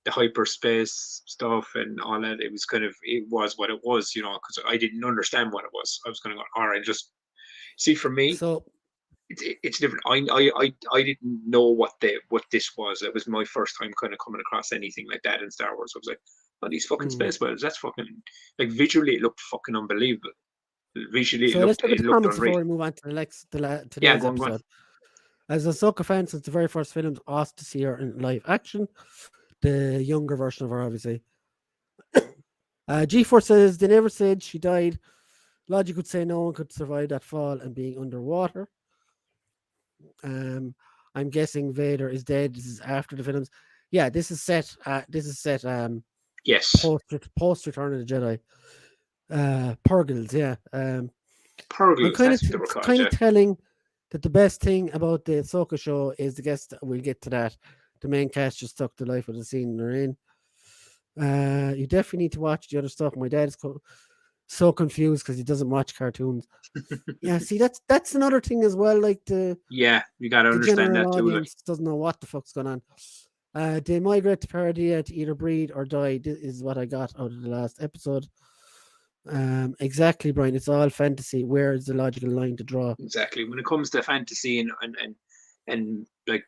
[SPEAKER 2] the hyperspace stuff and all that. It was kind of, it was what it was, because I didn't understand what it was. I was kind of going, all right, just see, for me,
[SPEAKER 3] so
[SPEAKER 2] it's different. I didn't know what this was. It was my first time kind of coming across anything like that in Star Wars. I was like, oh, these fucking space whales, that's fucking, like, visually it looked fucking unbelievable. Visually
[SPEAKER 3] so let's look at
[SPEAKER 2] it
[SPEAKER 3] the
[SPEAKER 2] looked
[SPEAKER 3] comments
[SPEAKER 2] unreal.
[SPEAKER 3] before we move on to the next
[SPEAKER 2] Yeah,
[SPEAKER 3] today's
[SPEAKER 2] go on, go on.
[SPEAKER 3] episode. As a Ahsoka fan since the very first film, asked to see her in live action. The younger version of her, obviously. G4 says they never said she died. Logic would say no one could survive that fall and being underwater. I'm guessing Vader is dead. This is after the films. Yeah, this is set.
[SPEAKER 2] Yes.
[SPEAKER 3] Post Return of the Jedi. Purgles, yeah.
[SPEAKER 2] Purgles, that's what they were
[SPEAKER 3] It's
[SPEAKER 2] called,
[SPEAKER 3] kind
[SPEAKER 2] yeah.
[SPEAKER 3] of telling that the best thing about the Ahsoka show is the guest. We'll get to that. The main cast just stuck to life with the scene they're in. You definitely need to watch the other stuff. My dad is so confused because he doesn't watch cartoons. Yeah, see, that's another thing as well. Like
[SPEAKER 2] yeah, you got to
[SPEAKER 3] the
[SPEAKER 2] understand
[SPEAKER 3] general
[SPEAKER 2] that too.
[SPEAKER 3] audience doesn't know what the fuck's going on. They migrate to Paradia to either breed or die. This is what I got out of the last episode. Exactly, Brian. It's all fantasy. Where is the logical line to draw?
[SPEAKER 2] Exactly. When it comes to fantasy and like,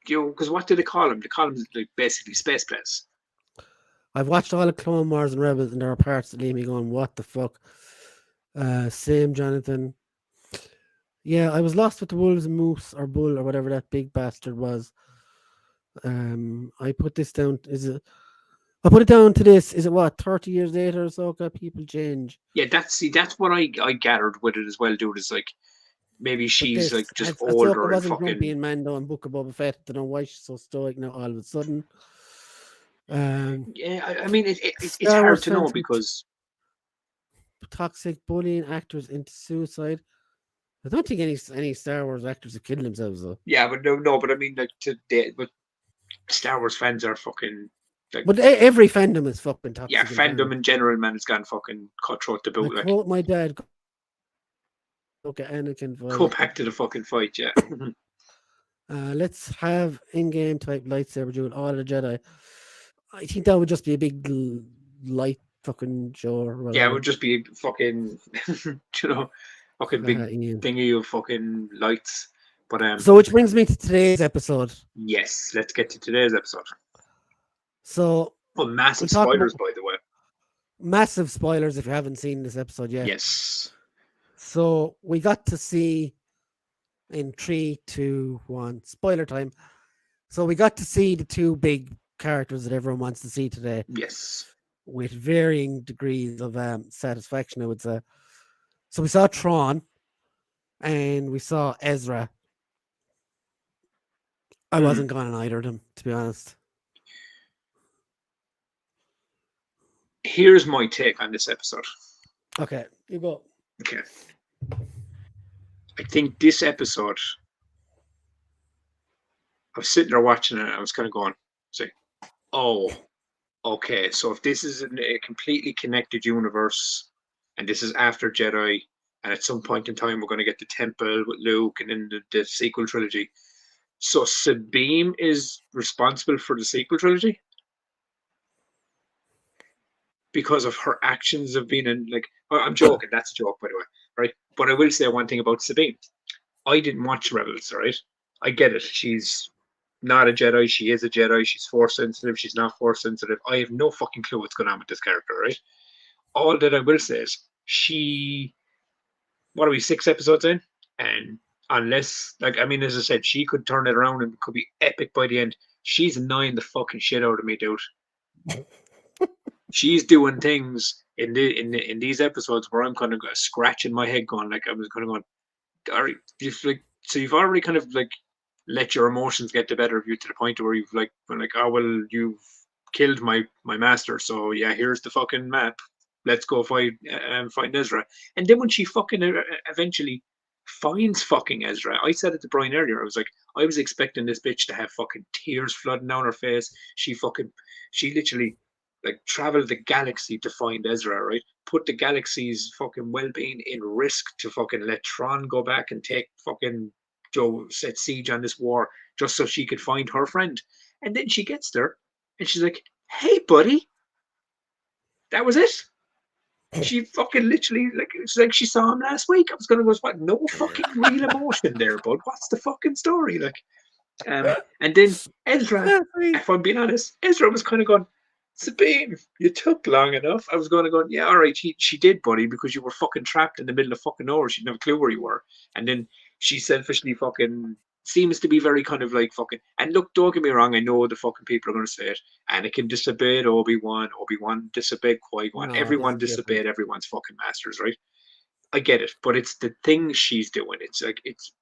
[SPEAKER 2] because what do they call them? They call them like basically space planes.
[SPEAKER 3] I've watched all of Clone Wars and Rebels, and there are parts that leave me going, "What the fuck?" Same, Jonathan. Yeah, I was lost with the wolves and moose or bull or whatever that big bastard was. I put this down. I put it down to this. Is it what 30 years later or so? People change.
[SPEAKER 2] Yeah, that's what I gathered with it as well, dude. Is like maybe she's like just older
[SPEAKER 3] Ahsoka
[SPEAKER 2] and
[SPEAKER 3] wasn't grumpy
[SPEAKER 2] fucking.
[SPEAKER 3] in Mando and Book of Boba Fett. I don't know why she's so stoic now all of a sudden.
[SPEAKER 2] Yeah, I mean it's
[SPEAKER 3] Star
[SPEAKER 2] hard
[SPEAKER 3] Wars
[SPEAKER 2] to know
[SPEAKER 3] fans
[SPEAKER 2] because
[SPEAKER 3] toxic bullying actors into suicide. I don't think any Star Wars actors have killed themselves though.
[SPEAKER 2] yeah, but no, but I mean like today, but Star Wars fans are fucking Like,
[SPEAKER 3] but every fandom is fucking toxic.
[SPEAKER 2] yeah, fandom in general, man, has gone fucking cutthroat to boot.
[SPEAKER 3] I
[SPEAKER 2] Like,
[SPEAKER 3] quote my dad. Look at Anakin.
[SPEAKER 2] go back to the fucking fight, yeah.
[SPEAKER 3] Let's have in-game type lightsaber duel, all the Jedi. I think that would just be a big light fucking show or whatever.
[SPEAKER 2] Yeah, it would just be fucking, you know, fucking big
[SPEAKER 3] Ian.
[SPEAKER 2] thingy of fucking lights. But
[SPEAKER 3] So, which brings me to today's episode.
[SPEAKER 2] yes, let's get to today's episode.
[SPEAKER 3] So,
[SPEAKER 2] Oh, massive
[SPEAKER 3] we'll talk
[SPEAKER 2] spoilers,
[SPEAKER 3] about-
[SPEAKER 2] by the way.
[SPEAKER 3] massive spoilers if you haven't seen this episode yet.
[SPEAKER 2] Yes.
[SPEAKER 3] So, we got to see in 3, 2, 1, spoiler time. So, we got to see the two big characters that everyone wants to see today
[SPEAKER 2] Yes.
[SPEAKER 3] with varying degrees of satisfaction, I would say. So, we saw Tron and we saw Ezra. I wasn't going on either of them, to be honest.
[SPEAKER 2] Here's my take on this episode.
[SPEAKER 3] Okay, you go.
[SPEAKER 2] Okay. I think this episode, I was sitting there watching it and I was kind of going, say, oh, okay, so if this is a completely connected universe and this is after Jedi, and at some point in time we're going to get the temple with Luke and then the sequel trilogy. So Sabine is responsible for the sequel trilogy? Because of her actions of being in, like, I'm joking, that's a joke, by the way, right? But I will say one thing about Sabine. I didn't watch Rebels, right? I get it. She's not a Jedi. She is a Jedi. She's force sensitive. She's not force sensitive. I have no fucking clue what's going on with this character, right? All that I will say is what are we, 6 episodes in? And unless, like, I mean, as I said, she could turn it around and it could be epic by the end. She's annoying the fucking shit out of me, dude. She's doing things in these episodes where I'm kind of scratching my head, going like I was kind of going, all right, so you've already kind of like let your emotions get the better of you to the point where you've like been like, oh well, you've killed my master, so yeah, here's the fucking map. Let's go find Ezra. And then when she fucking eventually finds fucking Ezra, I said it to Brian earlier. I was like, I was expecting this bitch to have fucking tears flooding down her face. She literally like traveled the galaxy to find Ezra, right? Put the galaxy's fucking well-being in risk to fucking let Tron go back and take fucking set siege on this war just so she could find her friend. And then she gets there and she's like, hey buddy, that was it. She fucking literally, like, it's like she saw him last week. I was gonna go, what? No fucking real emotion there, bud. What's the fucking story? Like, and then Ezra, if I'm being honest, Ezra was kind of going, Sabine, you took long enough. I was going to go, yeah, all right, she did, buddy, because you were fucking trapped in the middle of fucking nowhere. She didn't have a clue where you were. And then she selfishly fucking seems to be very kind of like fucking, and look, don't get me wrong, I know the fucking people are going to say it. Anakin disobeyed Obi-Wan. Obi-Wan disobeyed Qui-Gon. Everyone disobeyed everyone's fucking masters, right? I get it, but it's the thing she's doing. It's like, it's,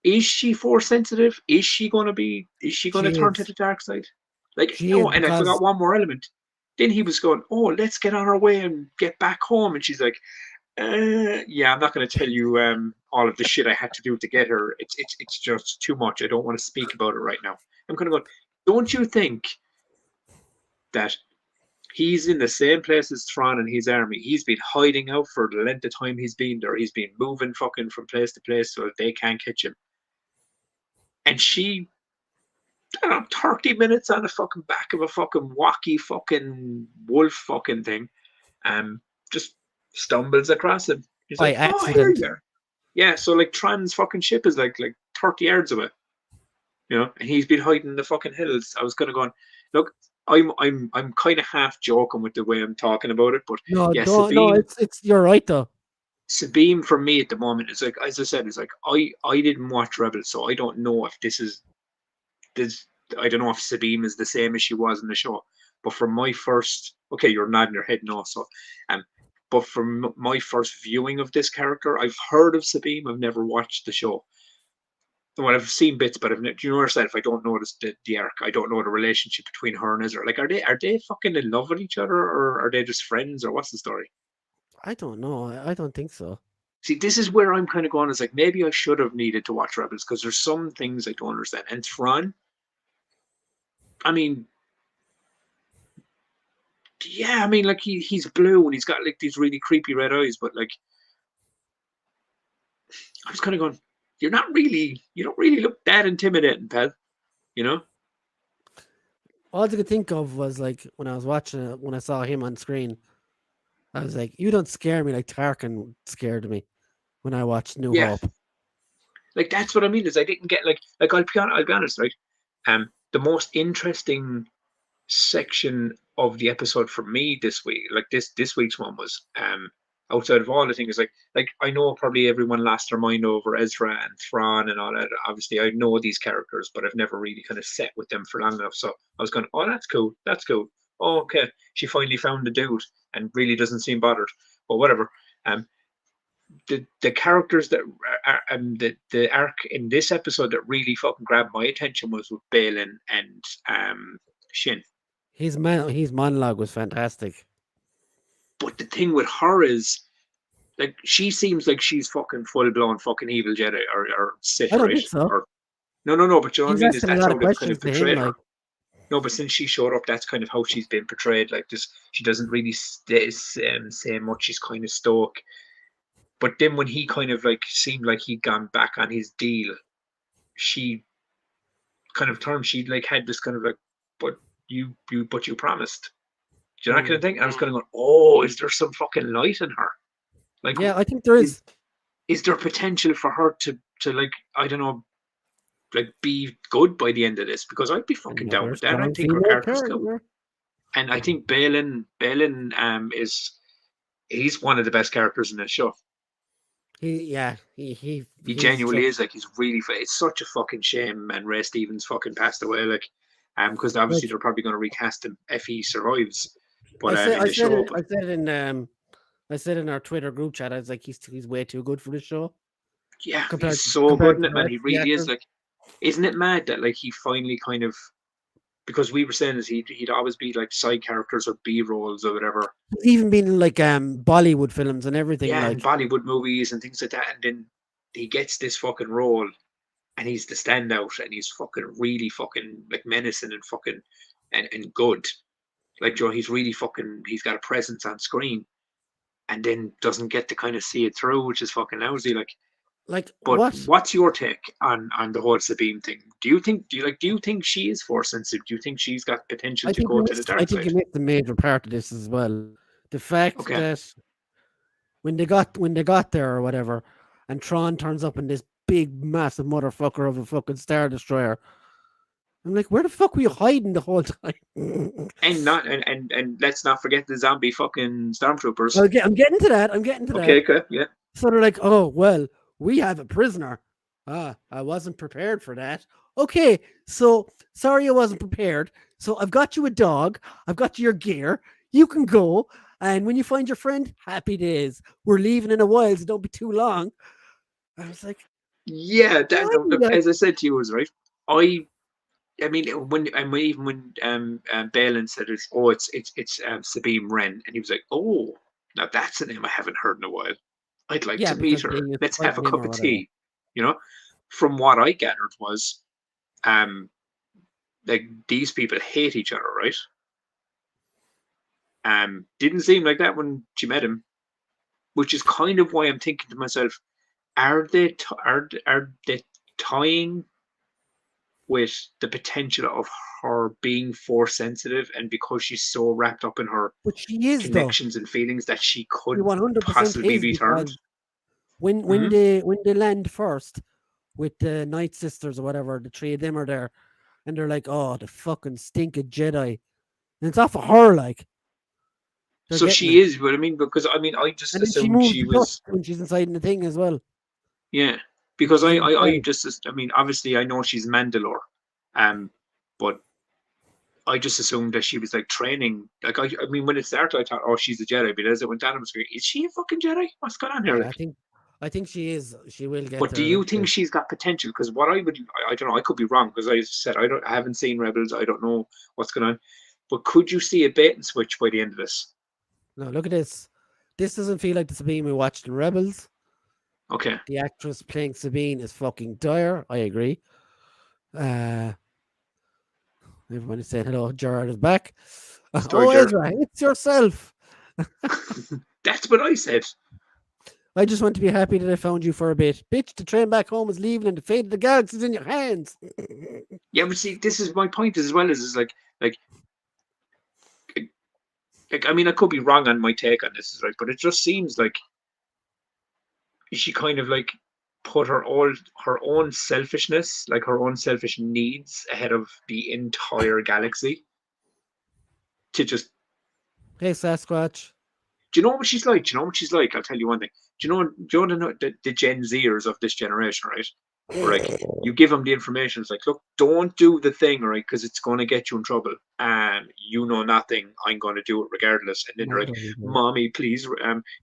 [SPEAKER 2] is she force sensitive? Is she going to turn to the dark side? Like, no, and I forgot one more element. Then he was going, oh, let's get on our way and get back home. And she's like, yeah, I'm not going to tell you all of the shit I had to do to get her. It's just too much. I don't want to speak about it right now. I'm kind of going, don't you think that he's in the same place as Thrawn and his army? He's been hiding out for the length of time he's been there. He's been moving fucking from place to place so that they can't catch him. And she, I don't know, 30 minutes on the fucking back of a fucking wacky fucking wolf fucking thing, just stumbles across him. He's
[SPEAKER 3] by
[SPEAKER 2] like,
[SPEAKER 3] accident.
[SPEAKER 2] oh, here you are. Yeah, so like Tran's fucking ship is like 30 yards away, you know, and he's been hiding in the fucking hills. I was kind of going, look, I'm kind of half joking with the way I'm talking about it, but
[SPEAKER 3] no,
[SPEAKER 2] yeah,
[SPEAKER 3] Sabine, no, it's you're right though.
[SPEAKER 2] Sabine for me at the moment is like, as I said, it's like I didn't watch Rebels, so I don't know if I don't know if Sabine is the same as she was in the show. But from my first, okay, you're nodding your head no, so but from my first viewing of this character, I've heard of Sabine, I've never watched the show. Well, I've seen bits, but do you know yourself? I don't know the arc. I don't know the relationship between her and Ezra. Like, are they fucking in love with each other, or are they just friends, or what's the story?
[SPEAKER 3] I don't know. I don't think so.
[SPEAKER 2] See, this is where I'm kind of going. It's like, maybe I should have needed to watch Rebels, because there's some things I don't understand. And Thrawn, I mean, yeah, I mean, like he's blue and he's got like these really creepy red eyes, but like I was kind of going, you don't really look that intimidating, pal. You know?
[SPEAKER 3] All I could think of was like when I was watching it, when I saw him on screen, I was like, "You don't scare me like Tarkin scared me when I watched New
[SPEAKER 2] Yeah,
[SPEAKER 3] Hope."
[SPEAKER 2] like that's what I mean. Is I didn't get like I'll be honest, right? The most interesting section of the episode for me this week, like this week's one was outside of all the things like I know probably everyone lost their mind over Ezra and Thrawn and all that. Obviously, I know these characters, but I've never really kind of set with them for long enough. So I was going, oh, that's cool, that's cool. Oh, okay, she finally found the dude and really doesn't seem bothered, but whatever. Um, the characters that are the arc in this episode that really fucking grabbed my attention was with Balin and Shin.
[SPEAKER 3] His monologue was fantastic.
[SPEAKER 2] But the thing with her is, like, she seems like she's fucking full blown fucking evil Jedi or Sith,
[SPEAKER 3] I don't
[SPEAKER 2] right?
[SPEAKER 3] think so.
[SPEAKER 2] Or no, but you know what I
[SPEAKER 3] He's
[SPEAKER 2] mean? Is
[SPEAKER 3] asking a
[SPEAKER 2] that's
[SPEAKER 3] lot
[SPEAKER 2] how
[SPEAKER 3] of
[SPEAKER 2] they've kind
[SPEAKER 3] questions
[SPEAKER 2] of
[SPEAKER 3] to him,
[SPEAKER 2] portrayed her?
[SPEAKER 3] like,
[SPEAKER 2] No, but since she showed up, that's kind of how she's been portrayed. Like, just she doesn't really say much. She's kind of stoic. But then when he kind of like seemed like he'd gone back on his deal, she kind of turned. She like had this kind of like, but you promised. Do you know that kind of thing? And I was kind of going, oh, is there some fucking light in her? Like,
[SPEAKER 3] yeah, I think there
[SPEAKER 2] is
[SPEAKER 3] is.
[SPEAKER 2] is there potential for her to like, I don't know, like be good by the end of this? Because I'd be fucking down
[SPEAKER 3] Another
[SPEAKER 2] with that. I
[SPEAKER 3] strong
[SPEAKER 2] think her
[SPEAKER 3] female
[SPEAKER 2] character's cool.
[SPEAKER 3] character.
[SPEAKER 2] And I think Balin is he's one of the best characters in this show.
[SPEAKER 3] He
[SPEAKER 2] He
[SPEAKER 3] he's
[SPEAKER 2] genuinely
[SPEAKER 3] just
[SPEAKER 2] is. Like, he's really it's such a fucking shame and Ray Stevens fucking passed away, like because obviously
[SPEAKER 3] like
[SPEAKER 2] they're probably going to recast him if he survives, but
[SPEAKER 3] I said
[SPEAKER 2] in
[SPEAKER 3] I
[SPEAKER 2] the
[SPEAKER 3] said
[SPEAKER 2] show.
[SPEAKER 3] it
[SPEAKER 2] But
[SPEAKER 3] I said in our Twitter group chat, I was like, he's way too good for the show
[SPEAKER 2] yeah, he's
[SPEAKER 3] compared
[SPEAKER 2] so good
[SPEAKER 3] compared
[SPEAKER 2] in
[SPEAKER 3] to
[SPEAKER 2] it,
[SPEAKER 3] the
[SPEAKER 2] man.
[SPEAKER 3] rest
[SPEAKER 2] He
[SPEAKER 3] of the
[SPEAKER 2] really is.
[SPEAKER 3] actors.
[SPEAKER 2] Like, isn't it mad that like he finally kind of, because we were saying is he'd always be like side characters or B rolls or whatever.
[SPEAKER 3] He's even been in like Bollywood films and everything.
[SPEAKER 2] Yeah, in
[SPEAKER 3] Like
[SPEAKER 2] Bollywood movies and things like that. And then he gets this fucking role and he's the standout and he's fucking really fucking like menacing and fucking and good. Like, Joe, he's really fucking, he's got a presence on screen and then doesn't get to kind of see it through, which is fucking lousy.
[SPEAKER 3] like
[SPEAKER 2] But
[SPEAKER 3] what?
[SPEAKER 2] what's your take on the whole Sabine thing? Do you think she is force sensitive? Do you think she's got potential to go to the
[SPEAKER 3] I
[SPEAKER 2] dark
[SPEAKER 3] think
[SPEAKER 2] side?
[SPEAKER 3] you missed a major part of this as well. The fact
[SPEAKER 2] Okay.
[SPEAKER 3] that when they got there or whatever, and Tron turns up in this big massive motherfucker of a fucking Star Destroyer. I'm like, where the fuck were you hiding the whole time?
[SPEAKER 2] And not and let's not forget the zombie fucking stormtroopers.
[SPEAKER 3] I'm getting to that. I'm getting to that.
[SPEAKER 2] Okay, yeah.
[SPEAKER 3] So they're like, oh well, we have a prisoner. Ah, I wasn't prepared for that. Okay, so sorry I wasn't prepared. So I've got you a dog. I've got you your gear. You can go. And when you find your friend, happy days. We're leaving in a while, so don't be too long. I was like,
[SPEAKER 2] Yeah, that
[SPEAKER 3] why?
[SPEAKER 2] look, as I said to you, was right. I mean, even when Balin said it's Sabine Wren, and he was like, oh, now that's a name I haven't heard in a while. I'd like
[SPEAKER 3] Yeah,
[SPEAKER 2] to meet
[SPEAKER 3] because
[SPEAKER 2] her.
[SPEAKER 3] they used to
[SPEAKER 2] Let's have a
[SPEAKER 3] fighting him
[SPEAKER 2] cup
[SPEAKER 3] or
[SPEAKER 2] of
[SPEAKER 3] whatever.
[SPEAKER 2] tea. You know, from what I gathered was, um, like these people hate each other, right? Didn't seem like that when she met him, which is kind of why I'm thinking to myself, are they tying with the potential of her being force sensitive, and because she's so wrapped up in her
[SPEAKER 3] But she is though.
[SPEAKER 2] connections and feelings that she
[SPEAKER 3] She
[SPEAKER 2] could
[SPEAKER 3] 100%
[SPEAKER 2] possibly
[SPEAKER 3] is
[SPEAKER 2] be turned.
[SPEAKER 3] because when
[SPEAKER 2] Hmm.
[SPEAKER 3] they land first with the Night Sisters or whatever, the three of them are there, and they're like, "Oh, the fucking stinking Jedi," and it's off of her, like they're
[SPEAKER 2] So
[SPEAKER 3] getting
[SPEAKER 2] she
[SPEAKER 3] it.
[SPEAKER 2] is, but I mean, because I mean, I just
[SPEAKER 3] And then she
[SPEAKER 2] assumed
[SPEAKER 3] moves
[SPEAKER 2] she
[SPEAKER 3] the dust
[SPEAKER 2] was,
[SPEAKER 3] when she's inside in the thing as well.
[SPEAKER 2] yeah.
[SPEAKER 3] When
[SPEAKER 2] Because
[SPEAKER 3] she's
[SPEAKER 2] I
[SPEAKER 3] inside.
[SPEAKER 2] just, I mean, obviously I know she's Mandalore, but I just assumed that she was like training. Like, I mean, when it started, I thought, oh, she's a Jedi. But as it went down, I was going, is she a fucking Jedi? What's going on here?
[SPEAKER 3] Yeah,
[SPEAKER 2] Like,
[SPEAKER 3] I think she is. She will get
[SPEAKER 2] but do
[SPEAKER 3] there
[SPEAKER 2] you think
[SPEAKER 3] eventually.
[SPEAKER 2] she's got potential? Because what I don't know. I could be wrong because I said I haven't seen Rebels. I don't know what's going on. But could you see a bait and switch by the end of this?
[SPEAKER 3] No, look at this. This doesn't feel like the Sabine we watched in Rebels.
[SPEAKER 2] Okay.
[SPEAKER 3] The actress playing Sabine is fucking dire. I agree. Everybody's saying hello. Gerard is back.
[SPEAKER 2] Story
[SPEAKER 3] Oh,
[SPEAKER 2] Gerard.
[SPEAKER 3] Ezra, it's yourself.
[SPEAKER 2] That's what I said.
[SPEAKER 3] I just want to be happy that I found you for a bit. Bitch, the train back home is leaving and the fate of the galaxy is in your hands.
[SPEAKER 2] Yeah, but see, this is my point as well. Is like I mean, I could be wrong on my take on this, right? But it just seems like she kind of like put her own selfishness, like her own selfish needs, ahead of the entire galaxy. To just,
[SPEAKER 3] Hey, Sasquatch.
[SPEAKER 2] do you know what she's like? Do you know what she's like? I'll tell you one thing. Do you know the Gen Zers of this generation, right? Where like you give them the information, it's like, look, don't do the thing, right? Because it's going to get you in trouble, and you know nothing. I'm going to do it regardless. And then they're like, "Mommy, please,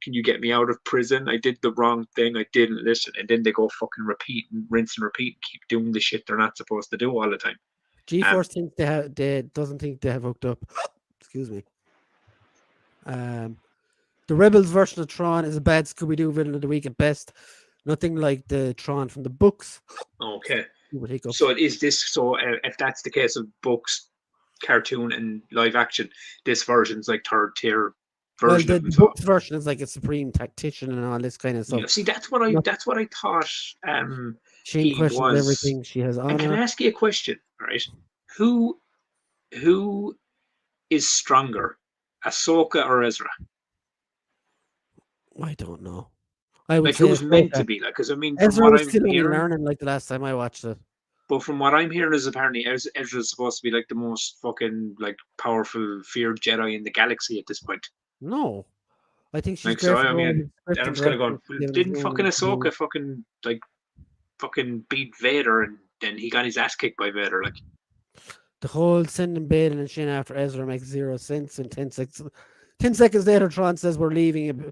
[SPEAKER 2] can you get me out of prison? I did the wrong thing. I didn't listen." And then they go fucking repeat and rinse and repeat, and keep doing the shit they're not supposed to do all the time.
[SPEAKER 3] G-Force thinks they doesn't think they have hooked up. Excuse me. The Rebels version of Tron is a bad Scooby-Doo villain of the week at best. Nothing like the Tron from the books.
[SPEAKER 2] Okay. So is this so? If that's the case of books, cartoon, and live action, this version's like third tier version.
[SPEAKER 3] Well, the books version is like a supreme tactician and all this kind of stuff.
[SPEAKER 2] Yeah, see, that's what I thought.
[SPEAKER 3] She questions everything. She has honor.
[SPEAKER 2] And can I ask you a question? All right, who is stronger, Ahsoka or Ezra?
[SPEAKER 3] I don't know. I would
[SPEAKER 2] like
[SPEAKER 3] say
[SPEAKER 2] who's meant to be like, because I mean,
[SPEAKER 3] Ezra
[SPEAKER 2] from what
[SPEAKER 3] was
[SPEAKER 2] I'm
[SPEAKER 3] still
[SPEAKER 2] hearing,
[SPEAKER 3] learning like the last time I watched it.
[SPEAKER 2] But from what I'm hearing is apparently Ezra's supposed to be like the most fucking like powerful, feared Jedi in the galaxy at this point.
[SPEAKER 3] No, I think she's
[SPEAKER 2] like so. I mean, and I'm just kind of going. Didn't fucking Ahsoka fucking beat Vader, and then he got his ass kicked by Vader? Like
[SPEAKER 3] the whole sending Baden and Shin after Ezra makes zero sense. And 10 seconds later, Tron says we're leaving,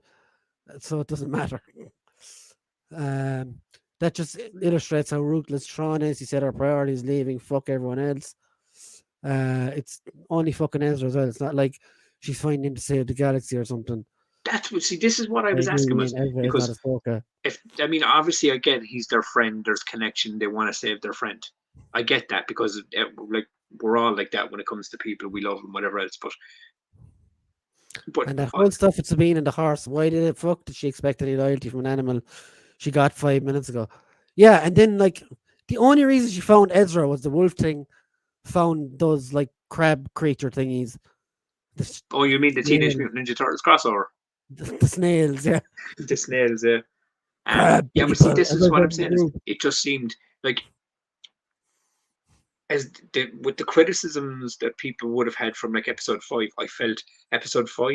[SPEAKER 3] so it doesn't matter. That just illustrates how ruthless Tron is. He said our priority is leaving. Fuck everyone else. It's only fucking Ezra as well. It's not like she's finding him to save the galaxy or something.
[SPEAKER 2] That's what. See, this is what I was asking was because if I mean, obviously, I get he's their friend. There's connection. They want to save their friend. I get that because like we're all like that when it comes to people we love and whatever else. But
[SPEAKER 3] and that whole stuff with Sabine and the horse. Why did did she expect any loyalty from an animal she got 5 minutes ago? Yeah, and then like the only reason she found Ezra was the wolf thing found those like crab creature thingies.
[SPEAKER 2] Oh, you mean the Teenage Mutant Ninja Turtles crossover?
[SPEAKER 3] The snails, yeah.
[SPEAKER 2] The snails, yeah. Yeah, but see, this is what I'm saying. It just seemed like with the criticisms that people would have had from like episode 5, I felt episode 5,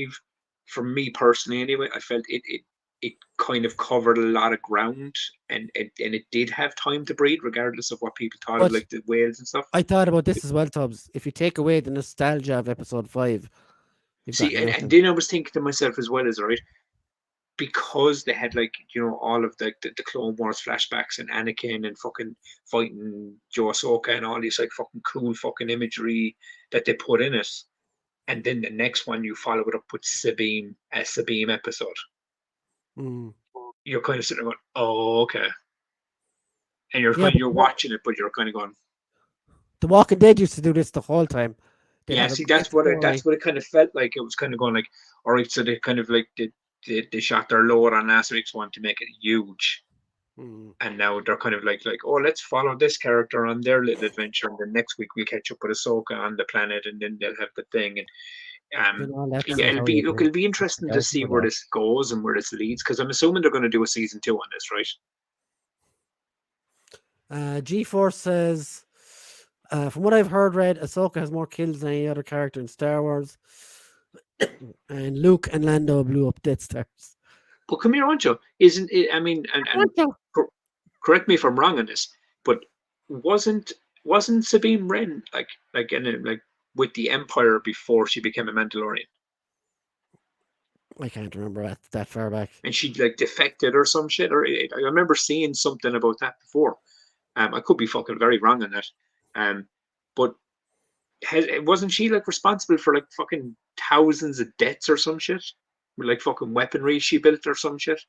[SPEAKER 2] for me personally anyway, I felt it kind of covered a lot of ground, and it did have time to breathe, regardless of what people thought of like the whales and stuff.
[SPEAKER 3] I thought about this as well, Tubbs. If you take away the nostalgia of episode 5,
[SPEAKER 2] see, and then I was thinking to myself as well, right, because they had like all of the Clone Wars flashbacks and Anakin and fucking fighting Ahsoka and all these like fucking cool fucking imagery that they put in it, and then the next one you follow it up with Sabine, a Sabine episode. You're kind of sitting there going, "Oh, okay," and you're watching it, but you're kind of going.
[SPEAKER 3] The Walking Dead used to do this the whole time.
[SPEAKER 2] Yeah, see, that's what it kind of felt like. It was kind of going like, all right, so they kind of like they shot their load on last week's one to make it huge, and now they're kind of like, oh, let's follow this character on their little adventure, and then next week we'll catch up with Ahsoka on the planet, and then they'll have the thing, and it'll be interesting to see where this goes and where this leads, because I'm assuming they're going to do a season 2 on this,
[SPEAKER 3] right? G-Force says, from what I've heard, Ahsoka has more kills than any other character in Star Wars. And Luke and Lando blew up Death Stars.
[SPEAKER 2] But come here, Ancho, isn't it? I mean, and correct me if I'm wrong on this, but wasn't Sabine Wren like with the Empire before she became a Mandalorian?
[SPEAKER 3] I can't remember that far back.
[SPEAKER 2] And she like defected or some shit, or I remember seeing something about that before. I could be fucking very wrong on that. But wasn't she like responsible for like fucking thousands of deaths or some shit? With like fucking weaponry she built or some shit?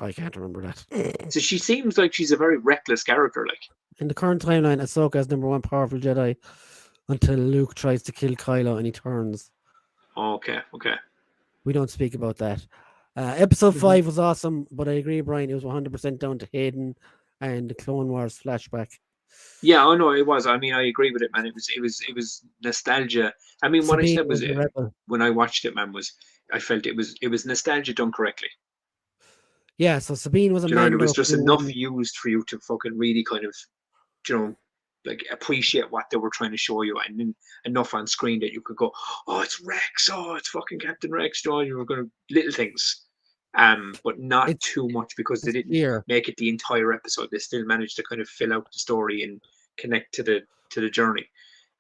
[SPEAKER 3] I can't remember that.
[SPEAKER 2] So she seems like she's a very reckless character. Like
[SPEAKER 3] in the current timeline, Ahsoka is #1 powerful Jedi. until Luke tries to kill Kylo and he turns.
[SPEAKER 2] Okay.
[SPEAKER 3] We don't speak about that. Episode
[SPEAKER 2] Mhm.
[SPEAKER 3] 5 was awesome, but I agree, Brian. It was 100% down to Hayden and the Clone Wars flashback.
[SPEAKER 2] Yeah, I know it was. I mean, I agree with it, man. It was nostalgia. I mean, what I
[SPEAKER 3] Sabine
[SPEAKER 2] said was
[SPEAKER 3] was the rebel.
[SPEAKER 2] when I watched it, man, was I felt it was nostalgia done correctly.
[SPEAKER 3] Yeah, so Sabine was a
[SPEAKER 2] Do you know, and it was
[SPEAKER 3] Mando
[SPEAKER 2] just
[SPEAKER 3] who
[SPEAKER 2] enough
[SPEAKER 3] won.
[SPEAKER 2] used for you to fucking really kind of, you know, like appreciate what they were trying to show you, and then enough on screen that you could go, oh, it's Rex, oh, it's fucking Captain Rex. You know, you were going to little things, but not
[SPEAKER 3] It's
[SPEAKER 2] too much because they didn't
[SPEAKER 3] here.
[SPEAKER 2] make it the entire episode. They still managed to kind of fill out the story and connect to the journey.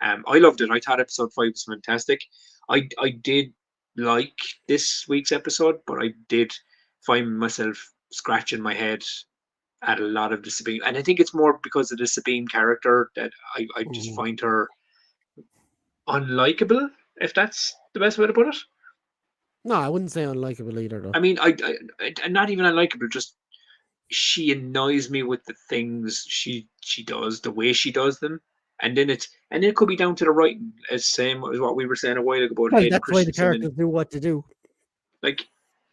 [SPEAKER 2] I loved it. I thought episode 5 was fantastic. I did like this week's episode, but I did find myself scratching my head at a lot of the Sabine, and I think it's more because of the Sabine character that I just
[SPEAKER 3] Mhm.
[SPEAKER 2] find her unlikable, if that's the best way to put it.
[SPEAKER 3] No, I wouldn't say unlikable either, though.
[SPEAKER 2] I mean, I not even unlikable, just she annoys me with the things she does, the way she does them, and then it could be down to the writing, as same as what we were saying a while ago about
[SPEAKER 3] Well,
[SPEAKER 2] Hayden
[SPEAKER 3] that's why the
[SPEAKER 2] Christensen, and
[SPEAKER 3] characters do what they do.
[SPEAKER 2] like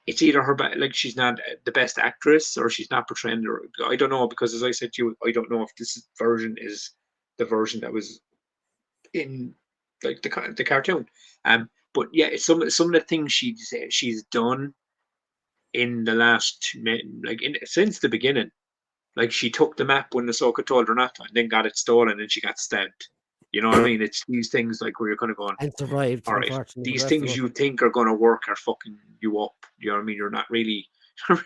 [SPEAKER 2] it's either like she's not the best actress or she's not portraying her. I don't know, because as I said to you, I don't know if this version is the version that was in like the cartoon. But yeah, some of the things she's done in the last since the beginning. Like she took the map when Ahsoka told her not to, and then got it stolen, and she got stabbed. You know what I mean? It's these things like where you're kind of going,
[SPEAKER 3] And survived,
[SPEAKER 2] all right,
[SPEAKER 3] unfortunately.
[SPEAKER 2] these
[SPEAKER 3] The rest of
[SPEAKER 2] things
[SPEAKER 3] us.
[SPEAKER 2] you think are going to work are fucking you up. You know what I mean? You're not really,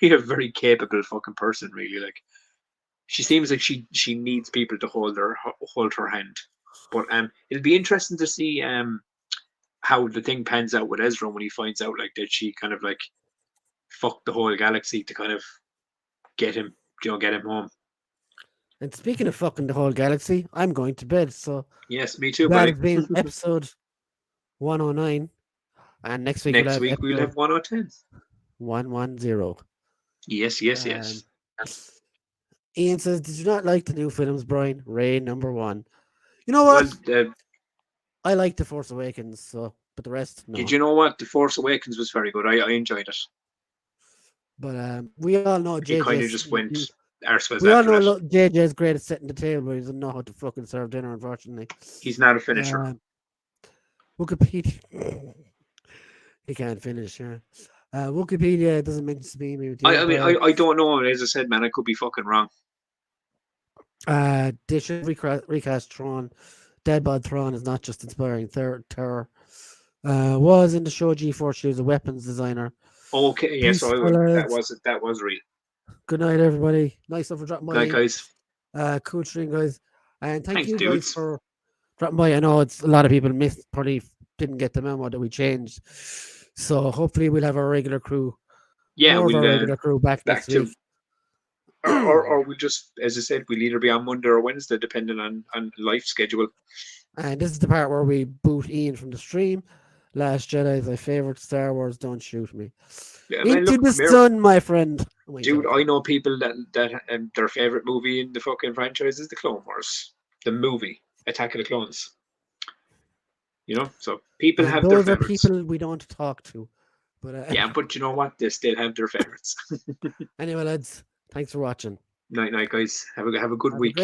[SPEAKER 2] really a very capable fucking person, really. Like she seems like she needs people to hold her hand. But it'll be interesting to see how the thing pans out with Ezra when he finds out like that she kind of like fucked the whole galaxy to kind of get him, get him home.
[SPEAKER 3] And speaking of fucking the whole galaxy, I'm going to bed. So
[SPEAKER 2] Yes, me too,
[SPEAKER 3] that
[SPEAKER 2] buddy.
[SPEAKER 3] has been episode 109. And next week we'll
[SPEAKER 2] Next
[SPEAKER 3] have
[SPEAKER 2] week we'll
[SPEAKER 3] episode
[SPEAKER 2] have 110.
[SPEAKER 3] 110.
[SPEAKER 2] Yes.
[SPEAKER 3] Ian says, did you not like the new films, Brian? Ray #1. You know
[SPEAKER 2] Well,
[SPEAKER 3] what? I like The Force Awakens, so but the rest, no.
[SPEAKER 2] did you know what? The Force Awakens was very good. I enjoyed it.
[SPEAKER 3] But we all know
[SPEAKER 2] It kind of
[SPEAKER 3] JJ's.
[SPEAKER 2] just went arseways
[SPEAKER 3] We all
[SPEAKER 2] after
[SPEAKER 3] know
[SPEAKER 2] that.
[SPEAKER 3] JJ's great at setting the table, but he doesn't know how to fucking serve dinner, unfortunately.
[SPEAKER 2] He's not a finisher.
[SPEAKER 3] Wikipedia. He can't finish, yeah. Wikipedia doesn't mention Sabine.
[SPEAKER 2] I mean, I don't know. As I said, man, I could be fucking wrong.
[SPEAKER 3] They should recast Thrawn. Deadbod Thrawn is not just inspiring terror. Was in the show G4. She was a weapons designer.
[SPEAKER 2] Okay, yes,
[SPEAKER 3] Peace,
[SPEAKER 2] that was real.
[SPEAKER 3] Good night, everybody. Nice one for dropping by.
[SPEAKER 2] Good night, guys.
[SPEAKER 3] Cool stream, guys. And thank
[SPEAKER 2] Thanks,
[SPEAKER 3] you,
[SPEAKER 2] dudes.
[SPEAKER 3] guys, for dropping by. I know it's a lot of people probably didn't get the memo that we changed. So hopefully we'll have our regular crew.
[SPEAKER 2] Yeah,
[SPEAKER 3] more
[SPEAKER 2] we'll
[SPEAKER 3] of our regular crew back next
[SPEAKER 2] to
[SPEAKER 3] week.
[SPEAKER 2] or we'll just, as I said, we'll either be on Monday or Wednesday, depending on life schedule.
[SPEAKER 3] And this is the part where we boot Ian from the stream. Last Jedi is my favorite Star Wars. Don't shoot me.
[SPEAKER 2] Yeah, man,
[SPEAKER 3] Into
[SPEAKER 2] look,
[SPEAKER 3] the sun, my friend.
[SPEAKER 2] Dude, I know people that their favorite movie in the fucking franchise is the Clone Wars, the movie Attack of the Clones. You know, so people have their
[SPEAKER 3] those are
[SPEAKER 2] favorites.
[SPEAKER 3] people we don't talk to. But
[SPEAKER 2] yeah, but you know what? They still have their favorites.
[SPEAKER 3] Anyway, lads, thanks for watching.
[SPEAKER 2] Night, guys. Have a good week.